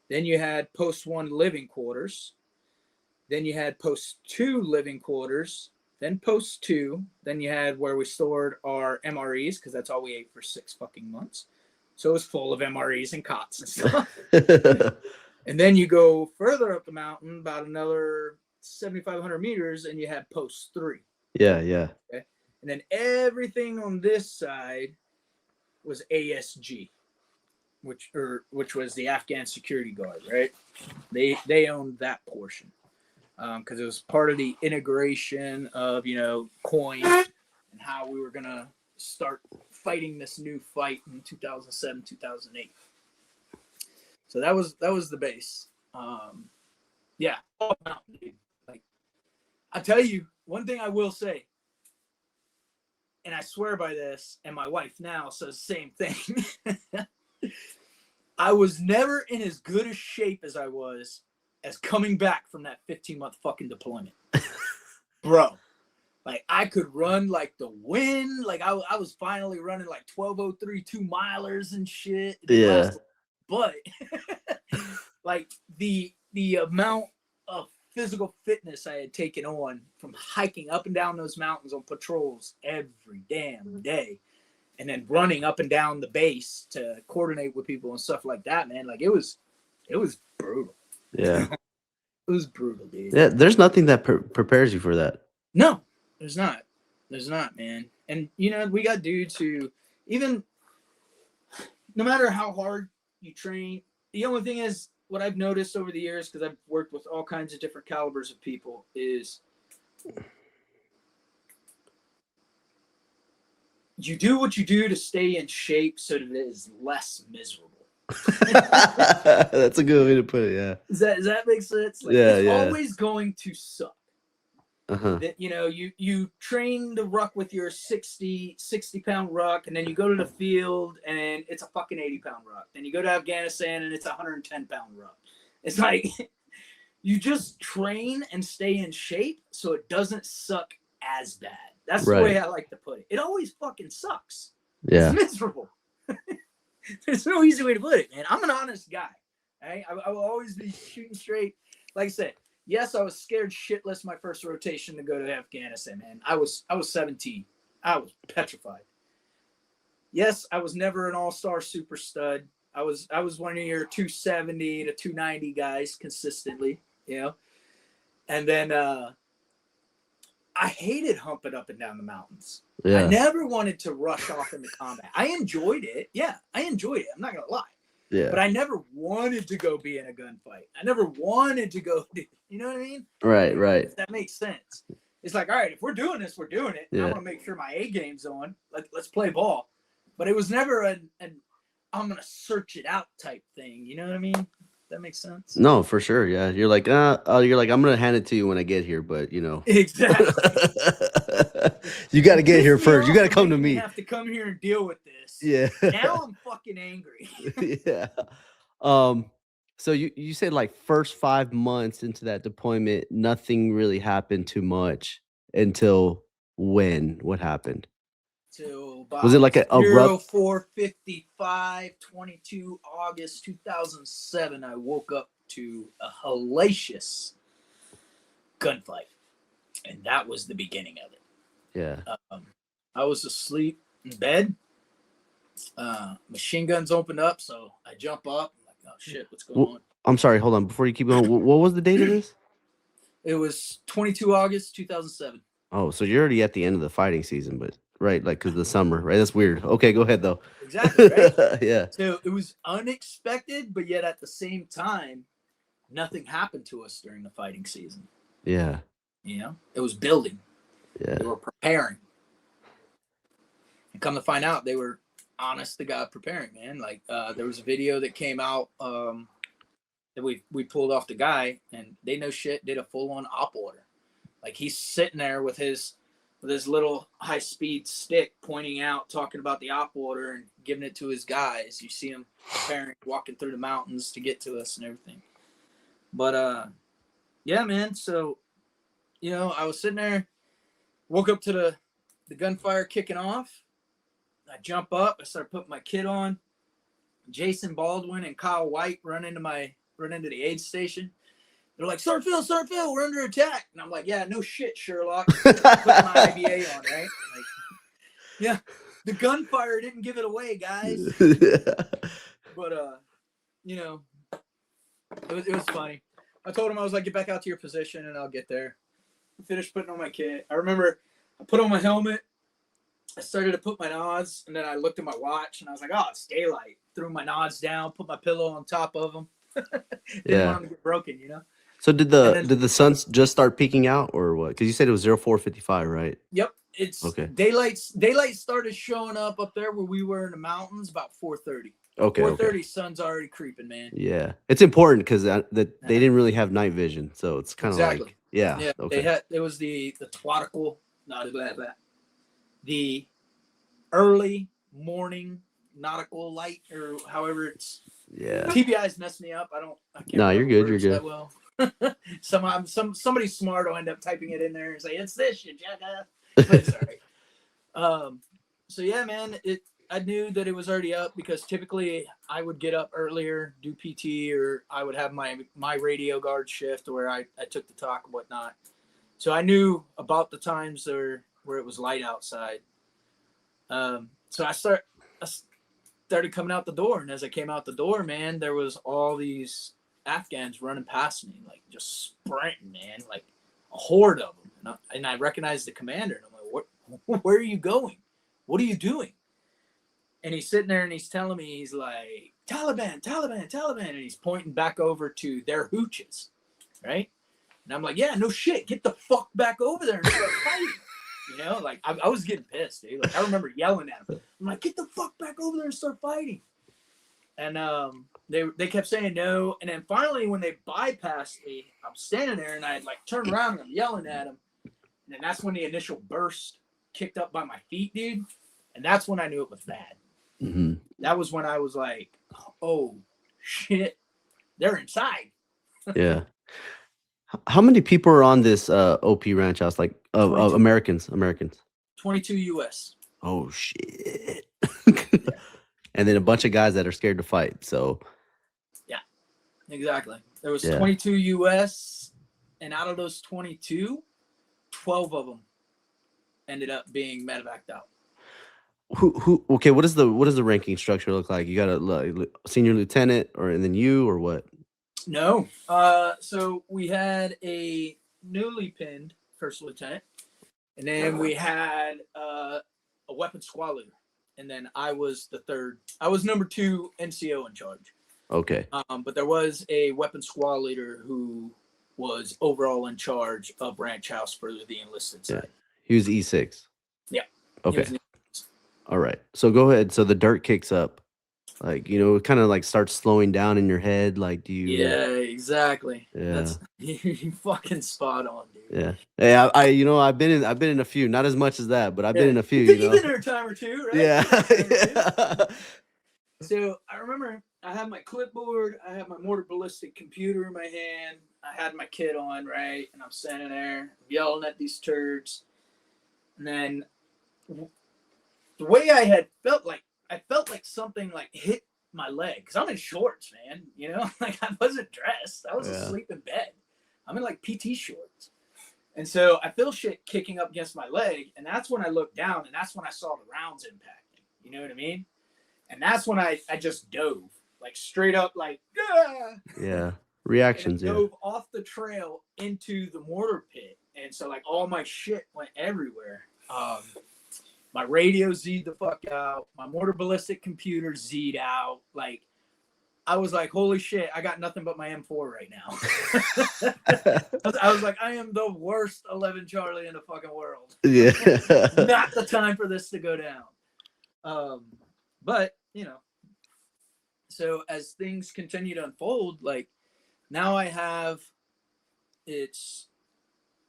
Then you had post 1 living quarters. Then you had post 2 living quarters. Then post 2. Then you had where we stored our MREs, because that's all we ate for 6 fucking months. So it was full of MREs and cots and stuff. And then you go further up the mountain, about another 7,500 meters, and you had post 3. Yeah. Okay. And then everything on this side was ASG, which was the Afghan security guard, right? They owned that portion because it was part of the integration of coin and how we were gonna start fighting this new fight in 2007, 2008. So that was the base. Yeah, like I tell you, one thing I will say, and I swear by this, and my wife now says the same thing. I was never in as good a shape as I was as coming back from that 15-month fucking deployment. Bro, like I could run like the wind. Like I was finally running like 12:03 2-milers and shit. Yeah. But like the amount of physical fitness I had taken on from hiking up and down those mountains on patrols every damn day, and then running up and down the base to coordinate with people and stuff like that, man. Like it was brutal. Yeah. It was brutal, dude. Yeah. There's nothing that prepares you for that. No, there's not. There's not, man. And we got dudes who, even no matter how hard you train, the only thing is, what I've noticed over the years, because I've worked with all kinds of different calibers of people, is you do what you do to stay in shape so that it is less miserable. That's a good way to put it. Yeah. Does that make sense? Like, Yeah, it's always going to suck. Uh-huh. That you train the ruck with your 60 pound ruck, and then you go to the field and it's a fucking 80 pound ruck. Then you go to Afghanistan and it's a 110 pound ruck. It's like you just train and stay in shape so it doesn't suck as bad. That's the way I like to put it. It always fucking sucks. Yeah. It's miserable. There's no easy way to put it, man. I'm an honest guy. Right? I will always be shooting straight. Like I said, yes, I was scared shitless my first rotation to go to Afghanistan, man. I was 17. I was petrified. Yes, I was never an all-star super stud. I was one of your 270 to 290 guys consistently, you know. And then I hated humping up and down the mountains. Yeah. I never wanted to rush off into combat. I enjoyed it. Yeah, I enjoyed it. I'm not going to lie. Yeah. But I never wanted to go be in a gunfight. I never wanted to go, you know what I mean? Right. If that makes sense. It's like, all right, if we're doing this, we're doing it. Yeah. I want to make sure my A game's on. Let's play ball. But it was never an I'm going to search it out type thing. You know what I mean? That makes sense. No, for sure. Yeah. You're like, I'm going to hand it to you when I get here, but you know. Exactly. You got to get here first. You got to come to me. You have to come here and deal with this. Yeah. Now I'm fucking angry. Yeah. So you said like first 5 months into that deployment, nothing really happened too much until when? What happened? Till about was it like a rough 04:55, 22 August 2007, I woke up to a hellacious gunfight. And that was the beginning of it. Yeah. I was asleep in bed. Machine guns opened up, so I jump up. I'm like, oh shit, what's going on? I'm sorry, hold on. Before you keep going, what was the date of this? It was 22 August 2007. Oh, so you're already at the end of the fighting season, but right, like because of the summer, right? That's weird. Okay, go ahead though. Exactly, right? Yeah. So it was unexpected, but yet at the same time, nothing happened to us during the fighting season. Yeah. You know, it was building. Yeah. They were preparing. And come to find out, they were honest to God preparing, man. Like there was a video that came out that we pulled off the guy, and they no shit did a full-on op order. Like he's sitting there with his little high-speed stick pointing out, talking about the op order and giving it to his guys. You see him preparing, walking through the mountains to get to us and everything. But yeah, man. So, you know, I was sitting there, woke up to the gunfire kicking off. I jump up, I start putting my kit on. Jason Baldwin and Kyle White run into the aid station. They're like, Sergeant Phil, we're under attack. And I'm like, yeah, no shit, Sherlock. Put my IBA on, right? Like, yeah, the gunfire didn't give it away, guys. But you know, it was funny. I told him, I was like, get back out to your position and I'll get there. I finished putting on my kit. I remember I put on my helmet. I started to put my nods, and then I looked at my watch, and I was like, oh, it's daylight. Threw my nods down, put my pillow on top of them. Didn't want them to get broken, you know? So did the suns just start peeking out, or what? Because you said it was 04:55, right? Yep. It's okay. Daylight started showing up there where we were in the mountains about 4:30. Okay. 4:30, sun's already creeping, man. Yeah. It's important because they didn't really have night vision, so it's kind of like, yeah. Yeah. Okay. It was the twatical, not blah. The early morning nautical light, or however it's. Yeah. TBI's messed me up. I can't. No, you're good. You're good. That well. Somehow, somebody smart will end up typing it in there and say, "It's this, you jackass." But it's all right. So yeah, man. I knew that it was already up because typically I would get up earlier, do PT, or I would have my radio guard shift where I took the talk and whatnot. So I knew about the times where it was light outside. So I started coming out the door, and as I came out the door, man, there was all these Afghans running past me, like just sprinting, man, like a horde of them. And I recognized the commander, and I'm like, where are you going? What are you doing? And he's sitting there and he's telling me, he's like, Taliban, and he's pointing back over to their hooches, right? And I'm like, yeah, no shit, get the fuck back over there and start fighting. You know, like I was getting pissed, dude. Like I remember yelling at him. I'm like, get the fuck back over there and start fighting. And they kept saying no. And then finally, when they bypassed me, I'm standing there and I like turned around and I'm yelling at him. And then that's when the initial burst kicked up by my feet, dude. And that's when I knew it was bad. Mm-hmm. That was when I was like, oh shit, they're inside. Yeah. How many people are on this OP ranch house? Like of 22, Americans? 22 US. Oh shit. And then a bunch of guys that are scared to fight. So Yeah, exactly. There was yeah. 22 US, and out of those 22, 12 of them ended up being medevaced out. Who okay, what does the ranking structure look like? You got a senior lieutenant and then you or what? No. So we had a newly pinned first lieutenant, and then we had a weapons squad leader, and then I was the third. I was number 2 NCO in charge. Okay. But there was a weapons squad leader who was overall in charge of ranch house for the enlisted side. Yeah. He was E6. Yeah. Okay. All right. So go ahead. So the dirt kicks up. Like, it kind of like starts slowing down in your head. Like, do you? Yeah, exactly. Yeah. That's you fucking spot on, dude. Yeah. Hey, I've been in a few, not as much as that, but I've been in a few. You've been there a time or two, right? Yeah. So I remember I had my clipboard, I had my mortar ballistic computer in my hand, I had my kit on, right, and I'm standing there yelling at these turds, and then the way I felt like something like hit my leg because I'm in shorts, man. Like I wasn't dressed. I was asleep in bed. I'm in like PT shorts, and so I feel shit kicking up against my leg, and that's when I looked down, and that's when I saw the rounds impacting. You know what I mean? And that's when I just dove like straight up, like yeah, reactions. And I dove off the trail into the mortar pit, and so like all my shit went everywhere. My radio Z'd the fuck out. My mortar ballistic computer Z'd out. Like, I was like, holy shit, I got nothing but my M4 right now. I was like, I am the worst 11 Charlie in the fucking world. Yeah. Not the time for this to go down. But, so as things continue to unfold, like, now it's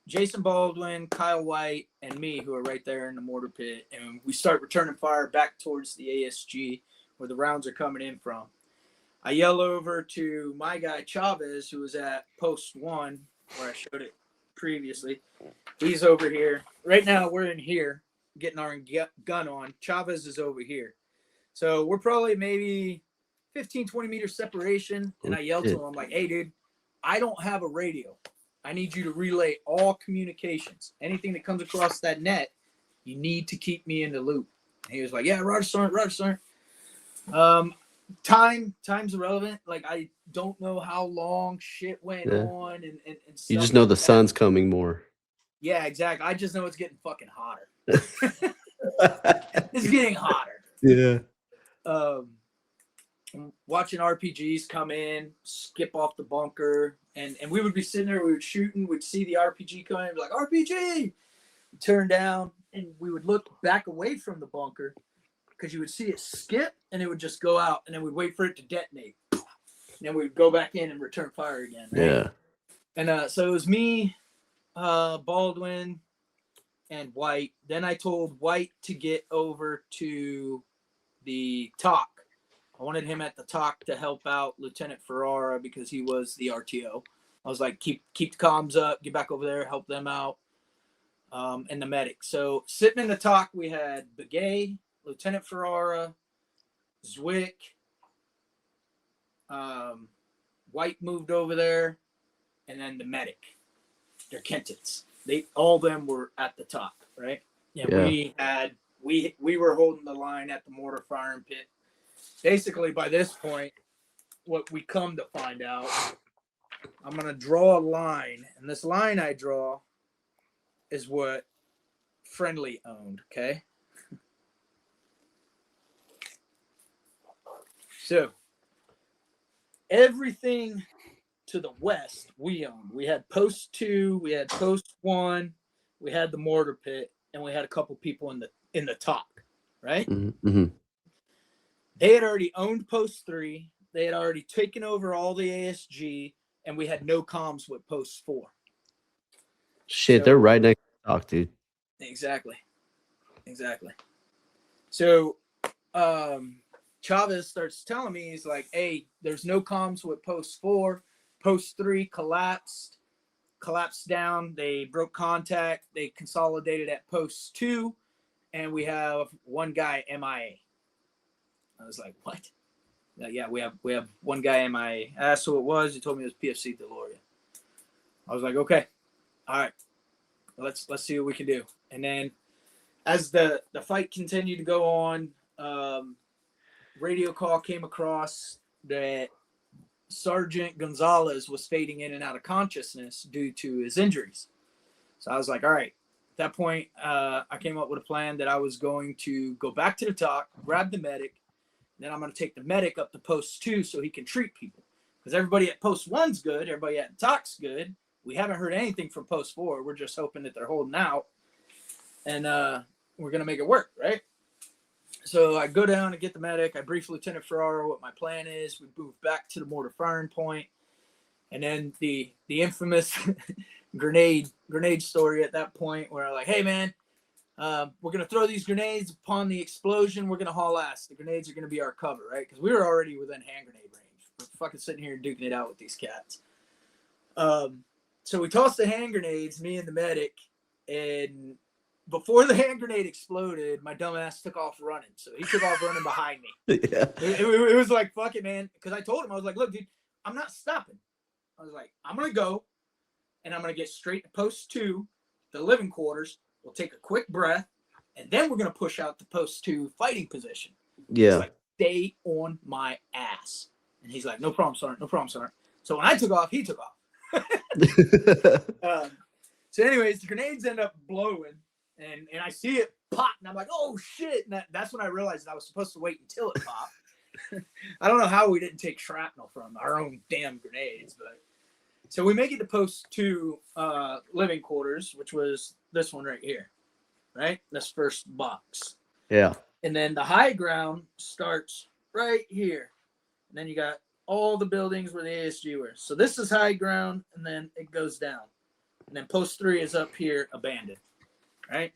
Jason Baldwin, Kyle White, and me who are right there in the mortar pit, and we start returning fire back towards the ASG where the rounds are coming in from. I yell over to my guy Chavez, who was at post 1 where I showed it previously. He's over here. Right now we're in here getting our gun on. Chavez is over here. So we're probably maybe 15, 20 meters separation, and I yell to him, I'm like, hey, dude, I don't have a radio. I need you to relay all communications. Anything that comes across that net, you need to keep me in the loop. And he was like, yeah, Roger, Sergeant. Time's irrelevant. Like, I don't know how long shit went on and stuff. You just know the sun's coming more. Yeah, exactly. I just know it's getting fucking hotter. It's getting hotter. Yeah. Watching RPGs come in, skip off the bunker, and we would be sitting there, we would shooting, we'd see the RPG coming, and be like, RPG! We'd turn down, and we would look back away from the bunker, because you would see it skip, and it would just go out, and then we'd wait for it to detonate. And then we'd go back in and return fire again. Right? Yeah. And so it was me, Baldwin, and White. Then I told White to get over to the TOC. I wanted him at the TOC to help out Lieutenant Ferrara because he was the RTO. I was like, keep the comms up, get back over there, help them out, and the medic. So sitting in the TOC, we had Begay, Lieutenant Ferrara, Zwick, White moved over there, and then the medic. They're Kentons. All of them were at the TOC, right? Yeah. We were holding the line at the mortar firing pit. Basically, by this point, what we come to find out, I'm going to draw a line, and this line I draw is what Friendly owned, okay? So, everything to the west we owned. We had post 2, we had post 1, we had the mortar pit, and we had a couple people in the TOC, right? Mm-hmm. They had already owned post 3. They had already taken over all the ASG, and we had no comms with post 4. Shit, so, they're right next to the TOC, dude. Exactly. So, Chavez starts telling me, he's like, hey, there's no comms with post 4. Post 3 collapsed down. They broke contact. They consolidated at Post 2, and we have one guy MIA. I was like, what? Yeah, we have one guy MIA. I asked who it was. He told me it was PFC Deloria. I was like, okay, all right, let's see what we can do. And then as the fight continued to go on, radio call came across that Sergeant Gonzalez was fading in and out of consciousness due to his injuries. So I was like, all right. At that point, I came up with a plan that I was going to go back to the TOC, grab the medic, and then I'm going to take the medic up to Post 2 so he can treat people. Because everybody at Post 1's good. Everybody at the TOC's good. We haven't heard anything from Post 4. We're just hoping that they're holding out. And we're going to make it work, right? So I go down and get the medic. I brief Lieutenant Ferraro what my plan is. We move back to the mortar firing point. And then the infamous grenade story at that point where I'm like, hey, man, we're going to throw these grenades. Upon the explosion, we're going to haul ass. The grenades are going to be our cover, right? Because we were already within hand grenade range. We're fucking sitting here duking it out with these cats. So we tossed the hand grenades, me and the medic, and before the hand grenade exploded, my dumb ass took off running. So he took off running behind me. Yeah. It was like, fuck it, man. Because I told him, I was like, look, dude, I'm not stopping. I was like, I'm going to go, and I'm going to get straight to Post 2, the living quarters. We'll take a quick breath, and then we're going to push out to Post 2 fighting position. Yeah. He's like, stay on my ass. And he's like, no problem, Sergeant. No problem, Sergeant. So when I took off, he took off. So anyways, the grenades end up blowing, and I see it pop, and I'm like, oh shit. And that's when I realized I was supposed to wait until it popped. I don't know how we didn't take shrapnel from our own damn grenades, but so we make it to Post 2 living quarters, which was this one right here, right? This first box. Yeah. And then the high ground starts right here. And then you got all the buildings where the ASG were. So this is high ground, and then it goes down. And then Post 3 is up here, abandoned, right?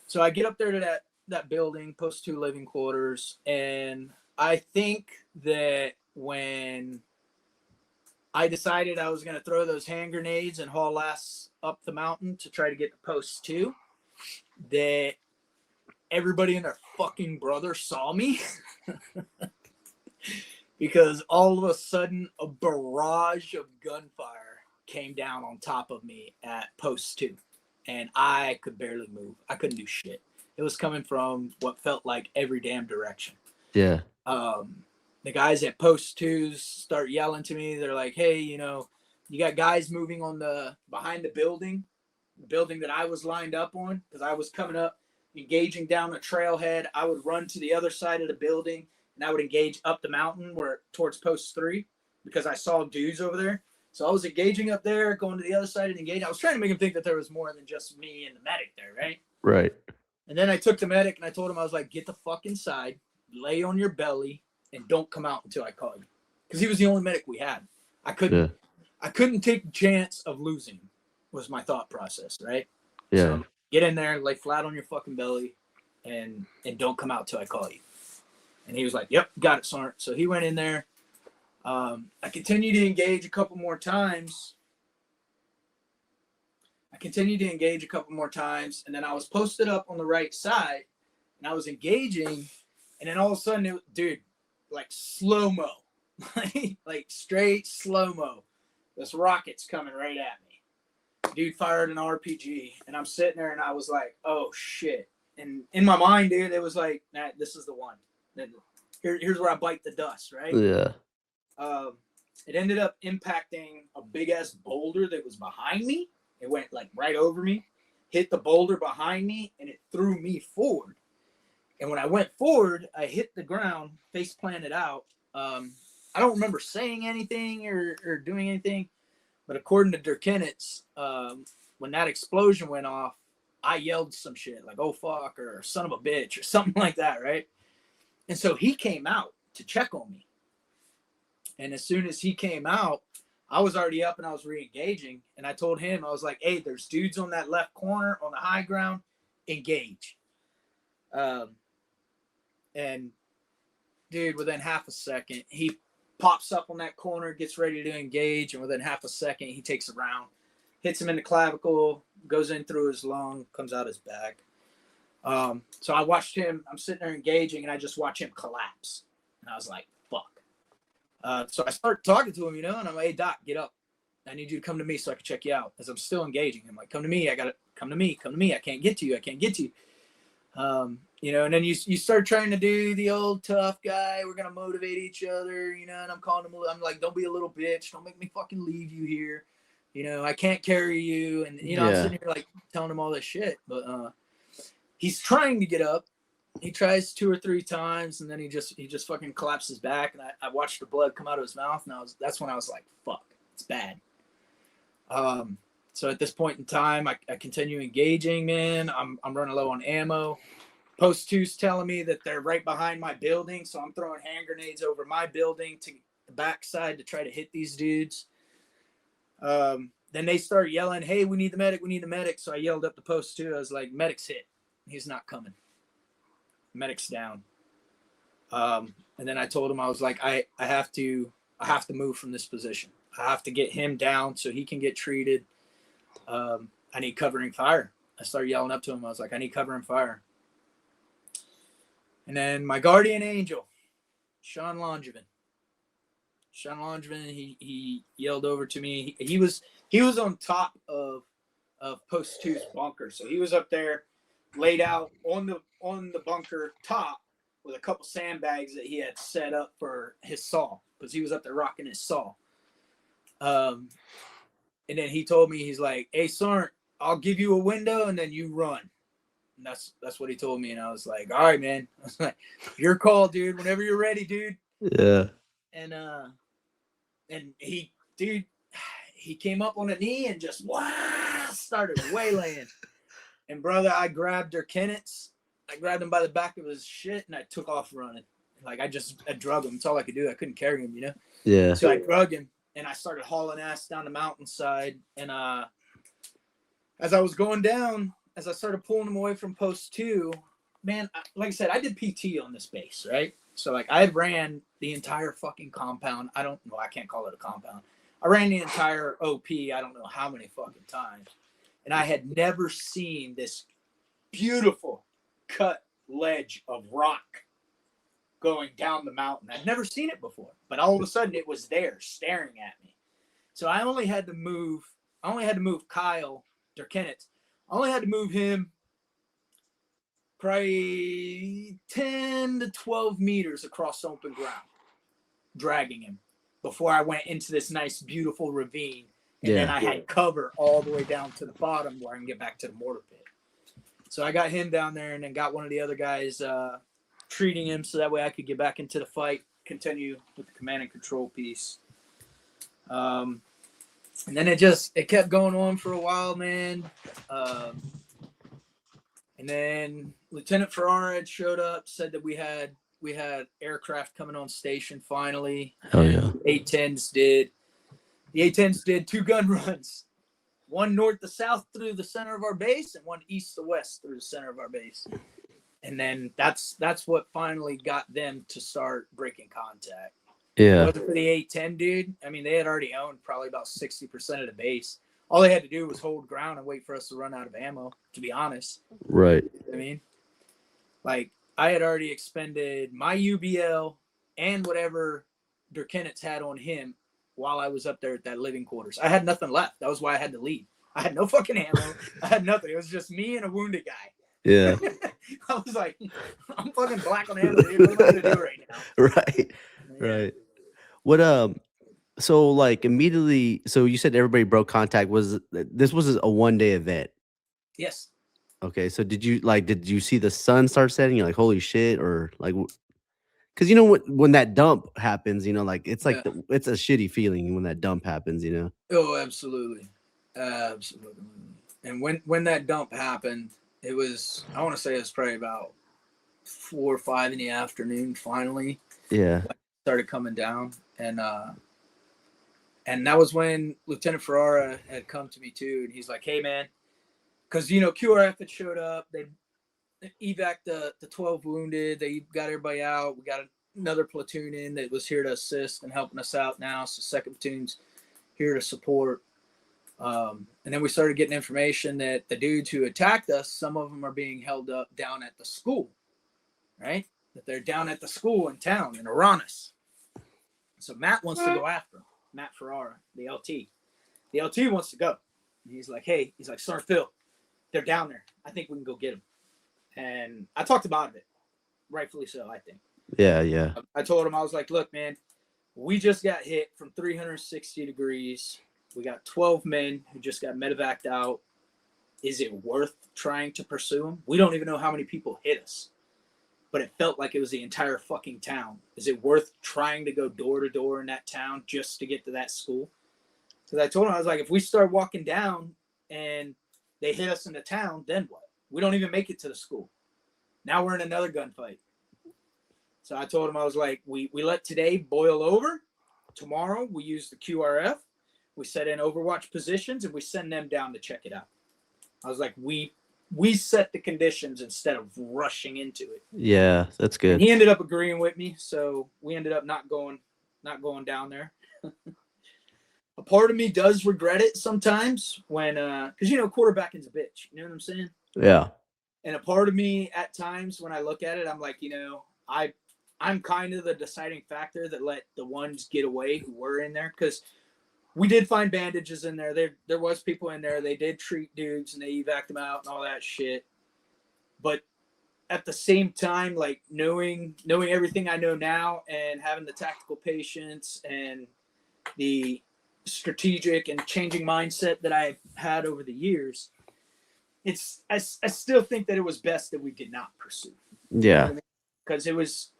So I get up there to that building, Post 2 living quarters, and I think that when I decided I was going to throw those hand grenades and haul ass up the mountain to try to get to Post 2, that everybody and their fucking brother saw me. Because all of a sudden, a barrage of gunfire came down on top of me at Post 2. And I could barely move. I couldn't do shit. It was coming from what felt like every damn direction. Yeah. The guys at Post 2s start yelling to me. They're like, hey, you got guys moving on behind the building that I was lined up on, because I was coming up, engaging down the trailhead. I would run to the other side of the building, and I would engage up the mountain towards Post 3, because I saw dudes over there. So I was engaging up there, going to the other side and engaging. I was trying to make him think that there was more than just me and the medic there, right? Right. And then I took the medic and I told him, I was like, get the fuck inside, lay on your belly, and don't come out until I call you. Because he was the only medic we had. I couldn't take the chance of losing him, was my thought process, right? Yeah. So get in there, lay flat on your fucking belly, and don't come out till I call you. And he was like, yep, got it, Sergeant. So he went in there. I continued to engage a couple more times. And then I was posted up on the right side, and I was engaging, and then all of a sudden, dude, like slow-mo, like straight slow-mo. This rocket's coming right at me. Dude fired an RPG, and I'm sitting there, and I was like, oh, shit. And in my mind, dude, it was like, nah, this is the one. Here's where I bite the dust, right? Yeah. It ended up impacting a big-ass boulder that was behind me. It went, like, right over me, hit the boulder behind me, and it threw me forward. And when I went forward, I hit the ground, face planted out. I don't remember saying anything or doing anything, but according to Durkinitz, when that explosion went off, I yelled some shit like, oh, fuck, or son of a bitch, or something like that, right? And so he came out to check on me. And as soon as he came out, I was already up and I was re-engaging. And I told him, I was like, hey, there's dudes on that left corner on the high ground. Engage. And dude, within half a second, he pops up on that corner, gets ready to engage, and within half a second, he takes a round, hits him in the clavicle, goes in through his lung, comes out his back. So I watched him. I'm sitting there engaging, and I just watch him collapse. And I was like, fuck. So I start talking to him, and I'm like, hey, Doc, get up. I need you to come to me so I can check you out. As I'm still engaging. I'm like, come to me. Come to me. I can't get to you. And then you start trying to do the old tough guy. We're going to motivate each other, and I'm calling him. I'm like, don't be a little bitch. Don't make me fucking leave you here. I can't carry you. And, I'm sitting here like telling him all this shit, but, he's trying to get up. He tries 2 or 3 times, and then he just fucking collapses back. And I watched the blood come out of his mouth, and that's when I was like, fuck, it's bad. So at this point in time, I continue engaging, man. I'm running low on ammo. Post 2's telling me that they're right behind my building, so I'm throwing hand grenades over my building to the backside to try to hit these dudes. Then they start yelling, hey, we need the medic. So I yelled up to Post 2. I was like, medic's hit. He's not coming. Medic's down. And then I told him, I was like, I have to move from this position. I have to get him down so he can get treated. I need covering fire. I started yelling up to him. I was like, I need covering fire. And then my guardian angel, Sean Longevin, he yelled over to me. He was on top of Post 2's bunker. So he was up there, laid out on the bunker top with a couple sandbags that he had set up for his saw, because he was up there rocking his saw. And then he told me, he's like, hey, Sarn, I'll give you a window and then you run. And that's what he told me. And I was like, all right, man. I was like, your call, dude. Whenever you're ready, dude. Yeah. And he came up on a knee and just started waylaying. And brother, I grabbed their Kennets. I grabbed him by the back of his shit and I took off running. Like I drug him. That's all I could do. I couldn't carry him, Yeah. So I drug him and I started hauling ass down the mountainside. And as I was going down, as I started pulling him away from Post 2, man, like I said, I did PT on this base, right? So like I ran the entire fucking compound. I can't call it a compound. I ran the entire OP. I don't know how many fucking times. And I had never seen this beautiful cut ledge of rock going down the mountain. I'd never seen it before, but all of a sudden it was there staring at me. So I only had to move Kyle Durkennett. I only had to move him probably 10 to 12 meters across open ground, dragging him before I went into this nice, beautiful ravine. And then I had cover all the way down to the bottom where I can get back to the mortar pit. So I got him down there and then got one of the other guys treating him so that way I could get back into the fight, continue with the command and control piece. And then it kept going on for a while, man. And then Lieutenant Ferrara had showed up, said that we had aircraft coming on station finally. Hell yeah. A-10s did. The A-10s did 2 gun runs. One north to south through the center of our base and one east to west through the center of our base. And then that's what finally got them to start breaking contact. Yeah. It wasn't for the A-10, dude. I mean, they had already owned probably about 60% of the base. All they had to do was hold ground and wait for us to run out of ammo, to be honest. Right. I mean, like, I had already expended my UBL and whatever Durkennet's had on him while I was up there at that living quarters. I had nothing left. That was why I had to leave. I had no fucking ammo. I had nothing. It was just me and a wounded guy. Yeah. I was like, I'm fucking black on ammo, dude. What am I going to do right now? Right. Yeah. Right. What, so like immediately, so you said everybody broke contact. This was a 1-day event? Yes. Okay. So did you see the sun start setting? You're like, holy shit, or like, because when that dump happens, like it's like it's a shitty feeling when that dump happens, Oh, absolutely. Absolutely. And when that dump happened, it was, I want to say it was probably about 4 or 5 in the afternoon. Finally, started coming down, and that was when Lieutenant Ferrara had come to me too, and he's like, "Hey, man," because QRF had showed up. They evac the 12 wounded. They got everybody out. We got another platoon in that was here to assist and helping us out now. So second platoon's here to support. And then we started getting information that the dudes who attacked us, some of them are being held up down at the school, right? That they're down at the school in town in Uranus. So Matt wants to go after them. Matt Ferrara, the LT. The LT wants to go. And he's like, hey, Sergeant Phil, they're down there. I think we can go get them. And I talked about it, rightfully so, I think. Yeah. I told him, I was like, look, man, we just got hit from 360 degrees. We got 12 men who just got medevaced out. Is it worth trying to pursue them? We don't even know how many people hit us, but it felt like it was the entire fucking town. Is it worth trying to go door to door in that town just to get to that school? Because I told him, I was like, if we start walking down and they hit us in the town, then what? We don't even make it to the school. Now we're in another gunfight. So I told him, I was like, we let today boil over. Tomorrow we use the QRF. We set in overwatch positions and we send them down to check it out. I was like, we set the conditions instead of rushing into it. Yeah, that's good. And he ended up agreeing with me, so we ended up not going down there. A part of me does regret it sometimes when, because quarterbacking is a bitch. You know what I'm saying? Yeah. And a part of me at times when I look at it, I'm like, I'm kind of the deciding factor that let the ones get away who were in there, because we did find bandages in there. There was people in there. They did treat dudes and they evac'd them out and all that shit. But at the same time, like knowing everything I know now and having the tactical patience and the strategic and changing mindset that I had over the years, I still think that it was best that we did not pursue. Yeah. Because it was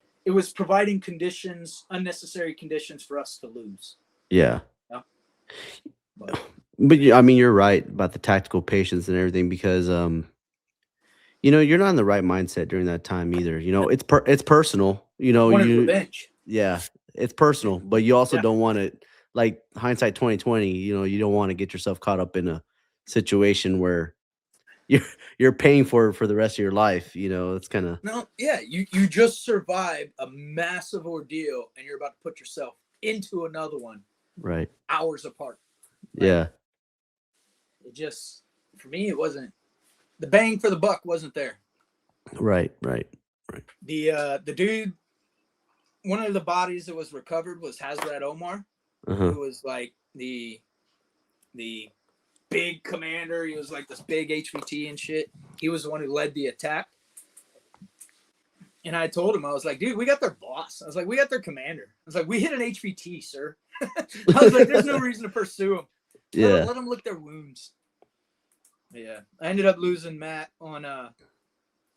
providing unnecessary conditions for us to lose. Yeah. But I mean, you're right about the tactical patience and everything, because you're not in the right mindset during that time either. It's personal. revenge. Yeah, it's personal, but you also don't want to, like hindsight 2020. You don't want to get yourself caught up in a situation where you're paying for it for the rest of your life. It's kind of you just survived a massive ordeal and you're about to put yourself into another one, right, hours apart. Yeah. It just, for me, it wasn't, the bang for the buck wasn't there. Right. The dude, one of the bodies that was recovered was Hazrat Omar, who was like the big commander. He was like this big HVT and shit. He was the one who led the attack. And I told him, I was like, dude, we got their boss. I was like, we got their commander. I was like, we hit an HVT, sir. I was like, there's no reason to pursue him. Let them lick their wounds. Yeah. I ended up losing Matt on the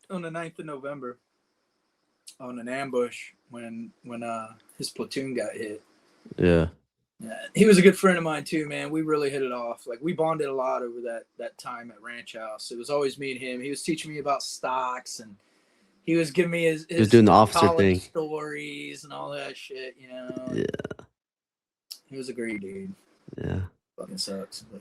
9th of November on an ambush when his platoon got hit. Yeah. He was a good friend of mine too, man. We really hit it off. Like, we bonded a lot over that time at Ranch House. It was always me and him. He was teaching me about stocks, and he was giving me his he was doing the officer thing, stories and all that shit, Yeah. He was a great dude. Yeah. Fucking sucks. But.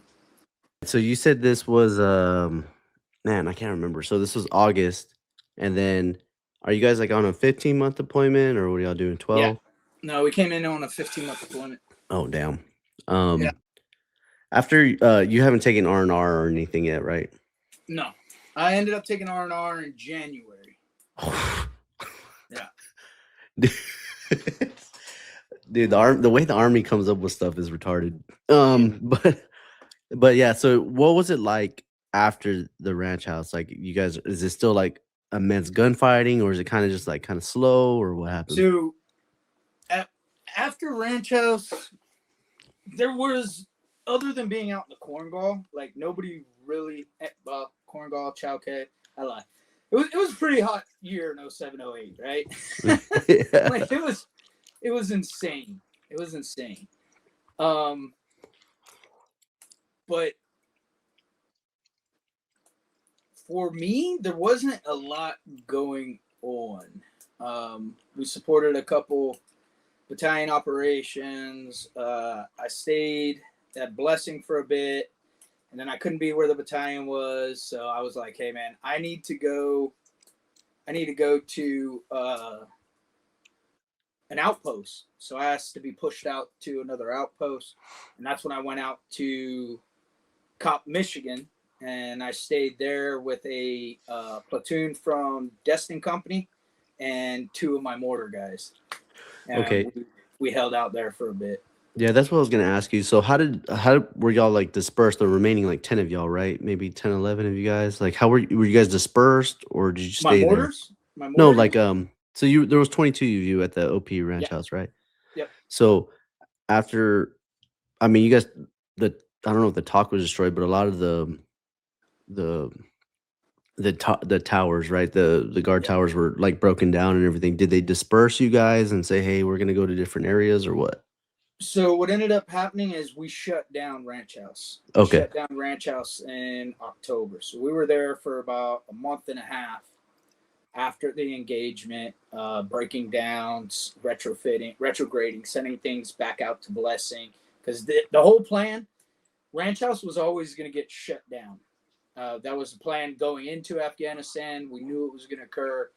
So you said this was man, I can't remember. So this was August, and then are you guys like on a 15-month deployment, or what are y'all doing? 12? Yeah. No, we came in on a 15-month deployment. Oh, damn. After you haven't taken R&R or anything yet, right? No, I ended up taking R&R in January. Yeah. Dude, the way the Army comes up with stuff is retarded. But yeah. So what was it like after the Ranch House? Like, you guys, is it still like immense gunfighting, or is it kind of just like kind of slow, or what happened? So after Ranch House, there was, other than being out in the Korengal, like nobody really, Korengal, Chowkay, I lie. It was a pretty hot year in 07, 08, right? Yeah. Like, it was insane. It was insane. But for me, there wasn't a lot going on. We supported a couple battalion operations. I stayed at Blessing for a bit, and then I couldn't be where the battalion was, so I was like, hey man, I need to go to an outpost. So I asked to be pushed out to another outpost, and that's when I went out to Cop, Michigan, and I stayed there with a platoon from Destin Company and 2 of my mortar guys. And Okay. we held out there for a bit. Yeah, that's what I was gonna ask you. So how were y'all like dispersed? The remaining like 10 of y'all, right? Maybe 10, 11 of you guys. Like how were you guys dispersed, or did you My stay there? mortars? My No, mortar? like so there was 22 of you at the OP ranch Yeah. house, right? Yep. So after, I mean, you guys, the I don't know if the talk was destroyed, but a lot of the the towers, right? The guard Yep. towers were like broken down and everything. Did they disperse you guys and say, "Hey, we're gonna go to different areas," or what? So what ended up happening is we shut down Ranch House. We Okay. shut down Ranch House in October. So we were there for about a month and a half after the engagement, breaking down, retrofitting, retrograding, sending things back out to Blessing. Because the whole plan, Ranch House was always going to get shut down. That was the plan going into Afghanistan. We knew it was going to occur.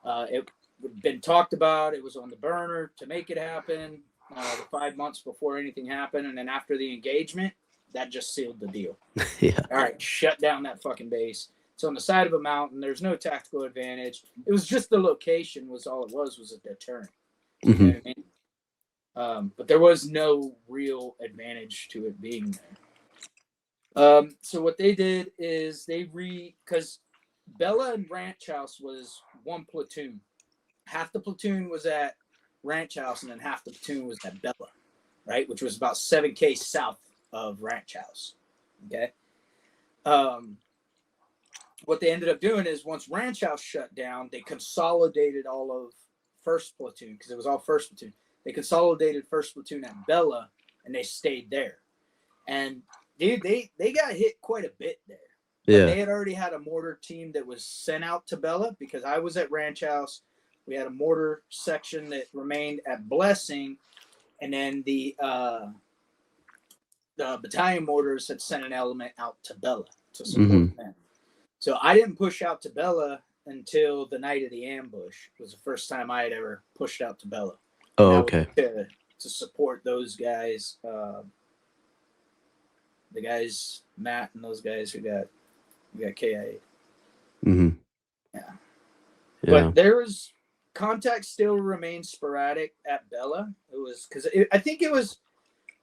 It had been talked about. It was on the burner to make it happen. The 5 months before anything happened, and then after the engagement, that just sealed the deal. Yeah. All right, shut down that fucking base. It's on the side of a mountain. There's no tactical advantage. It was just the location was all it was a deterrent. You know what I mean? But there was no real advantage to it being there. So what they did is because Bella and Ranch House was one platoon. Half the platoon was at Ranch House, and then half the platoon was at Bella, right? Which was about 7K south of Ranch House. Okay. What they ended up doing is once Ranch House shut down, they consolidated all of first platoon because it was all first platoon. They consolidated first platoon at Bella, and they stayed there. And dude, they got hit quite a bit there. But Yeah. they had already had a mortar team that was sent out to Bella because I was at Ranch House. We had a mortar section that remained at Blessing, and then the battalion mortars had sent an element out to Bella to support them. So I didn't push out to Bella until the night of the ambush. It was the first time I had ever pushed out to Bella. Oh, okay. To support those guys, the guys Matt and those guys who got KIA. Yeah. But there was contact still remains sporadic at Bella. It was because I think it was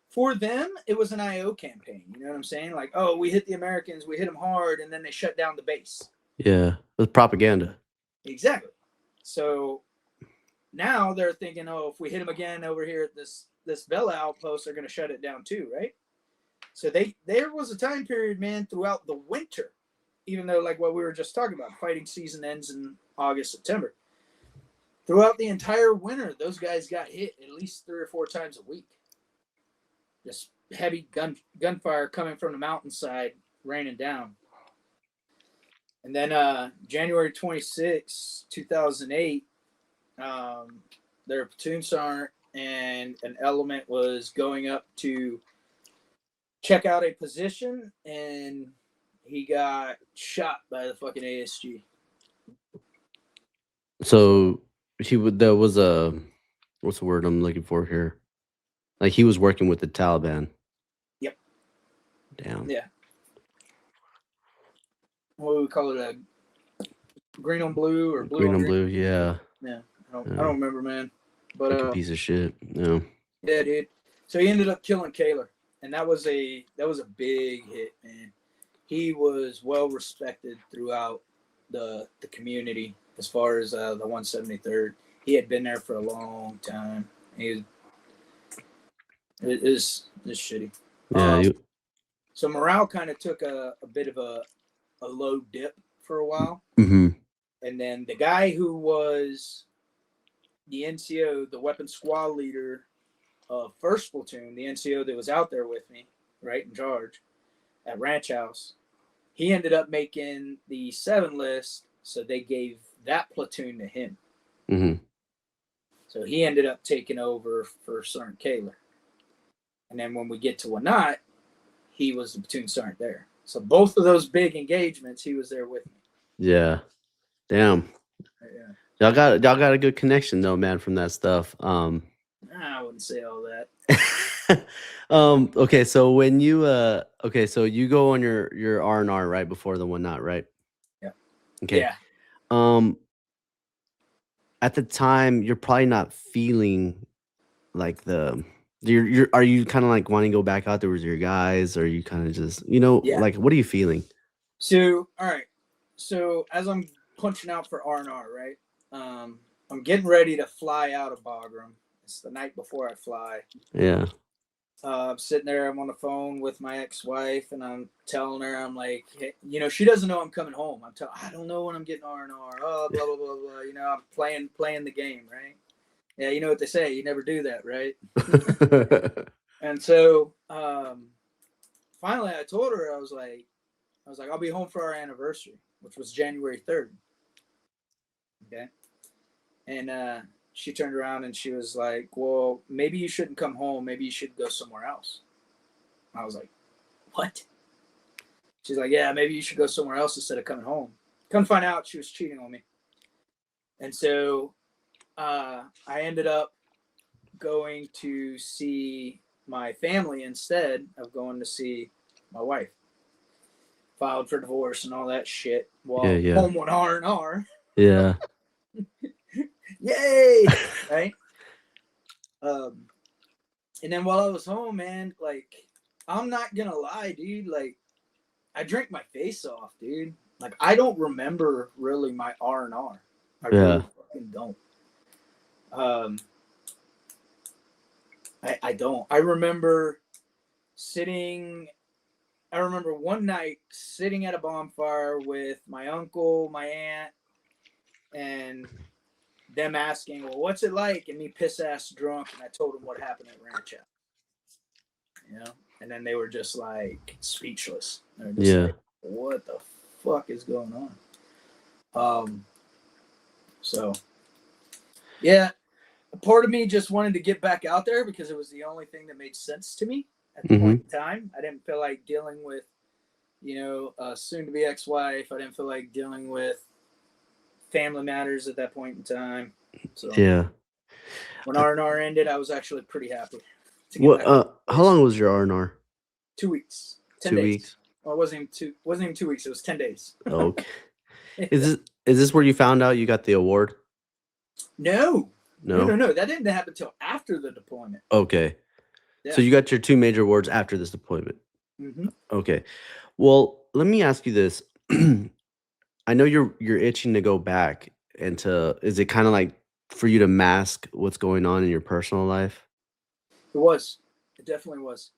for them. It was an IO campaign. You know what I'm saying? Like, oh, we hit the Americans, we hit them hard, and then they shut down the base. Yeah, it was propaganda. Exactly. So now they're thinking, oh, if we hit them again over here at this Bella outpost, they're going to shut it down too, right? So there was a time period, man, throughout the winter, even though like what we were just talking about, fighting season ends in August, September. Throughout the entire winter, those guys got hit at least 3 or 4 times a week. Just heavy gunfire coming from the mountainside, raining down. And then January 26, 2008, their platoon sergeant and an element was going up to check out a position, and he got shot by the fucking ASG. So there was a, what's the word I'm looking for here? Like he was working with the Taliban. Yep. Damn. Yeah. What do we call it? A green on blue or blue green on green? Blue, yeah. Yeah. I don't remember, man. But like a piece of shit. Yeah. Yeah, dude. So he ended up killing Kaler, and that was a big hit, man. He was well respected throughout the community as far as the 173rd. He had been there for a long time. It is shitty. Yeah. So morale kind of took a bit of a low dip for a while. Mm-hmm. And then the guy who was the NCO, the weapons squad leader of first platoon, the NCO that was out there with me, right in charge at Ranch House, he ended up making the 7 list, so they gave that platoon to him. Mm-hmm. So he ended up taking over for Sergeant Kaler. And then when we get to Wanat, he was the platoon sergeant there. So both of those big engagements, he was there with me. Yeah. Damn. Yeah. Y'all got a good connection though, man, from that stuff. I wouldn't say all that. Okay, so when you okay, so you go on your R&R right before the one not, right? Yeah. Okay. Yeah. Um at the time you're probably not feeling like the you're are you kind of like wanting to go back out there with your guys, or you kind of just, Yeah. like what are you feeling? So, all right. So, as I'm punching out for R&R, right? Um, I'm getting ready to fly out of Bagram. It's the night before I fly. Yeah. I'm sitting there. I'm on the phone with my ex-wife, and I'm telling her, I'm like, hey, she doesn't know I'm coming home. I don't know when I'm getting R&R. Oh, blah blah blah blah. I'm playing the game, right? Yeah, you know what they say. You never do that, right? And so, finally, I told her, I was like, I'll be home for our anniversary, which was January 3rd. Okay. And she turned around and she was like, well, maybe you shouldn't come home. Maybe you should go somewhere else. I was like, what? She's like, yeah, maybe you should go somewhere else instead of coming home. Come find out she was cheating on me. And so I ended up going to see my family instead of going to see my wife. Filed for divorce and all that shit Yeah, while yeah. home on R&R. Yeah. Yay! Right? Um, and then while I was home, man, like, I'm not gonna lie, dude. Like, I drank my face off, dude. Like, I don't remember really my R&R. I Yeah. really fucking don't. Um, I don't. I remember sitting. I remember one night sitting at a bonfire with my uncle, my aunt, and them asking, "Well, what's it like?" And me piss ass drunk, and I told them what happened at Ranch House. And then they were just like speechless. They were just Yeah. like, "What the fuck is going on?" Um, so yeah, a part of me just wanted to get back out there because it was the only thing that made sense to me at the Mhm. point in time. I didn't feel like dealing with, a soon-to-be ex-wife. I didn't feel like dealing with family matters at that point in time. So Yeah. when I, R&R ended, I was actually pretty happy to get what back to the how place. long was your R&R? 2 weeks, 10 2 days. weeks. Well, it wasn't even 2 weeks. It was 10 days. Okay. Is this where you found out you got the award? No, no, no, No. no. That didn't happen until after the deployment. Okay. So Yeah. you got your two major awards after this deployment. Mm-hmm. Okay. Well, let me ask you this. I know you're itching to go back into, is it kind of like for you to mask what's going on in your personal life? It was. It definitely was.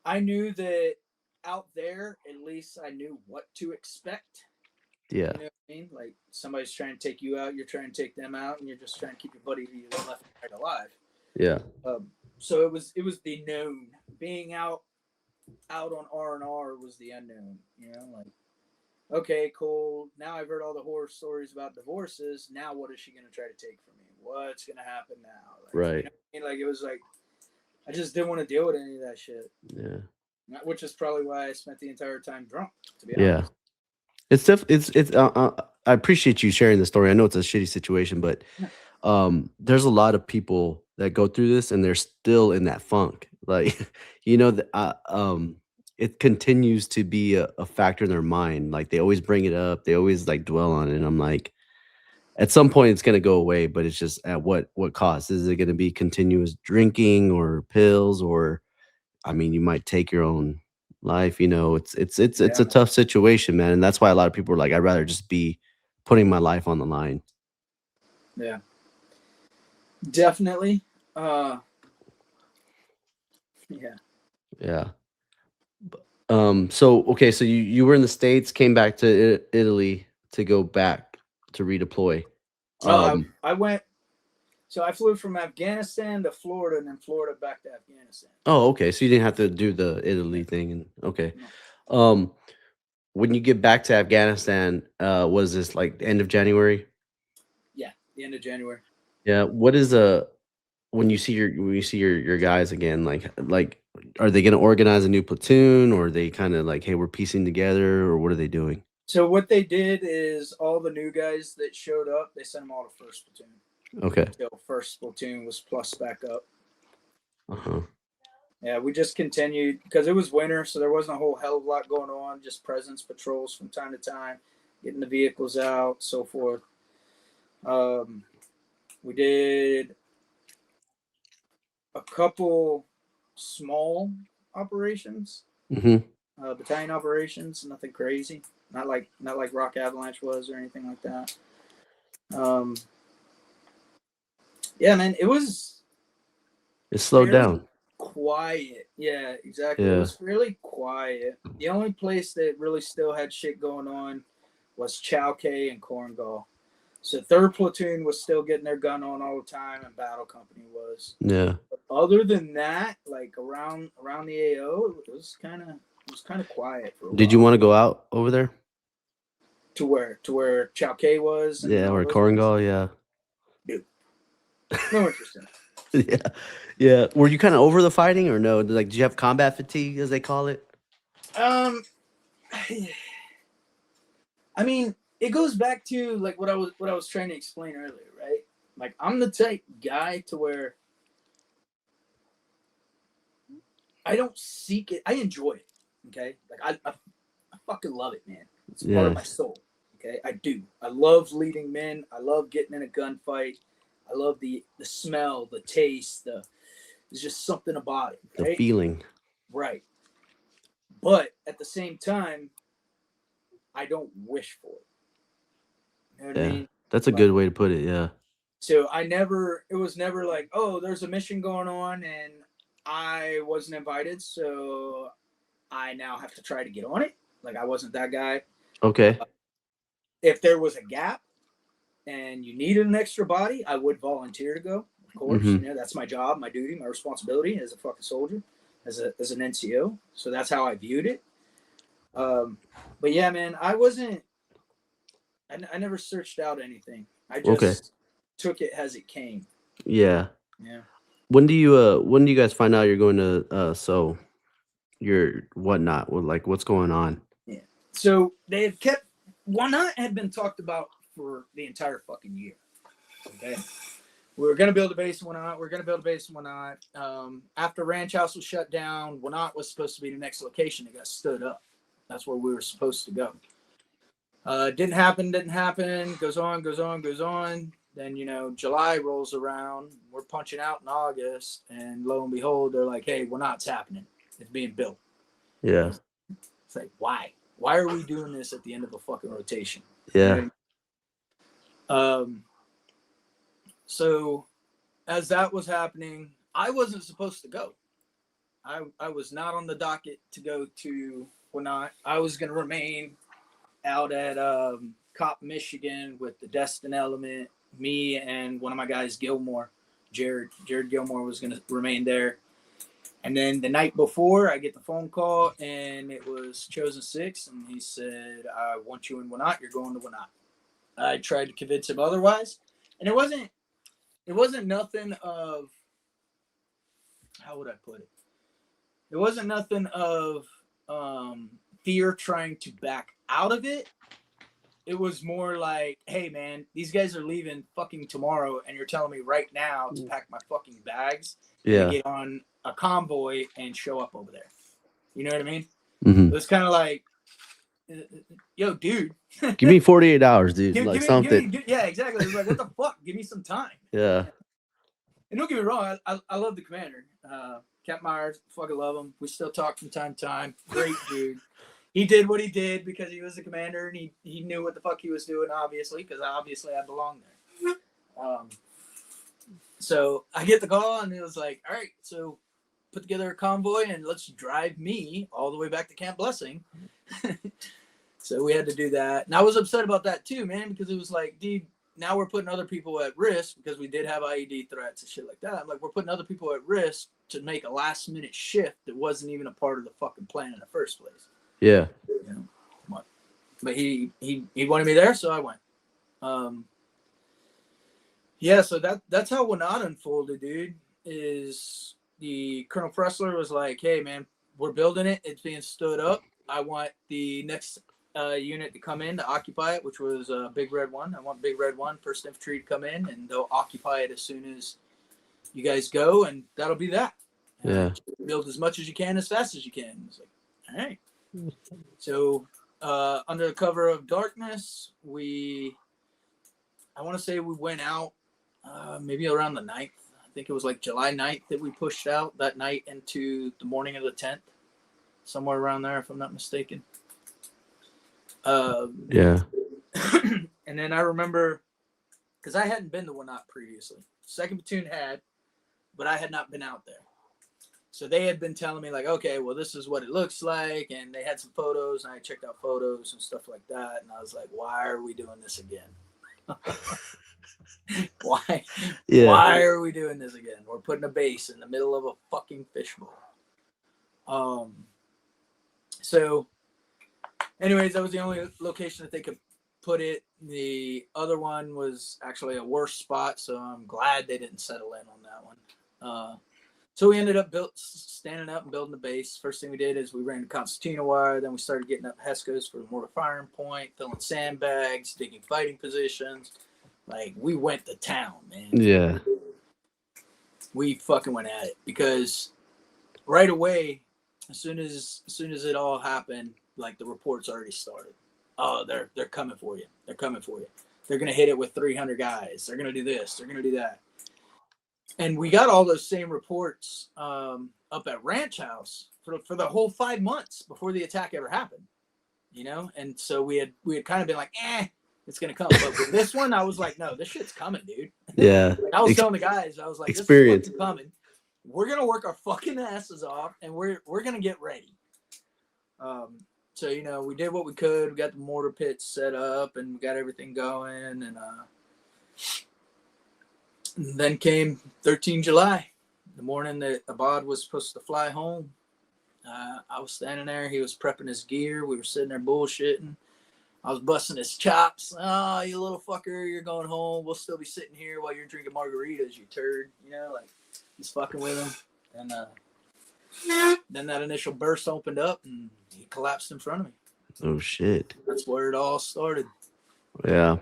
I knew that out there, at least I knew what to expect. Yeah. You know what I mean? Like somebody's trying to take you out, you're trying to take them out, and you're just trying to keep your buddy to your left and right alive. Yeah. So it was the known. Being out on R&R was the unknown. Like, okay, cool. Now I've heard all the horror stories about divorces. Now what is she gonna try to take from me? What's gonna happen now? Like, Right. what I mean? Like, it was like I just didn't want to deal with any of that shit. Yeah. Which is probably why I spent the entire time drunk, to be Yeah. honest. It's I appreciate you sharing the story. I know it's a shitty situation, but Yeah. there's a lot of people that go through this and they're still in that funk. Like, it continues to be a factor in their mind. Like they always bring it up. They always like dwell on it. And I'm like, at some point it's gonna go away, but it's just at what cost? Is it gonna be continuous drinking or pills, or I mean, you might take your own life. It's Yeah, a man. tough situation, man, and that's why a lot of people are like, I'd rather just be putting my life on the line. Yeah, definitely. Uh, yeah. Yeah. So okay, so you were in the States, came back to Italy to go back to redeploy. Oh, Um, I went. So I flew from Afghanistan to Florida, and then Florida back to Afghanistan. oh, okay, so you didn't have to do the Yeah. Italy thing, and okay. No. Um, when you get back to Afghanistan, was this like the end of January? Yeah, the end of January. Yeah. What is when you see your guys again, like are they gonna organize a new platoon, or are they kind of like, hey, we're piecing together, or what are they doing? So what they did is all the new guys that showed up, they sent them all to first platoon. Okay. So first platoon was plus back up. Uh-huh. Yeah, we just continued because it was winter, so there wasn't a whole hell of a lot going on. Just presence patrols from time to time, getting the vehicles out, so forth. We did a couple small operations, Mm-hmm. battalion operations, nothing crazy. Not like Rock Avalanche was or anything like that. Yeah, man, it was It slowed fairly down. quiet. Yeah, exactly. It Yeah. was fairly quiet. The only place that really still had shit going on was Chowkay and Korngal. So third platoon was still getting their gun on all the time, and battle company was. Yeah. But other than that, like around the AO, it was kind of quiet for a while. Did you want to go out over there? To where Chowkay was? And Yeah, all or those Korengal, yeah. Dude, no interest in it. Yeah. Yeah. Were you kind of over the fighting or no? Like, did you have combat fatigue, as they call it? I mean, it goes back to like what I was trying to explain earlier, right? Like I'm the type guy to where I don't seek it. I enjoy it. Okay, like I fucking love it, man. It's part of my soul. Okay, I do. I love leading men. I love getting in a gunfight. I love the smell, the taste. There's just something about it. Right? The feeling. Right. But at the same time, I don't wish for it. You know what I mean? That's a good way to put it. Yeah. So it was never like, oh, there's a mission going on and I wasn't invited, so I now have to try to get on it. Like I wasn't that guy. Okay. If there was a gap and you needed an extra body, I would volunteer to go. Of course, Mhm. you know, that's my job, my duty, my responsibility as a fucking soldier, as an NCO. So that's how I viewed it. But yeah, man, I never searched out anything. I just took it as it came. Yeah. Yeah. When do you guys find out you're going to so your whatnot? Like what's going on? Yeah. So they had kept Wanat had been talked about for the entire fucking year. Okay. We were gonna build a base in Wanat. After Ranch House was shut down, Wanat was supposed to be the next location that got stood up. That's where we were supposed to go. Didn't happen. Goes on. Then, you know, July rolls around. We're punching out in August. And lo and behold, they're like, hey, Wanat's happening. It's being built. Yeah. It's like, why? Why are we doing this at the end of a fucking rotation? Yeah. You know? So as that was happening, I wasn't supposed to go. I was not on the docket to go to Wanat. I was going to remain out at Cop, Michigan with the Destin element, me and one of my guys, Gilmore, Jared Gilmore was going to remain there. And then the night before, I get the phone call, and it was Chosen 6, and he said, I want you in Wanat. You're going to Wanat. I tried to convince him otherwise, and it wasn't nothing of, how would I put it? It wasn't nothing of fear trying to back out of it. It was more like, hey, man, these guys are leaving fucking tomorrow, and you're telling me right now to pack my fucking bags and get on a convoy and show up over there. You know what I mean? Mm-hmm. It was kind of like, yo, dude. Give me 48 hours, dude. Something. Yeah, exactly. It was like, what the fuck? Give me some time. Yeah. And don't get me wrong, I love the commander. Cap Myers, fucking love him. We still talk from time to time. Great dude. He did what he did because he was the commander and he knew what the fuck he was doing, obviously, because obviously I belong there. So I get the call and it was like, all right, so put together a convoy and let's drive me all the way back to Camp Blessing. So we had to do that. And I was upset about that too, man, because it was like, dude, now we're putting other people at risk because we did have IED threats and shit like that. Like, we're putting other people at risk to make a last minute shift that wasn't even a part of the fucking plan in the first place. Yeah. You know? But he wanted me there, so I went. Yeah, so that's how Wanat unfolded, dude. Is the Colonel Pressler was like, hey, man, we're building it. It's being stood up. I want the next unit to come in to occupy it, which was Big Red 1. I want Big Red 1, 1st Infantry, to come in, and they'll occupy it as soon as you guys go, and that'll be that. Yeah. Build as much as you can, as fast as you can. It's like, all right. So under the cover of darkness, I want to say we went out maybe around the 9th. I think it was like July 9th that we pushed out that night into the morning of the 10th. Somewhere around there, if I'm not mistaken. Yeah. And then I remember, because I hadn't been to Wanat previously. 2nd Platoon had, but I had not been out there. So they had been telling me, like, okay, well, this is what it looks like. And they had some photos, and I checked out photos and stuff like that. And I was like, why are we doing this again? Why? Yeah. Why are we doing this again? We're putting a base in the middle of a fucking fishbowl. So, anyways, that was the only location that they could put it. The other one was actually a worse spot, so I'm glad they didn't settle in on that one. So we ended up standing up and building the base. First thing we did is we ran the concertina wire. Then we started getting up Heskos for the mortar firing point, filling sandbags, digging fighting positions. Like, we went to town, man. Yeah. We fucking went at it, because right away, as soon as it all happened, like, the reports already started. Oh, they're coming for you. They're coming for you. They're gonna hit it with 300 guys. They're gonna do this. They're gonna do that. And we got all those same reports up at Ranch House for the whole 5 months before the attack ever happened, you know. And so we had kind of been like, it's gonna come. But with this one, I was like, no, this shit's coming, dude. Yeah. Like, I was telling the guys, I was like, experience. This is fucking coming. We're gonna work our fucking asses off, and we're gonna get ready. So, you know, we did what we could. We got the mortar pits set up, and we got everything going, and then came 13 July, the morning that Abad was supposed to fly home. I was standing there. He was prepping his gear. We were sitting there bullshitting. I was busting his chops. Oh, you little fucker, you're going home. We'll still be sitting here while you're drinking margaritas, you turd. You know, like, he's fucking with him. And then that initial burst opened up, and he collapsed in front of me. Oh, shit. That's where it all started. Yeah.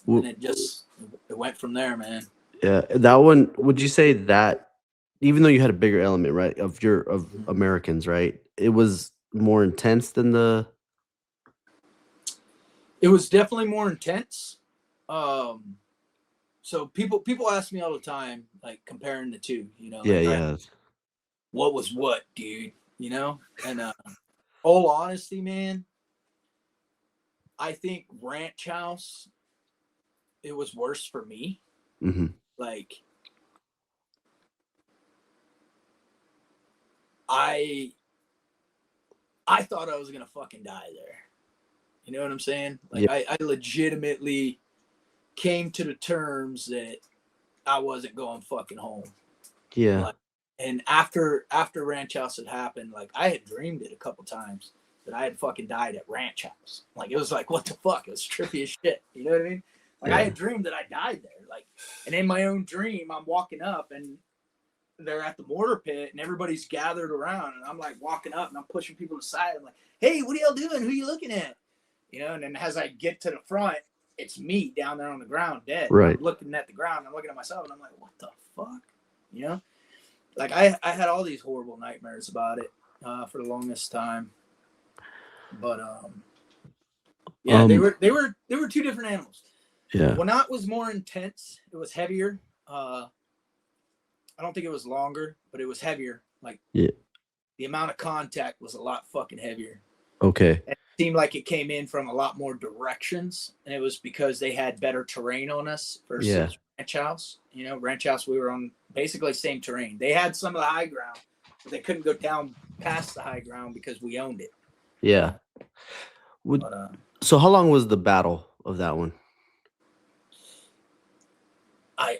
And it went from there, man. Yeah, that one, would you say that, even though you had a bigger element, right, of Americans, right, it was more intense than the... It was definitely more intense. So people ask me all the time, like, comparing the two, you know. Like, what was what, dude? You know? And all honesty, man, I think Ranch House, it was worse for me. Mm-hmm. Like, I thought I was gonna fucking die there. You know what I'm saying? Like, yeah. I legitimately came to the terms that I wasn't going fucking home. Yeah. Like, and after Ranch House had happened, like, I had dreamed it a couple times that I had fucking died at Ranch House. Like, it was like, what the fuck? It was trippy as shit. You know what I mean? Like, I had dreamed that I died there. Like, and in my own dream, I'm walking up, and they're at the mortar pit, and everybody's gathered around, and I'm like walking up, and I'm pushing people aside. I'm like, hey, what are y'all doing? Who are you looking at? You know, and then as I get to the front, it's me down there on the ground, dead. Right. I'm looking at the ground, I'm looking at myself, and I'm like, what the fuck? You know? Like, I had all these horrible nightmares about it for the longest time. But yeah, they were two different animals. Yeah. Wanat was more intense. It was heavier. I don't think it was longer, but it was heavier. Like, the amount of contact was a lot fucking heavier. Okay. It seemed like it came in from a lot more directions, and it was because they had better terrain on us versus Ranch House. You know, Ranch House, we were on basically same terrain. They had some of the high ground, but they couldn't go down past the high ground because we owned it. Yeah. So how long was the battle of that one?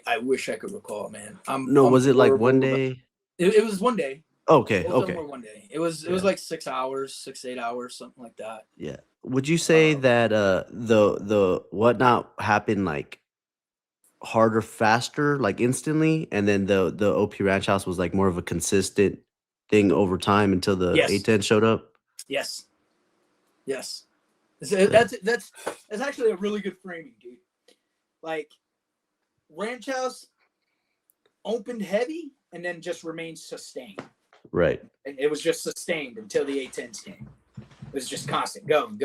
I wish I could recall, man. Was it like one day? It was one day. Okay. Both of them were one day. It was like 6 hours, 6 to 8 hours, something like that. Yeah. Would you say that the whatnot happened like harder, faster, like instantly, and then the OP Ranch House was like more of a consistent thing over time until the A10 showed up? Yes. So that's actually a really good framing, dude. Like Ranch House opened heavy and then just remained sustained. Right. And it was just sustained until the A10s came. It was just constant, going.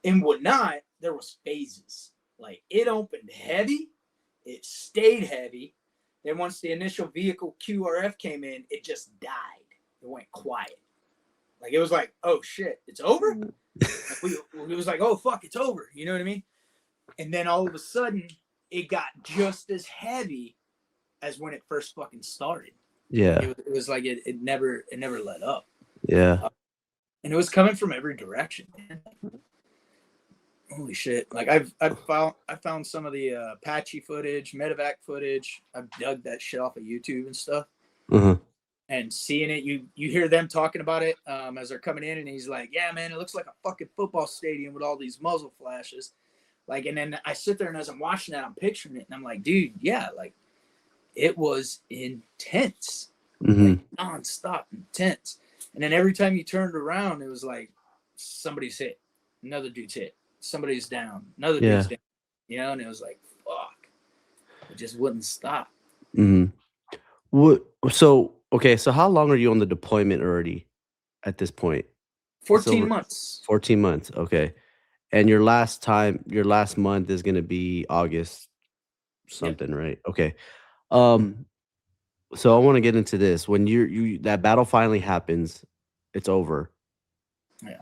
In Wanat, there was phases. Like it opened heavy, it stayed heavy. Then once the initial vehicle QRF came in, it just died. It went quiet. Like it was like, oh shit, it's over. Like it was like, oh fuck, it's over. You know what I mean? And then all of a sudden, it got just as heavy as when it first fucking started. Yeah. Like it was like it never let up. Yeah. And it was coming from every direction, man. Holy shit! Like I found some of the Apache footage, medevac footage. I've dug that shit off of YouTube and stuff. Uh-huh. And seeing it, you hear them talking about it as they're coming in, and he's like, "Yeah, man, it looks like a fucking football stadium with all these muzzle flashes." Like, and then I sit there and as I'm watching that, I'm picturing it, and I'm like, "Dude, yeah, like it was intense, like nonstop intense." And then every time you turned around, it was like somebody's hit, another dude's hit, somebody's down, another dude's down, you know. And it was like, fuck, it just wouldn't stop. What? So okay, so how long are you on the deployment already at this point? 14 months. 14 months. Okay, and your last month is gonna be August something, right? Okay. So I want to get into this. When that battle finally happens, it's over. Yeah.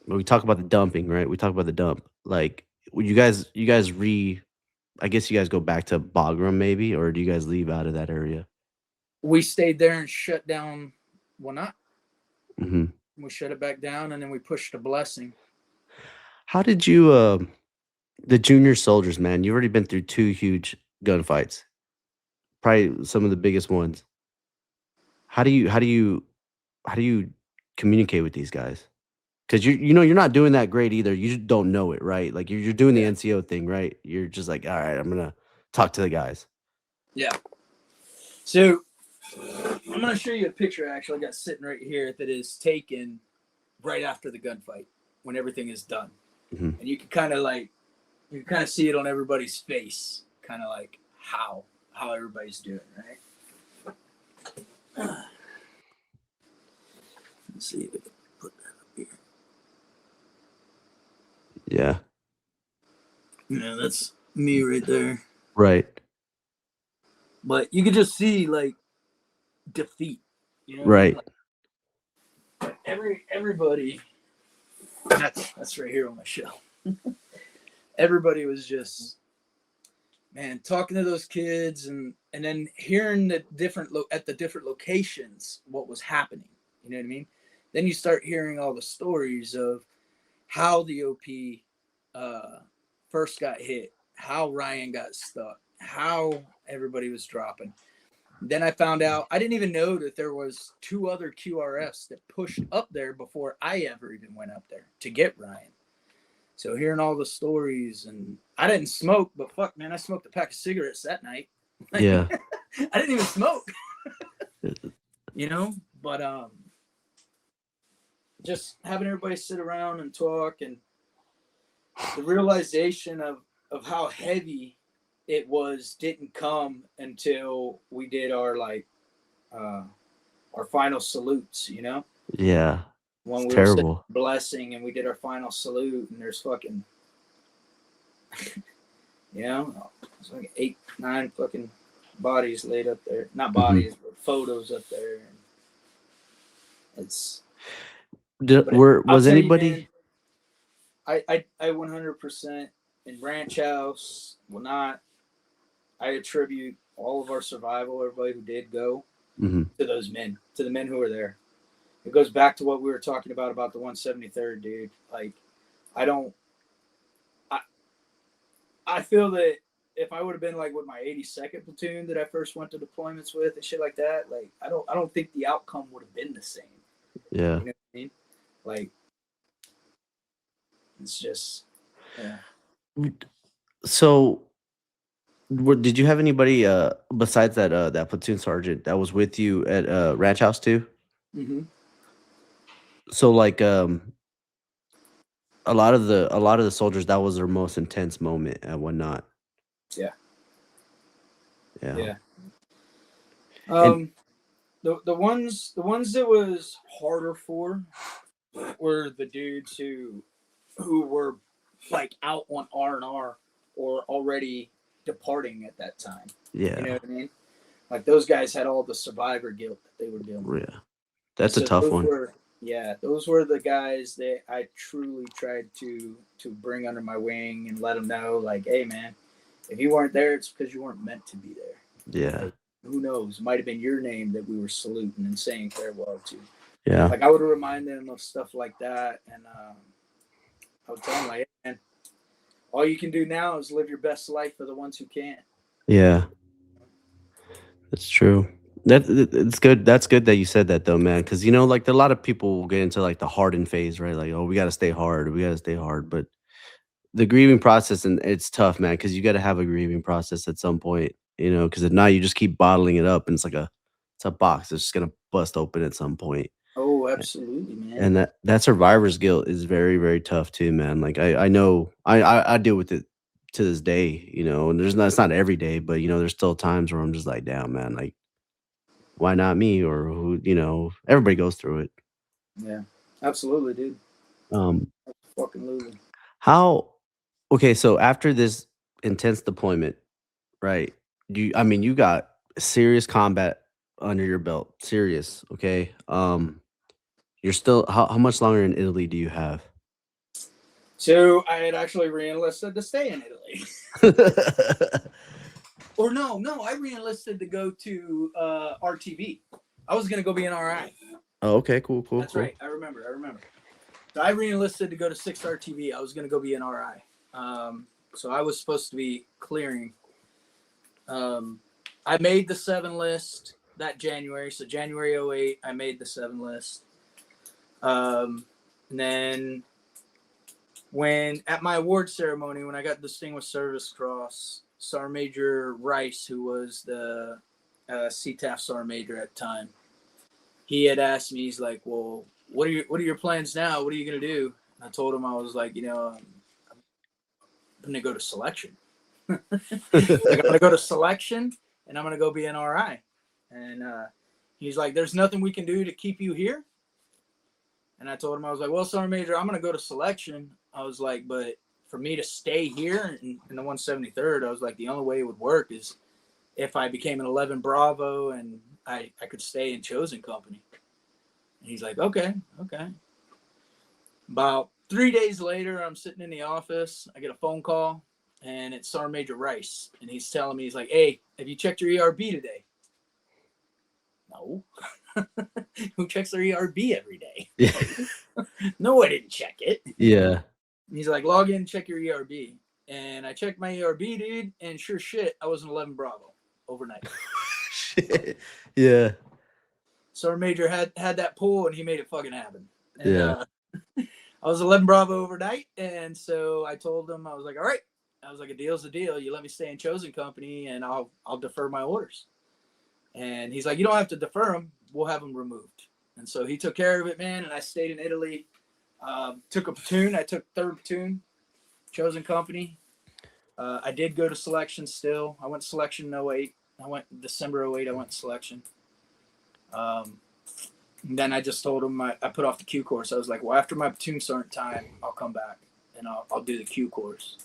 We talk about the dumping, right? We talk about the dump. Like you guys I guess you guys go back to Bagram maybe, or do you guys leave out of that area? We stayed there and shut down Wanat. Mm-hmm. We shut it back down, and then we pushed a blessing. How did you the junior soldiers, man? You've already been through 2 huge gunfights. Probably some of the biggest ones. How do you communicate with these guys? Because you're not doing that great either. You just don't know it, right? Like you're doing the NCO thing, right? You're just like, all right, I'm gonna talk to the guys. Yeah. So I'm gonna show you a picture actually I got sitting right here that is taken right after the gunfight when everything is done, and you can kind of see it on everybody's face, kind of like how everybody's doing, right? Let's see if we can put that up here. Yeah. That's me right there. Right. But you can just see like defeat. Right. Like everybody. That's right here on my shelf. Everybody was just, man, talking to those kids and then hearing the different at the different locations what was happening. You know what I mean? Then you start hearing all the stories of how the OP first got hit, how Ryan got stuck, how everybody was dropping. Then I found out, I didn't even know that there was 2 other QRFs that pushed up there before I ever even went up there to get Ryan. So hearing all the stories, and I didn't smoke, but fuck, man, I smoked a pack of cigarettes that night. Yeah. I didn't even smoke. But just having everybody sit around and talk, and the realization of how heavy it was didn't come until we did our final salutes, Yeah. When it's we were terrible. blessing and we did our final salute, and there's fucking it's like 8, 9 fucking bodies laid up there. Not bodies, but photos up there. And it's was anybody? I 100% in Ranch House will not. I attribute all of our survival, everybody who did go, to those men, to the men who were there. It goes back to what we were talking about the 173rd, dude. Like, I feel that if I would have been like with my 82nd platoon that I first went to deployments with and shit like that, like I don't think the outcome would have been the same. Yeah. You know what I mean? Like, it's just, yeah. So, did you have anybody besides that platoon sergeant that was with you at Ranch House too? Mm-hmm. So, like, a lot of the soldiers, that was their most intense moment at Whatnot. Yeah. Yeah. Yeah. And The ones that was harder for were the dudes who were like out on R&R or already departing at that time. yeah. You know what I mean? Like those guys had all the survivor guilt that they were dealing with. Yeah. That's a So tough those one. those were the guys that I truly tried to bring under my wing and let them know, like, hey man, if you weren't there, it's because you weren't meant to be there. Yeah. Like, who knows? It might have been your name that we were saluting and saying farewell to. Yeah. Like I would remind them of stuff like that, and I would tell them, like, hey, man, all you can do now is live your best life for the ones who can't. Yeah. That's true. It's good. That's good that you said that though, man. Because like a lot of people will get into like the hardened phase, right? Like, oh, we got to stay hard. We got to stay hard. But the grieving process, and it's tough, man, because you got to have a grieving process at some point. Because if not, you just keep bottling it up, and it's a box. It's just gonna bust open at some point. Oh, absolutely, man. And that survivor's guilt is very, very tough too, man. Like I know I deal with it to this day, and it's not every day, but there's still times where I'm just like, damn, man, like why not me? Or who, everybody goes through it. Yeah, absolutely, dude. Um Fucking losing. how okay, so after this intense deployment, right? You got serious combat under your belt. Serious, okay? You're still how much longer in Italy do you have? So I had actually re-enlisted to stay in Italy. Or no, I re-enlisted to go to RTV. I was gonna go be an RI. Oh, okay, cool. That's right. I remember. So I re-enlisted to go to 6th RTV. I was gonna go be an RI. So I was supposed to be clearing. I made the 7 list that January. So January 08, I made the 7 list. And then when at my award ceremony, when I got the Distinguished Service Cross, Sergeant Major Rice, who was the CTAF Sergeant Major at the time, he had asked me, he's like, well, what are your plans now? What are you going to do? And I told him, I was like, I'm going to go to selection. Like, I'm going to go to selection and I'm going to go be an RI. And he's like, there's nothing we can do to keep you here. And I told him, I was like, well, Sergeant Major, I'm going to go to selection. I was like, but for me to stay here in the 173rd, I was like, the only way it would work is if I became an 11 Bravo and I could stay in Chosen Company. And he's like, okay. About 3 days later, I'm sitting in the office. I get a phone call, and it's Sergeant Major Rice. And he's telling me, he's like, hey, have you checked your ERB today? No. Who checks their ERB every day? Yeah. No, I didn't check it. Yeah. He's like, log in and check your ERB. And I checked my ERB, dude, and sure shit, I was an 11 Bravo overnight. Shit. Yeah. Sergeant Major had that pull, and he made it fucking happen. And, Yeah. I was 11 Bravo overnight, and so I told him, I was like, all right. I was like, a deal's a deal. You let me stay in Chosen Company, and I'll defer my orders. And he's like, you don't have to defer them. We'll have them removed. And so he took care of it, man, and I stayed in Italy. Took a platoon. I took 3rd Platoon, Chosen Company. I did go to selection still. I went to selection in 08. I went December 08. I went to selection. And then I just told him I put off the Q course. I was like, well, after my platoon sergeant time, I'll come back and I'll do the Q course.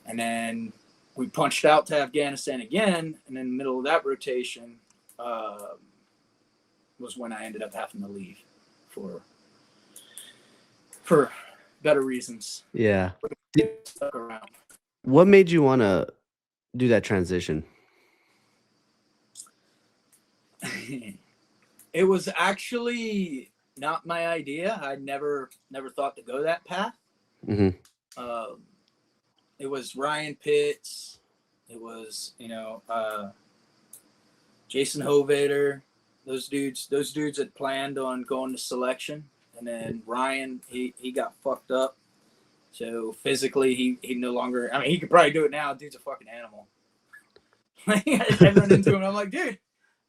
And then we punched out to Afghanistan again. And in the middle of that rotation was when I ended up having to leave for better reasons. Yeah. Stuck around. What made you want to do that transition? It was actually not my idea. I never thought to go that path. Mm-hmm. It was Ryan Pitts. It was, Jason Hovader. Those dudes had planned on going to selection. And then Ryan, he got fucked up. So physically, he no longer, I mean, he could probably do it now. Dude's a fucking animal. I run into him. I'm like, dude,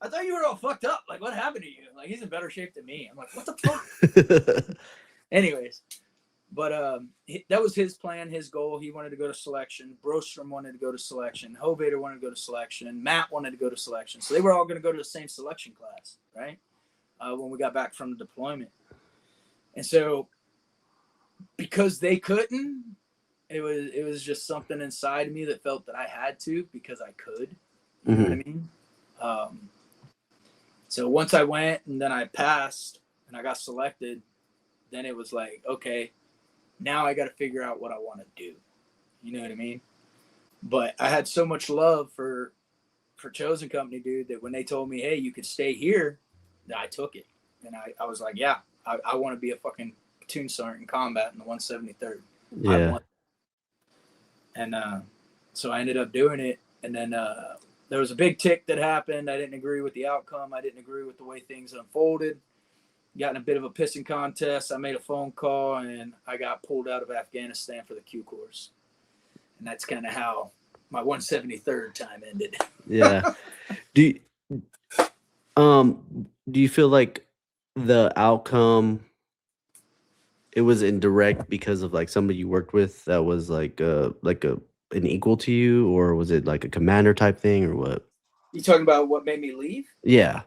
I thought you were all fucked up. Like, what happened to you? Like, he's in better shape than me. I'm like, what the fuck? Anyways, But that was his plan, his goal. He wanted to go to selection. Brostrom wanted to go to selection. Hovader wanted to go to selection. Matt wanted to go to selection. So they were all going to go to the same selection class, right? When we got back from the deployment. And so because they couldn't, it was just something inside me that felt that I had to because I could. You know what I mean? So once I went and then I passed and I got selected, then it was like, okay, now I got to figure out what I want to do. You know what I mean? But I had so much love for Chosen Company, dude, that when they told me, hey, you could stay here, I took it. And I was like, yeah, I want to be a fucking platoon sergeant in combat in the 173rd. Yeah. And so I ended up doing it. And then there was a big tick that happened. I didn't agree with the outcome. I didn't agree with the way things unfolded. Got in a bit of a pissing contest. I made a phone call and I got pulled out of Afghanistan for the Q course. And that's kind of how my 173rd time ended. Yeah. Do you feel like the outcome, it was indirect because of like somebody you worked with that was like an equal to you, or was it like a commander type thing, or what? You talking about what made me leave? Yeah.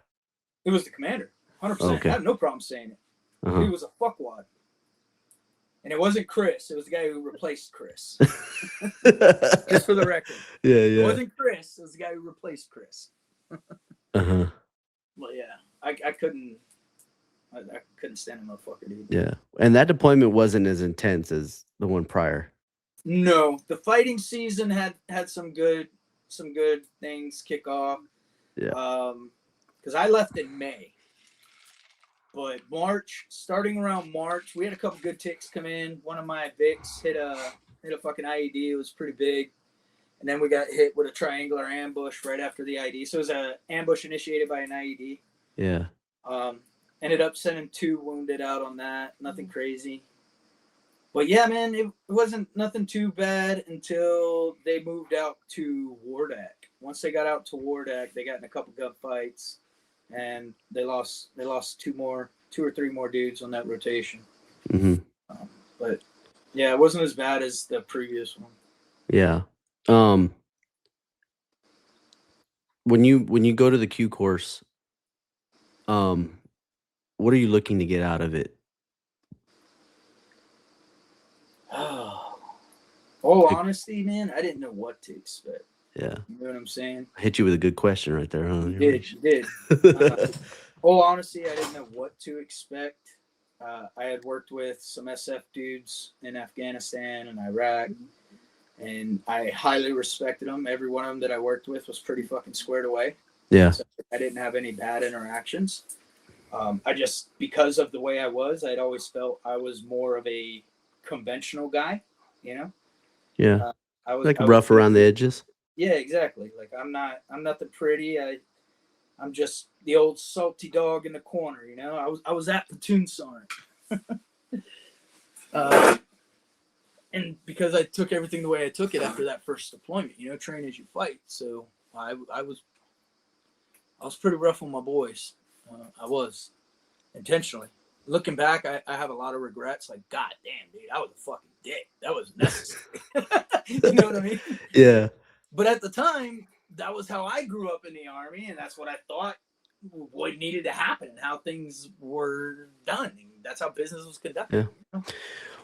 It was the commander. 100%. Okay. I have no problem saying it. He was a fuckwad. And it wasn't Chris. It was the guy who replaced Chris. Just for the record. Yeah. It wasn't Chris. It was the guy who replaced Chris. Well, yeah. I couldn't stand a motherfucker, dude. Yeah. And that deployment wasn't as intense as the one prior. No. The fighting season had some good things kick off. Yeah. Because I left in May. But starting around March, we had a couple good ticks come in. One of my Vics hit a fucking IED. It was pretty big. And then we got hit with a triangular ambush right after the IED. So it was an ambush initiated by an IED. Yeah. Ended up sending 2 wounded out on that. Nothing crazy. But yeah, man, it wasn't nothing too bad until they moved out to Wardak. Once they got out to Wardak, they got in a couple gunfights. And they lost 2 or 3 more dudes on that rotation. But yeah, it wasn't as bad as the previous one. Yeah. When you go to the Q course, what are you looking to get out of it? Honesty, man, I didn't know what to expect. Yeah. You know what I'm saying? I hit you with a good question right there, huh? You did. Honesty, I didn't know what to expect. I had worked with some SF dudes in Afghanistan and Iraq, and I highly respected them. Every one of them that I worked with was pretty fucking squared away. Yeah. So I didn't have any bad interactions. I just, because of the way I was, I'd always felt I was more of a conventional guy, you know? Yeah. I was rough around the edges. Yeah, exactly. Like I'm nothing pretty. I'm just the old salty dog in the corner, you know. I was that platoon sergeant. And because I took everything the way I took it after that first deployment, you know, train as you fight. So I was pretty rough on my boys. I was intentionally. Looking back, I have a lot of regrets. Like, God damn, dude, I was a fucking dick. That was necessary. You know what I mean? Yeah. But at the time, that was how I grew up in the Army, and that's what I thought what needed to happen and how things were done. And that's how business was conducted. Yeah. You know?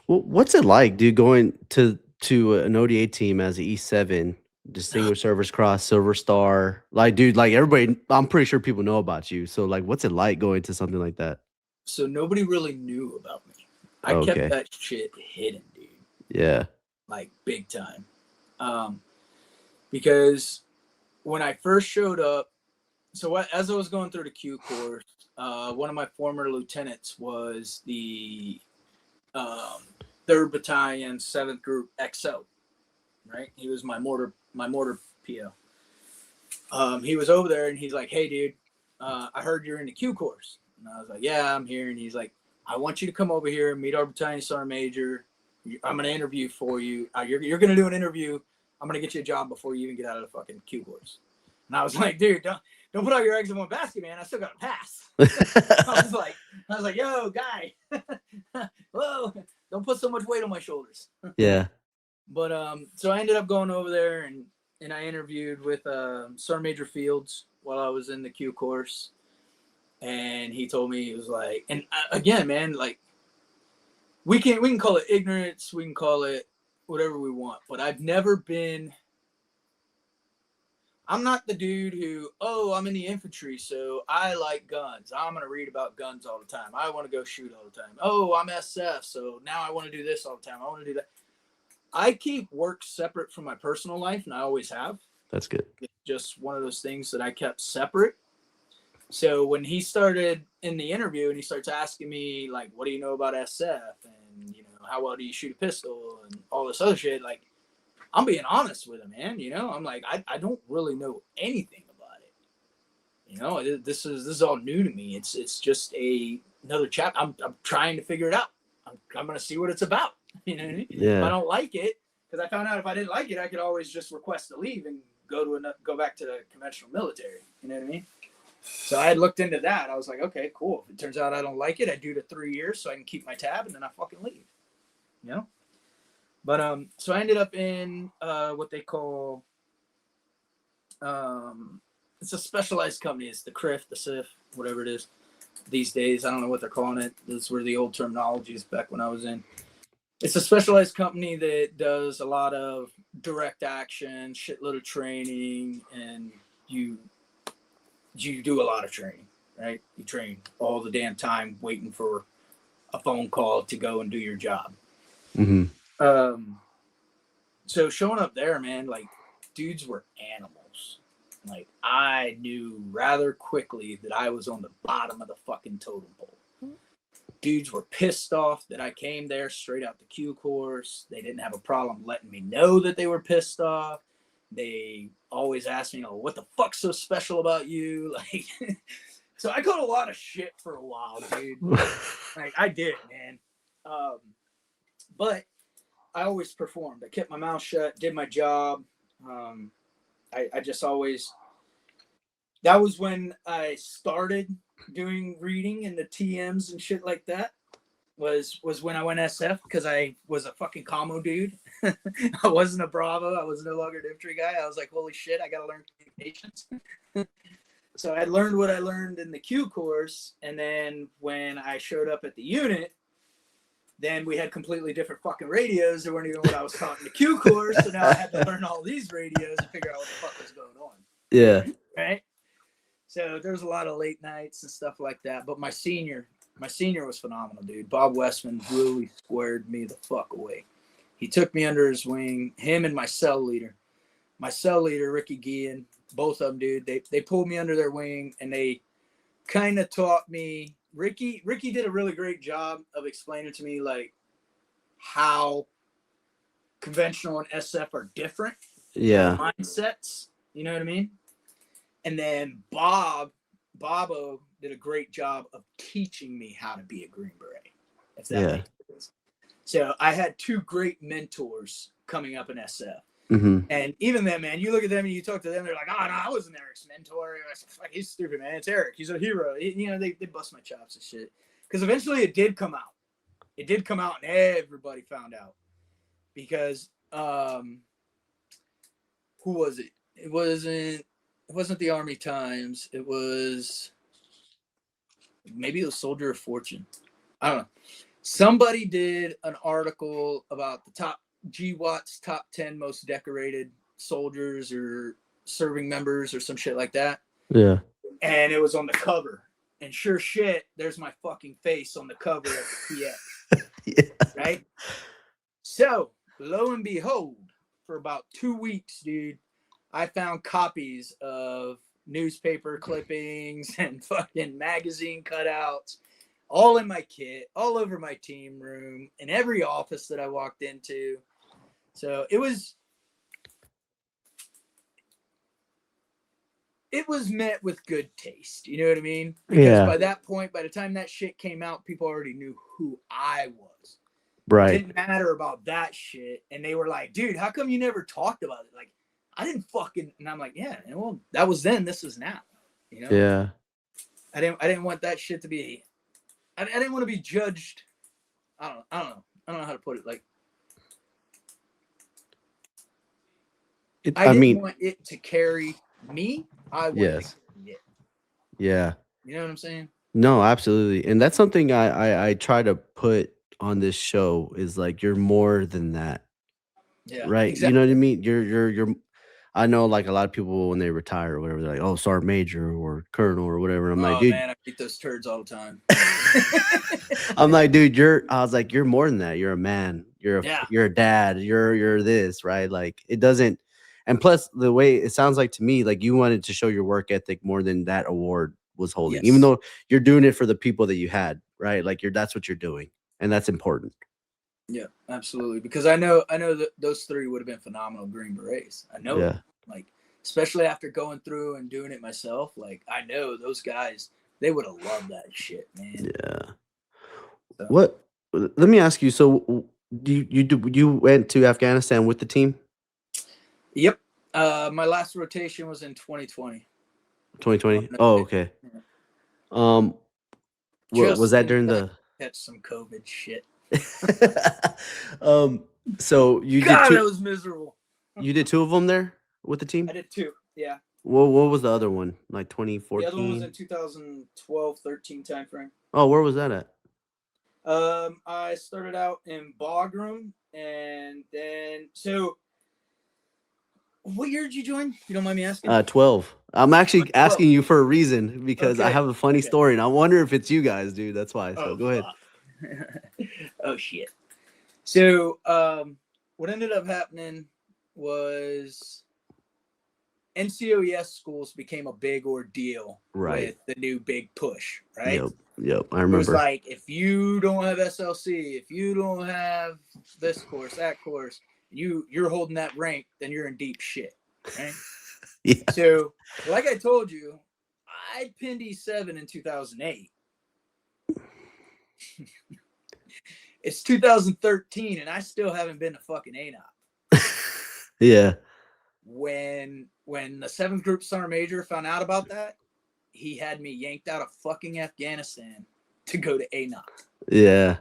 Well, what's it like, dude, going to an ODA team as an E7, Distinguished Service Cross, Silver Star? Like, dude, like everybody, I'm pretty sure people know about you. So, like, what's it like going to something like that? So nobody really knew about me. I kept that shit hidden, dude. Yeah. Like, big time. Because when I first showed up, so as I was going through the Q course, one of my former lieutenants was the 3rd Battalion, 7th Group XO, right? He was my mortar PO. He was over there and he's like, hey, dude, I heard you're in the Q course. And I was like, yeah, I'm here. And he's like, I want you to come over here and meet our battalion sergeant major. I'm going to interview for you. You're going to do an interview. I'm going to get you a job before you even get out of the fucking Q course. And I was like, dude, don't put all your eggs in one basket, man. I still got to pass. I was like, yo, guy. Whoa, don't put so much weight on my shoulders. Yeah. But so I ended up going over there and I interviewed with Sergeant Major Fields while I was in the Q course, and he told me, he was like, and again, man, like we can call it ignorance, we can call it whatever we want, but I'm not the dude who, I'm in the infantry, so I like guns. I'm going to read about guns all the time. I want to go shoot all the time. Oh, I'm SF, so now I want to do this all the time. I want to do that. I keep work separate from my personal life, and I always have. That's good. It's just one of those things that I kept separate. So when he started in the interview and he starts asking me, like, what do you know about SF? And, how well do you shoot a pistol and all this other shit? Like, I'm being honest with him, man. I'm like, I don't really know anything about it. This is all new to me. It's just another chapter. I'm trying to figure it out. I'm going to see what it's about. You know what I mean? Yeah. If I don't like it, because I found out if I didn't like it, I could always just request to leave and go back to the conventional military. You know what I mean? So I had looked into that. I was like, okay, cool. If it turns out I don't like it, I do the 3 years so I can keep my tab, and then I fucking leave. But so I ended up in what they call it's a specialized company. It's the CRIF, the SIF, whatever it is these days. I don't know what they're calling it. This is where the old terminology is back when I was in. It's a specialized company that does a lot of direct action, shitload of training, and you do a lot of training, right? You train all the damn time waiting for a phone call to go and do your job. Mm-hmm. So showing up there, man, like dudes were animals. Like I knew rather quickly that I was on the bottom of the fucking totem pole. Dudes were pissed off that I came there straight out the Q course. They didn't have a problem letting me know that they were pissed off. They always asked me, what the fuck's so special about you? Like, so I got a lot of shit for a while, dude. Like I did, man. But I always performed. I kept my mouth shut, did my job. I just always, that was when I started doing reading and the TMs and shit like that was when I went SF, because I was a fucking commo dude. I wasn't a Bravo. I was no longer an infantry guy. I was like, holy shit, I got to learn communications. So I learned what I learned in the Q course. And then when I showed up at the unit, then we had completely different fucking radios. They weren't even what I was taught in the Q course. So now I had to learn all these radios and figure out what the fuck was going on. Yeah. Right? So there was a lot of late nights and stuff like that. But my senior was phenomenal, dude. Bob Westman really squared me the fuck away. He took me under his wing, him and my cell leader. My cell leader, Ricky Guillen, both of them, dude, they pulled me under their wing and they kind of taught me. Ricky did a really great job of explaining to me like how conventional and SF are different. Yeah. Mindsets, you know what I mean? And then Bobo did a great job of teaching me how to be a Green Beret. If that makes sense. So I had two great mentors coming up in SF. Mm-hmm. And even then, man, you look at them and you talk to them, they're like, oh, no, I wasn't Eric's mentor. I was like, he's stupid, man. It's Eric. He's a hero. They bust my chops and shit. Because eventually it did come out. It did come out and everybody found out. Because who was it? It wasn't the Army Times. It was maybe it was Soldier of Fortune. I don't know. Somebody did an article about the top GWOT's top 10 most decorated soldiers or serving members or some shit like that. Yeah. And it was on the cover. And sure shit, there's my fucking face on the cover of the PX. Yeah. Right? So, lo and behold, for about 2 weeks, dude, I found copies of newspaper clippings and fucking magazine cutouts all in my kit, all over my team room, in every office that I walked into. So it was met with good taste. You know what I mean? Because by that point, by the time that shit came out, people already knew who I was. Right. It didn't matter about that shit. And they were like, dude, how come you never talked about it? Like, I didn't fucking, and I'm like, yeah, well, that was then, this is now. You know? Yeah. I didn't want that shit to be, I didn't want to be judged. I don't know how to put it? Like, I I didn't mean, want it to carry me. I wanted to yes, carry it. yeah, You know what I'm saying? no, absolutely, and that's something I try to put on this show is like you're more than that, Yeah, right? You know what I exactly. mean? You're. I know, like a lot of people when they retire or whatever, they're like, "Oh, sergeant major or colonel or whatever." I'm like, Oh dude, man, I eat those turds all the time. I'm like, dude, you're. I was like, you're more than that. You're a man. Yeah. You're a dad. You're this, right? Like it doesn't. And plus, the way it sounds like to me, like you wanted to show your work ethic more than that award was holding. Even Yes. though you're doing it for the people that you had, right? Like that's what you're doing, and that's important. Yeah, absolutely. Because I know that those three would have been phenomenal Green Berets. I know it. Yeah, Like, especially after going through and doing it myself. Like, I know those guys, they would have loved that shit, man. yeah. So, What? Let me ask you. So, you went to Afghanistan with the team? yep. My last rotation was in 2020. On 2020. Oh, November. okay. Yeah. Um, what was Just that in during time the? to catch some COVID shit. um, so you did God, two. that was miserable. You did two of them there with the team. I did two. Yeah. What was the other one? Like The other one was in 2014. 2012, 13 timeframe. Oh, where was that at? I started out in Bagram, and then what year did you join? If you don't mind me asking. 12. I'm actually 12. asking you for a reason because I Okay. have a funny Okay. story and I wonder if it's you guys, dude. That's why. So Oh go ahead. fuck. Oh shit. So what ended up happening was NCOES schools became a big ordeal Right. with the new big push, right? Yep. Yep. I It was remember. like, if you don't have SLC, if you don't have this course, that course, you're holding that rank, then you're in deep shit, right? Yeah. So, like I told you, I pinned E7 in 2008. It's 2013, and I still haven't been to fucking ANOP. Yeah. When the 7th Group Sergeant Major found out about that, he had me yanked out of fucking Afghanistan to go to ANOP. Yeah.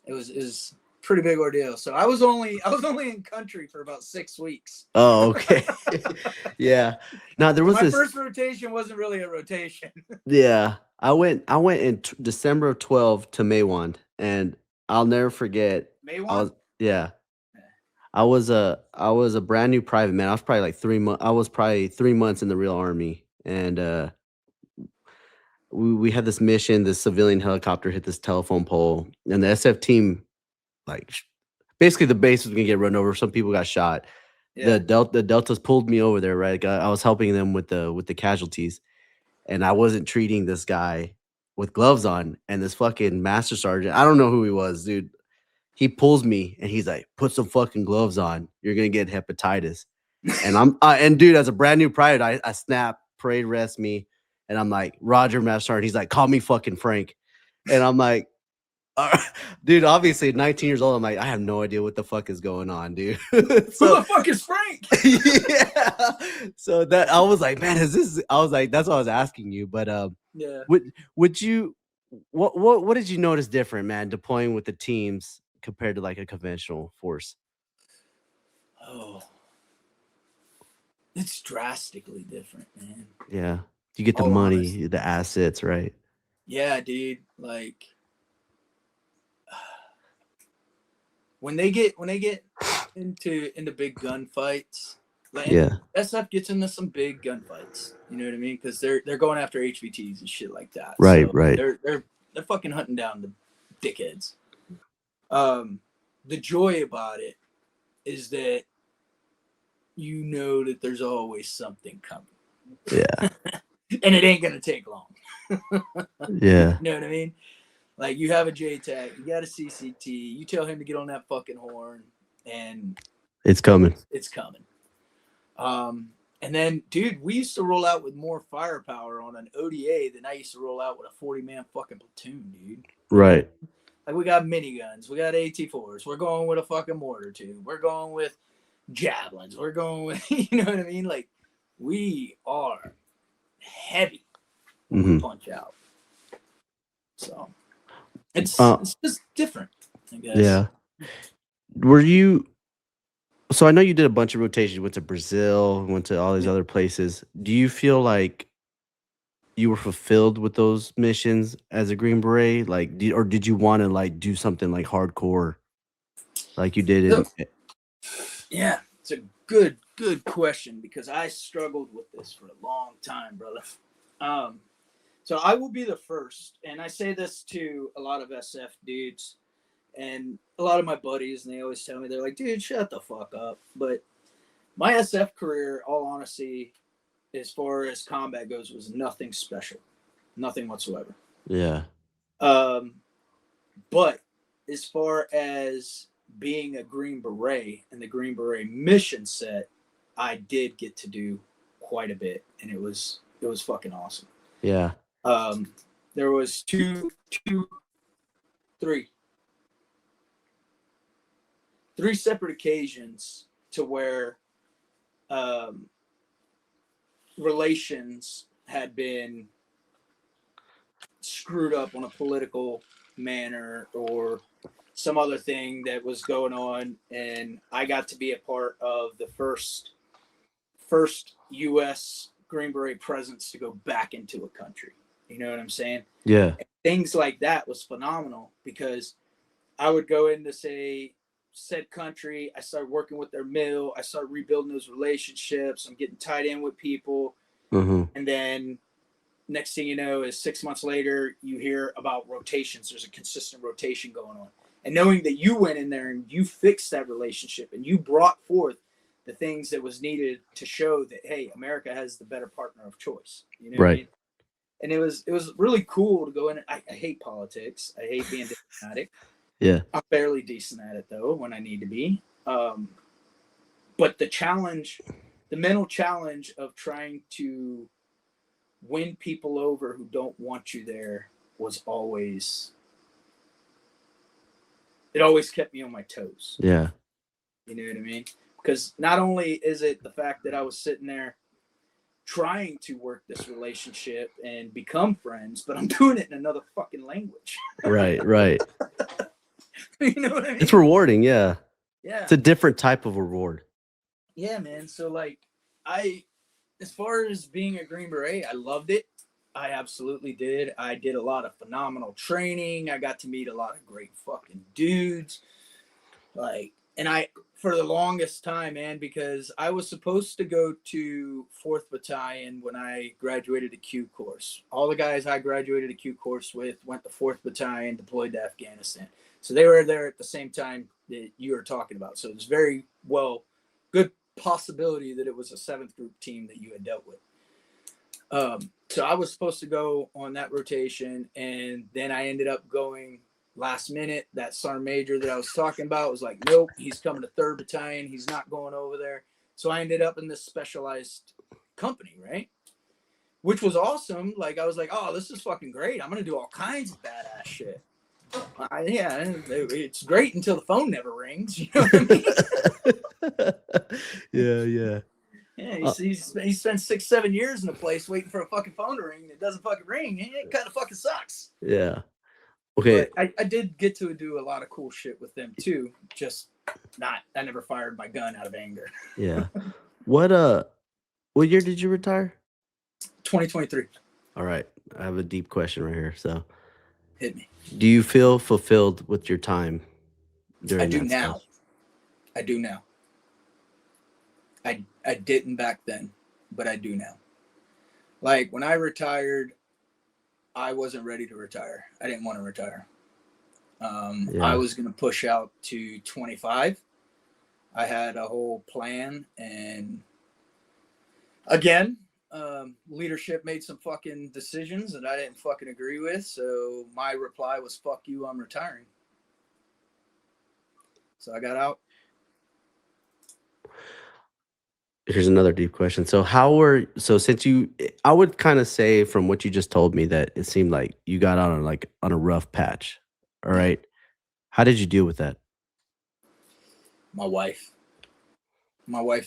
It was pretty big ordeal. So I was only in country for about 6 weeks. Oh, okay. Yeah. Now there So was my this. first rotation wasn't really a rotation. Yeah. I went in December of 12 to Maywand, and I'll never forget. May I was one? yeah. I was a brand new private man. I was probably like 3 months. I was probably 3 months in the real army, and we had this mission. This civilian helicopter hit this telephone pole, and the SF team, like, basically the base was gonna get run over. Some people got shot. Yeah. The Deltas pulled me over there, right? I was helping them with the casualties, and I wasn't treating this guy with gloves on, and this fucking master sergeant. I don't know who he was, dude. He pulls me and he's like, "Put some fucking gloves on. You're gonna get hepatitis." And and dude, as a brand new private, I snap, parade rest me, and I'm like, "Roger, Master Sergeant." He's like, "Call me fucking Frank," and I'm like, dude, obviously at 19 years old, I'm like, I have no idea what the fuck is going on, dude. Who So the fuck is Frank? yeah, so that I was like, man, is this? I was like, that's what I was asking you, but Yeah. would you? What did you notice different, man, deploying with the teams compared to like a conventional force? Oh, it's drastically different, man. Yeah. You get the All honest. money, the assets, right? Yeah, dude. Like when they get into big gunfights, like, and Yeah. SF gets into some big gunfights. You know what I mean? Because they're going after HVTs and shit like that. Right, So right. they're fucking hunting down the dickheads. The joy about it is that you know that there's always something coming. Yeah. And it ain't gonna take long. Yeah. You know what I mean? Like, you have a JTAC, you got a CCT, you tell him to get on that fucking horn, and It's coming. it's coming. And then, dude, we used to roll out with more firepower on an ODA than I used to roll out with a 40-man fucking platoon, dude. Right. Like, we got miniguns, we got AT4s, we're going with a fucking mortar tube, we're going with javelins, we're going with, you know what I mean? Like, we are heavy when we punch out. So it's just different, I guess. Yeah. were you? So I know you did a bunch of rotations. You went to Brazil, went to all these other places. Do you feel like you were fulfilled with those missions as a Green Beret? Like, or did you want to like do something like hardcore, like you did So, in? yeah, it's a good question because I struggled with this for a long time, brother. Um, so I will be the first, and I say this to a lot of SF dudes and a lot of my buddies, and they always tell me, they're like, dude, shut the fuck up. But my SF career, all honesty, as far as combat goes, was nothing special, nothing whatsoever. Yeah. Um, but as far as being a Green Beret and the Green Beret mission set, I did get to do quite a bit, and it was fucking awesome. Yeah. There was three separate occasions to where relations had been screwed up on a political manner or some other thing that was going on, and I got to be a part of the first U.S. Green Beret presence to go back into a country. You know what I'm saying? Yeah. And things like that was phenomenal because I would go into, say, said country. I started working with their mill. I started rebuilding those relationships. I'm getting tied in with people. Mm-hmm. And then next thing you know is 6 months later, you hear about rotations. There's a consistent rotation going on. And knowing that you went in there and you fixed that relationship and you brought forth the things that was needed to show that, hey, America has the better partner of choice. You know what I Right. mean? And it was really cool to go in. I hate politics. I hate being diplomatic. Yeah. I'm fairly decent at it though when I need to be. But the challenge, the mental challenge of trying to win people over who don't want you there was always, it always kept me on my toes. Yeah. You know what I mean? Because not only is it the fact that I was sitting there trying to work this relationship and become friends, but I'm doing it in another fucking language. Right. Right. You know what I mean? It's rewarding. Yeah. Yeah. It's a different type of reward. Yeah, man. So like, as far as being a Green Beret, I loved it. I absolutely did. I did a lot of phenomenal training. I got to meet a lot of great fucking dudes. Like, and for the longest time, man, because I was supposed to go to 4th Battalion when I graduated a Q course. All the guys I graduated a Q course with went to 4th Battalion, deployed to Afghanistan. So they were there at the same time that you were talking about. So it was very good possibility that it was a 7th group team that you had dealt with. So I was supposed to go on that rotation, and then I ended up going last minute. That sergeant major that I was talking about was like, nope, he's coming to 3rd Battalion. He's not going over there. So I ended up in this specialized company, right? Which was awesome. Like, I was like, oh, this is fucking great. I'm going to do all kinds of badass shit. Yeah, it's great until the phone never rings. You know what I mean? Yeah. Yeah, he spent 6-7 years in a place waiting for a fucking phone to ring. And it doesn't fucking ring. It kind of fucking sucks. Yeah. Okay. But I did get to do a lot of cool shit with them too. Just I never fired my gun out of anger. Yeah. What year did you retire? 2023. All right. I have a deep question right here. So, Hit me. do you feel fulfilled with your time during I do that now. stuff? I do now. I didn't back then, but I do now. Like, when I retired, I wasn't ready to retire. I didn't want to retire. I was going to push out to 25. I had a whole plan, and again, leadership made some fucking decisions that I didn't fucking agree with. So my reply was, fuck you, I'm retiring. So I got out. Here's another deep question. So since I would kind of say from what you just told me that it seemed like you got out on a rough patch. All right. How did you deal with that? My wife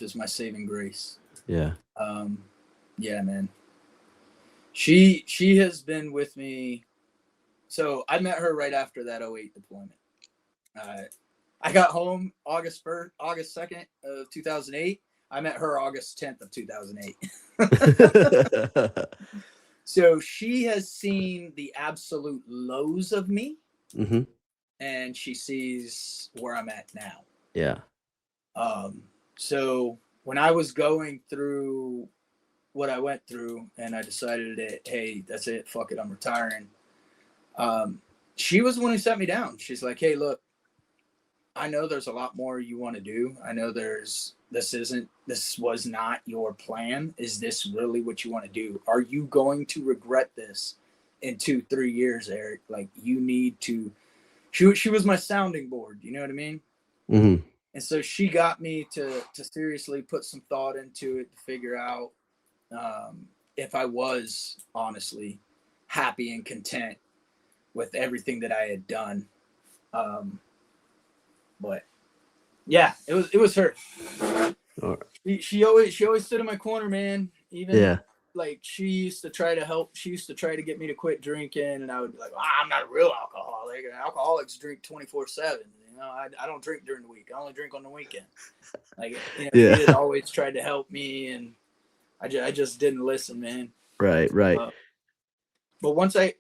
is my saving grace. Yeah. Yeah, man. She has been with me. So I met her right after that 08 deployment. I got home August 2nd of 2008. I met her August 10th of 2008. So she has seen the absolute lows of me, Mm-hmm. and she sees where I'm at now. Yeah. So when I was going through what I went through, and I decided that, hey, that's it, fuck it, I'm retiring. She was the one who set me down. She's like, hey, look, I know there's a lot more you want to do. I know this was not your plan. Is this really what you want to do? Are you going to regret this in 2-3 years, Eric? Like, you need to. She was my sounding board. You know what I mean? Mm-hmm. And so she got me to seriously put some thought into it to figure out if I was honestly happy and content with everything that I had done. But yeah, it was her. She always stood in my corner, man. Even like she used to try to help. She used to try to get me to quit drinking, and I would be like, I'm not a real alcoholic. And alcoholics drink 24/7. You know, I don't drink during the week. I only drink on the weekend. Like, you know, Yeah. she had always tried to help me, and I just didn't listen, man. Right. But once I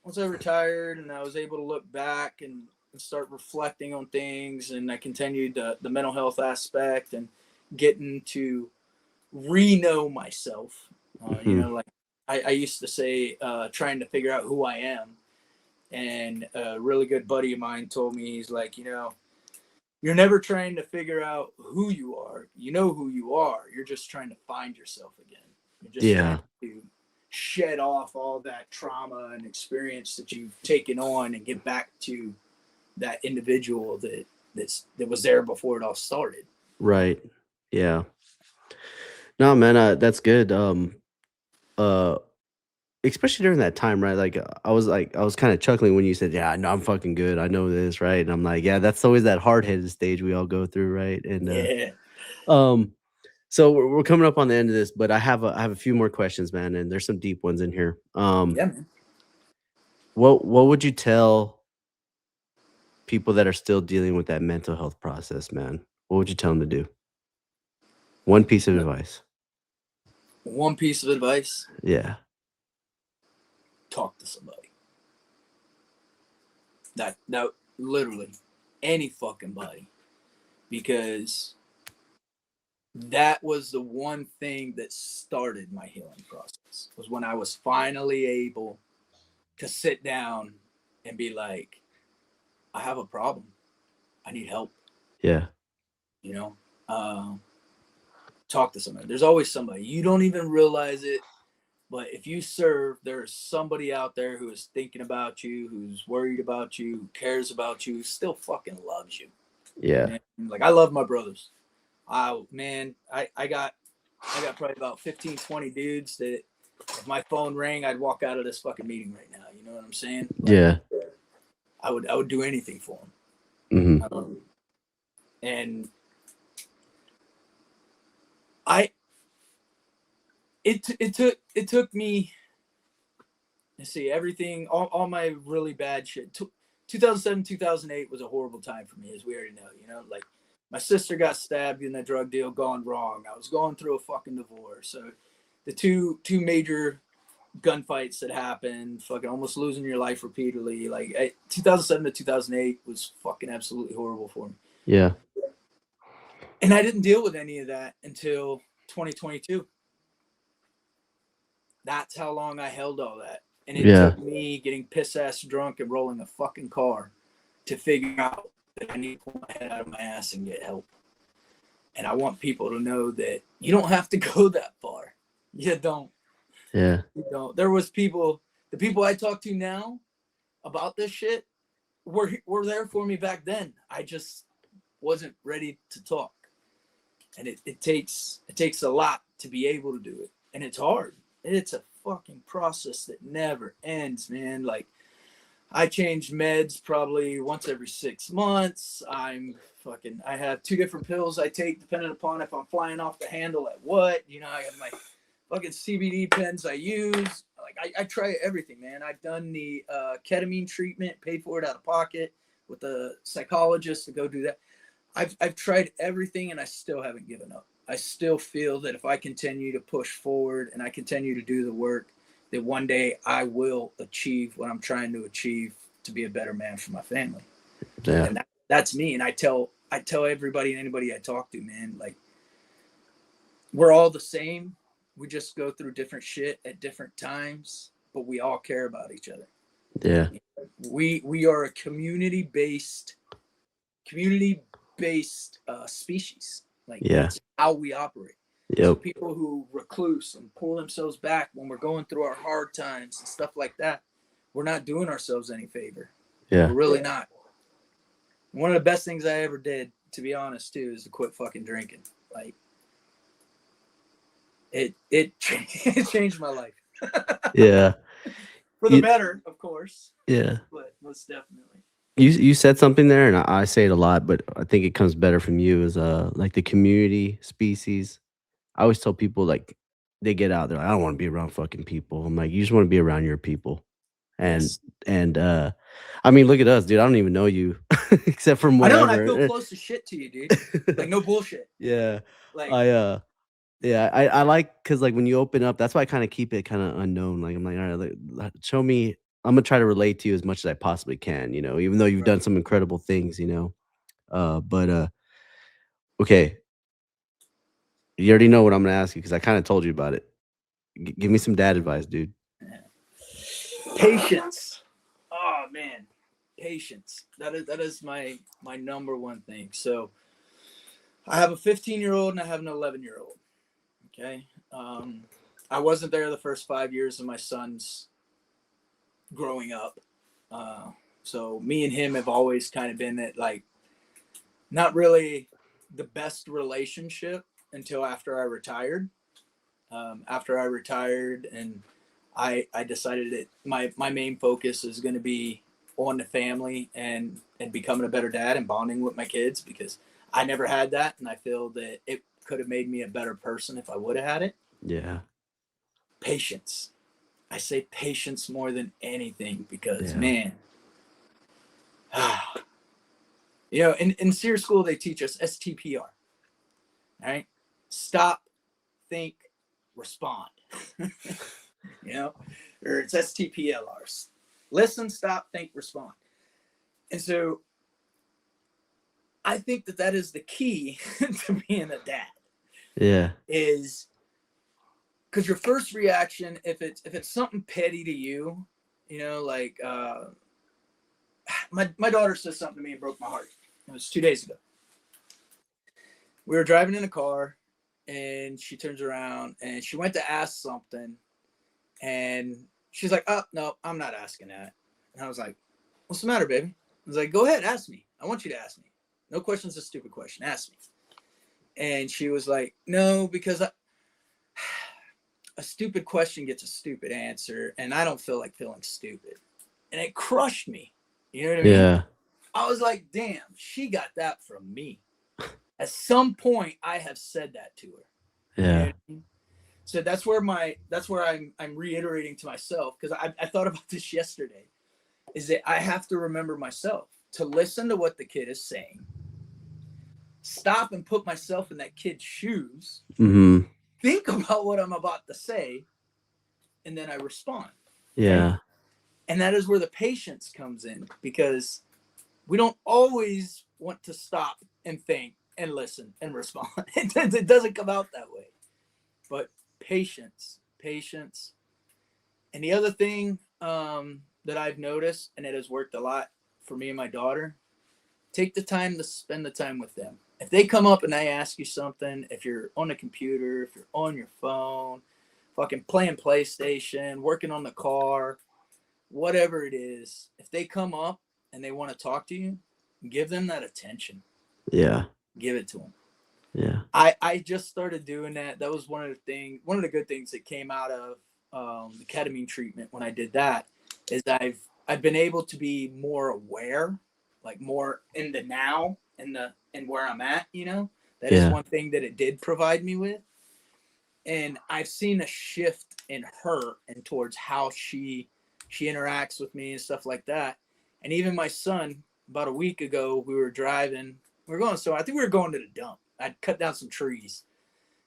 retired and I was able to look back and start reflecting on things, and I continued the mental health aspect and getting to re-know myself. Mm-hmm. You know, like I used to say, trying to figure out who I am. And a really good buddy of mine told me, he's like, you know, you're never trying to figure out who you are. You know who you are. You're just trying to find yourself again. You're just trying to shed off all that trauma and experience that you've taken on and get back to that individual that was there before it all started. Right. Yeah. No, man, that's good. Uh, especially during that time, right? I was kind of chuckling when you said, "Yeah, I know I'm fucking good. I know this, right?" And I'm like, "Yeah, that's always that hard headed stage we all go through, right?" And Yeah. um, so we're coming up on the end of this, but I have a few more questions, man, and there's some deep ones in here. Yeah, man. What would you tell people that are still dealing with that mental health process, man? What would you tell them to do? One piece of advice. One piece of advice: Yeah. talk to somebody. That literally any fucking body, because that was the one thing that started my healing process. Was when I was finally able to sit down and be like, I have a problem. I need help. Yeah. You know, talk to somebody. There's always somebody. You don't even realize it, but if you serve, there's somebody out there who is thinking about you, who's worried about you, who cares about you, still fucking loves you. Yeah. And like, I love my brothers. I got probably about 15, 20 dudes that if my phone rang, I'd walk out of this fucking meeting right now. You know what I'm saying? Like, Yeah. I would do anything for them. Mm-hmm. And it took me, let's see, everything, all my really bad shit. 2007, 2008 was a horrible time for me, as we already know. You know, like, my sister got stabbed in that drug deal gone wrong. I was going through a fucking divorce. So the two major gunfights that happened, fucking almost losing your life repeatedly. Like, 2007 to 2008 was fucking absolutely horrible for me. Yeah. And I didn't deal with any of that until 2022. That's how long I held all that. And it took me getting piss ass drunk and rolling a fucking car to figure out that I need to pull my head out of my ass and get help. And I want people to know that you don't have to go that far. You don't. Yeah. You don't. There was the people I talk to now about this shit were there for me back then. I just wasn't ready to talk. And it takes a lot to be able to do it. And it's hard. It's a fucking process that never ends, man. Like, I change meds probably once every 6 months. I have 2 different pills I take depending upon if I'm flying off the handle at what. You know, I have my fucking CBD pens I use. Like, I try everything, man. I've done the ketamine treatment, paid for it out of pocket. with a psychologist to go do that. I've tried everything and I still haven't given up. I still feel that if I continue to push forward and I continue to do the work, that one day I will achieve what I'm trying to achieve to be a better man for my family. Yeah. And that's me. And I tell everybody and anybody I talk to, man, like, we're all the same. We just go through different shit at different times, but we all care about each other. Yeah. We are a community-based species. Like, Yeah. that's how we operate. Yep. So people who recluse and pull themselves back when we're going through our hard times and stuff like that, we're not doing ourselves any favor. Yeah. We're really not. One of the best things I ever did, to be honest, too, is to quit fucking drinking. Like, it changed my life. Yeah. For the better, of course. Yeah. But most definitely. You said something there, and I say it a lot, but I think it comes better from you, is like the community species. I always tell people, like, they get out, they're like, I don't want to be around fucking people. I'm like, you just want to be around your people. And Yes. and I mean, look at us, dude. I don't even know you except from I know, whatever. and I feel close to shit to you, dude. Like, no bullshit. Yeah. Like, I like, because like when you open up, that's why I kind of keep it kind of unknown. Like, I'm like, all right, like, show me. I'm gonna try to relate to you as much as I possibly can, even though you've done some incredible things, but okay, you already know what I'm gonna ask you because I kind of told you about it. Give me some dad advice, dude. patience. Oh man, patience. That is my number one thing. So I have a 15-year-old and I have an 11-year-old. Okay. I wasn't there the first 5 years of my son's growing up. So me and him have always kind of been at, like, not really the best relationship until after I retired. After I retired, and I decided that my main focus is going to be on the family and becoming a better dad and bonding with my kids, because I never had that, and I feel that it could have made me a better person if I would have had it. Yeah. Patience. I say patience more than anything, because Yeah. man, in SEER school they teach us STPR. Right? Stop, think, respond. Or it's STPLRs. Listen, stop, think, respond. And so I think that is the key to being a dad. Yeah. Is because your first reaction, if it's something petty to you, like my daughter says something to me and broke my heart. It was 2 days ago. We were driving in a car, and she turns around and she went to ask something, and she's like, "Oh no, I'm not asking that." And I was like, "What's the matter, baby?" I was like, "Go ahead, ask me. I want you to ask me. No question's a stupid question. Ask me." And she was like, "No, because a stupid question gets a stupid answer, and I don't feel like feeling stupid." And it crushed me. You know what I mean? Yeah. I was like, damn, she got that from me. At some point, I have said that to her. Yeah. You know what I mean? So that's where I'm reiterating to myself, because I thought about this yesterday, is that I have to remember myself to listen to what the kid is saying, stop and put myself in that kid's shoes, think about what I'm about to say, and then I respond. Yeah. Right? And that is where the patience comes in, because we don't always want to stop and think and listen and respond. It doesn't come out that way. But patience. And the other thing that I've noticed, and it has worked a lot for me and my daughter, take the time to spend the time with them. If they come up and they ask you something, if you're on a computer, if you're on your phone, fucking playing PlayStation, working on the car, whatever it is, if they come up and they want to talk to you, give them that attention. Yeah. Give it to them. Yeah. I just started doing that. That was one of the good things that came out of the ketamine treatment when I did that, is I've been able to be more aware, like more in the now and where I'm at, That is one thing that it did provide me with. And I've seen a shift in her and towards how she interacts with me and stuff like that. And even my son, about a week ago, we were driving. We were going somewhere. I think we were going to the dump. I'd cut down some trees,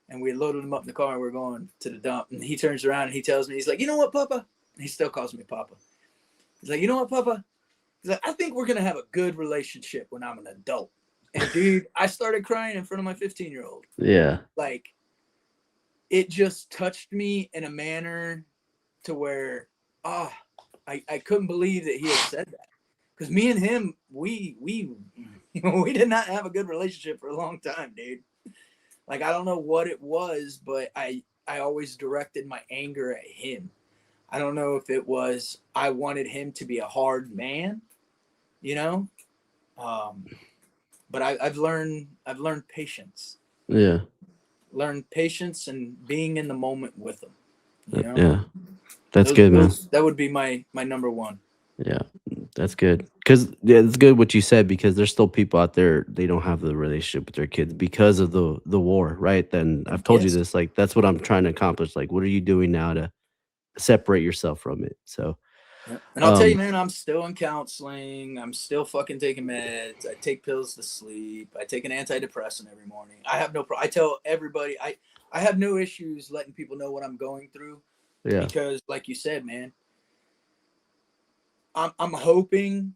and we loaded them up in the car, and we were going to the dump. And he turns around and he tells me, he's like, "You know what, Papa?" And he still calls me Papa. He's like, "You know what, Papa?" He's like, "I think we're gonna have a good relationship when I'm an adult." And dude, I started crying in front of my 15-year-old. Yeah. Like, it just touched me in a manner to where, I couldn't believe that he had said that. Because me and him, we we did not have a good relationship for a long time, dude. Like, I don't know what it was, but I always directed my anger at him. I don't know if it was I wanted him to be a hard man, you know. But I've learned patience. Yeah. Learn patience and being in the moment with them. You know. Yeah. That's good, man. That would be my number one. Yeah, that's good. Because it's good what you said, because there's still people out there, they don't have the relationship with their kids because of the war, right? Then I've told you Yes. this, like that's what I'm trying to accomplish. Like, what are you doing now to separate yourself from it? So, Yeah. And I'll tell you, man, I'm still in counseling. I'm still fucking taking meds. I take pills to sleep. I take an antidepressant every morning. I have no problem. I tell everybody, I have no issues letting people know what I'm going through, yeah, because, like you said, man, I'm hoping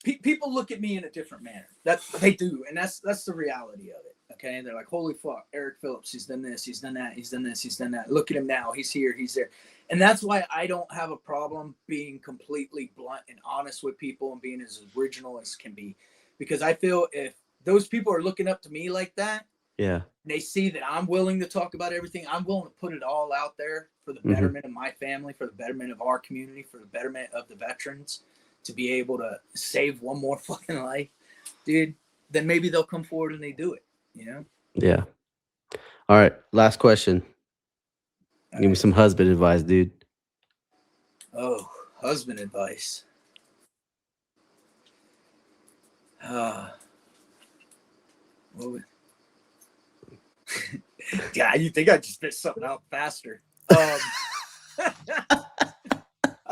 people look at me in a different manner. That they do, and that's the reality of it. Okay, and they're like, "Holy fuck, Erich Phillips, he's done this, he's done that, he's done this, he's done that. Look at him now, he's here, he's there." And that's why I don't have a problem being completely blunt and honest with people and being as original as can be, because I feel if those people are looking up to me like that, yeah, they see that I'm willing to talk about everything. I'm willing to put it all out there for the betterment of my family, for the betterment of our community, for the betterment of the veterans, to be able to save one more fucking life, dude. Then maybe they'll come forward and they do it, you know? yeah. All right, last question. All Give me right. some husband advice, dude. Oh, husband advice. What would... Yeah, you think I just spit something out faster? I'll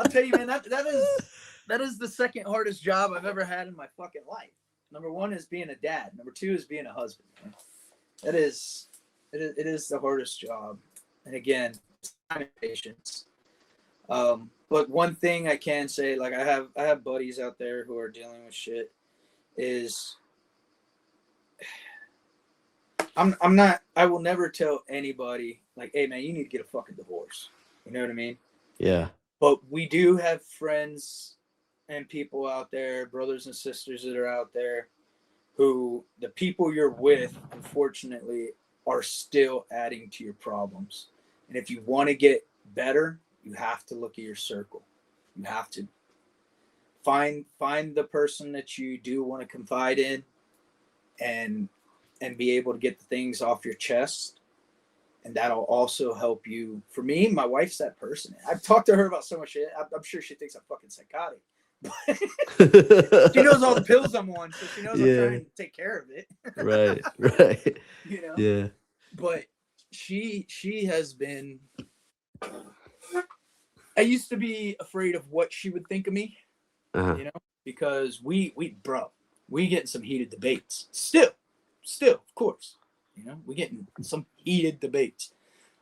tell you, man, that is the second hardest job I've ever had in my fucking life. Number one is being a dad. Number two is being a husband. Man. It is the hardest job. And again, it's time and patience. But one thing I can say, like I have buddies out there who are dealing with shit, is I will never tell anybody like, "Hey man, you need to get a fucking divorce." You know what I mean? Yeah, But we do have friends and people out there, brothers and sisters that are out there, who the people you're with, unfortunately, are still adding to your problems. And if you want to get better, you have to look at your circle. You have to find the person that you do want to confide in, and be able to get the things off your chest. And that'll also help you. For me, my wife's that person. I've talked to her about so much shit. I'm sure she thinks I'm fucking psychotic. She knows all the pills I'm on, so she knows I'm trying to take care of it. right, right. You know? Yeah, But she has been... I used to be afraid of what she would think of me, you know, because we get in some heated debates. Still, of course, you know, we get in some heated debates.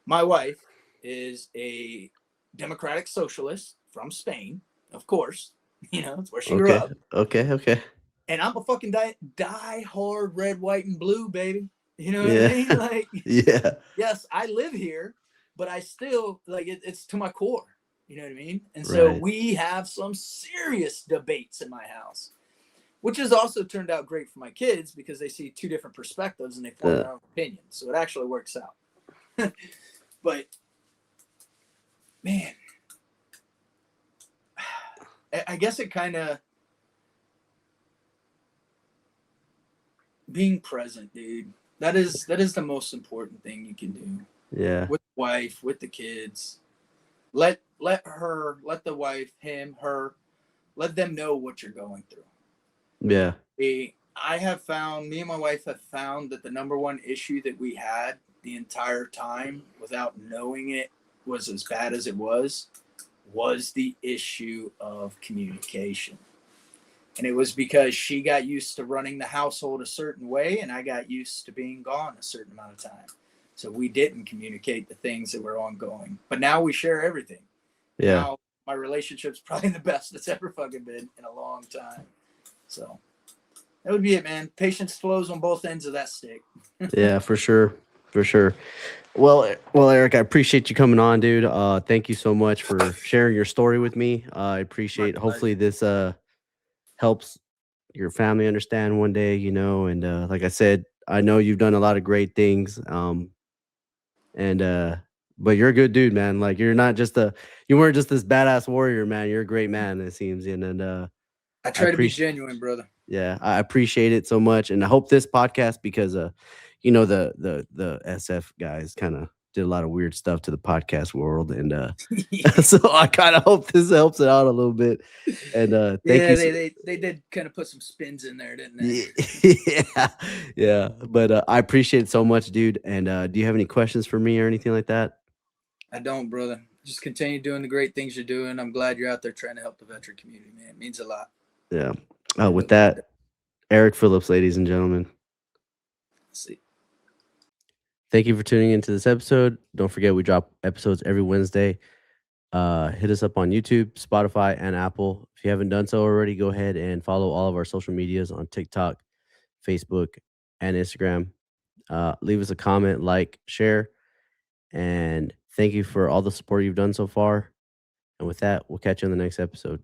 My wife is a democratic socialist from Spain, of course. You know, it's where she grew up. Okay. And I'm a fucking die hard red, white, and blue, baby. You know what I Yeah, mean? Like, yeah, yes, I live here, but I still like it's to my core. You know what I mean? And so right. we have some serious debates in my house, which has also turned out great for my kids because they see two different perspectives and they form their own opinion. So it actually works out. But man, I guess it kind of being present, dude. That is the most important thing you can do. Yeah, With the wife, with the kids. Let the wife, him, her, let them know what you're going through. yeah, Me and my wife have found that the number one issue that we had the entire time, without knowing it was as bad as it was the issue of communication. And it was because she got used to running the household a certain way, and I got used to being gone a certain amount of time. So we didn't communicate the things that were ongoing. But now we share everything. Yeah. Now my relationship's probably the best it's ever fucking been in a long time. So that would be it, man. Patience flows on both ends of that stick. Yeah, for sure. For sure. Well, Eric, I appreciate you coming on, dude. Thank you so much for sharing your story with me. I My appreciate. Hopefully, pleasure. this helps your family understand one day. And like I said, I know you've done a lot of great things. And But you're a good dude, man. Like you weren't just this badass warrior, man. You're a great man. It seems, and I I try to be appreciate. genuine, brother. Yeah, I appreciate it so much, and I hope this podcast because the SF guys kind of did a lot of weird stuff to the podcast world, and so I kind of hope this helps it out a little bit. And thank Yeah, you. they did kind of put some spins in there, didn't they? Yeah, yeah, but I appreciate it so much, dude. And do you have any questions for me or anything like that? I don't, brother. Just continue doing the great things you're doing. I'm glad you're out there trying to help the veteran community, man. It means a lot. Yeah. It With really does. that, Eric Phillips, ladies and gentlemen. See. Thank you for tuning into this episode. Don't forget we drop episodes every Wednesday. Hit us up on YouTube, Spotify, and Apple. If you haven't done so already, go ahead and follow all of our social medias on TikTok, Facebook, and Instagram. Leave us a comment, like, share, and thank you for all the support you've done so far. And with that, we'll catch you in the next episode.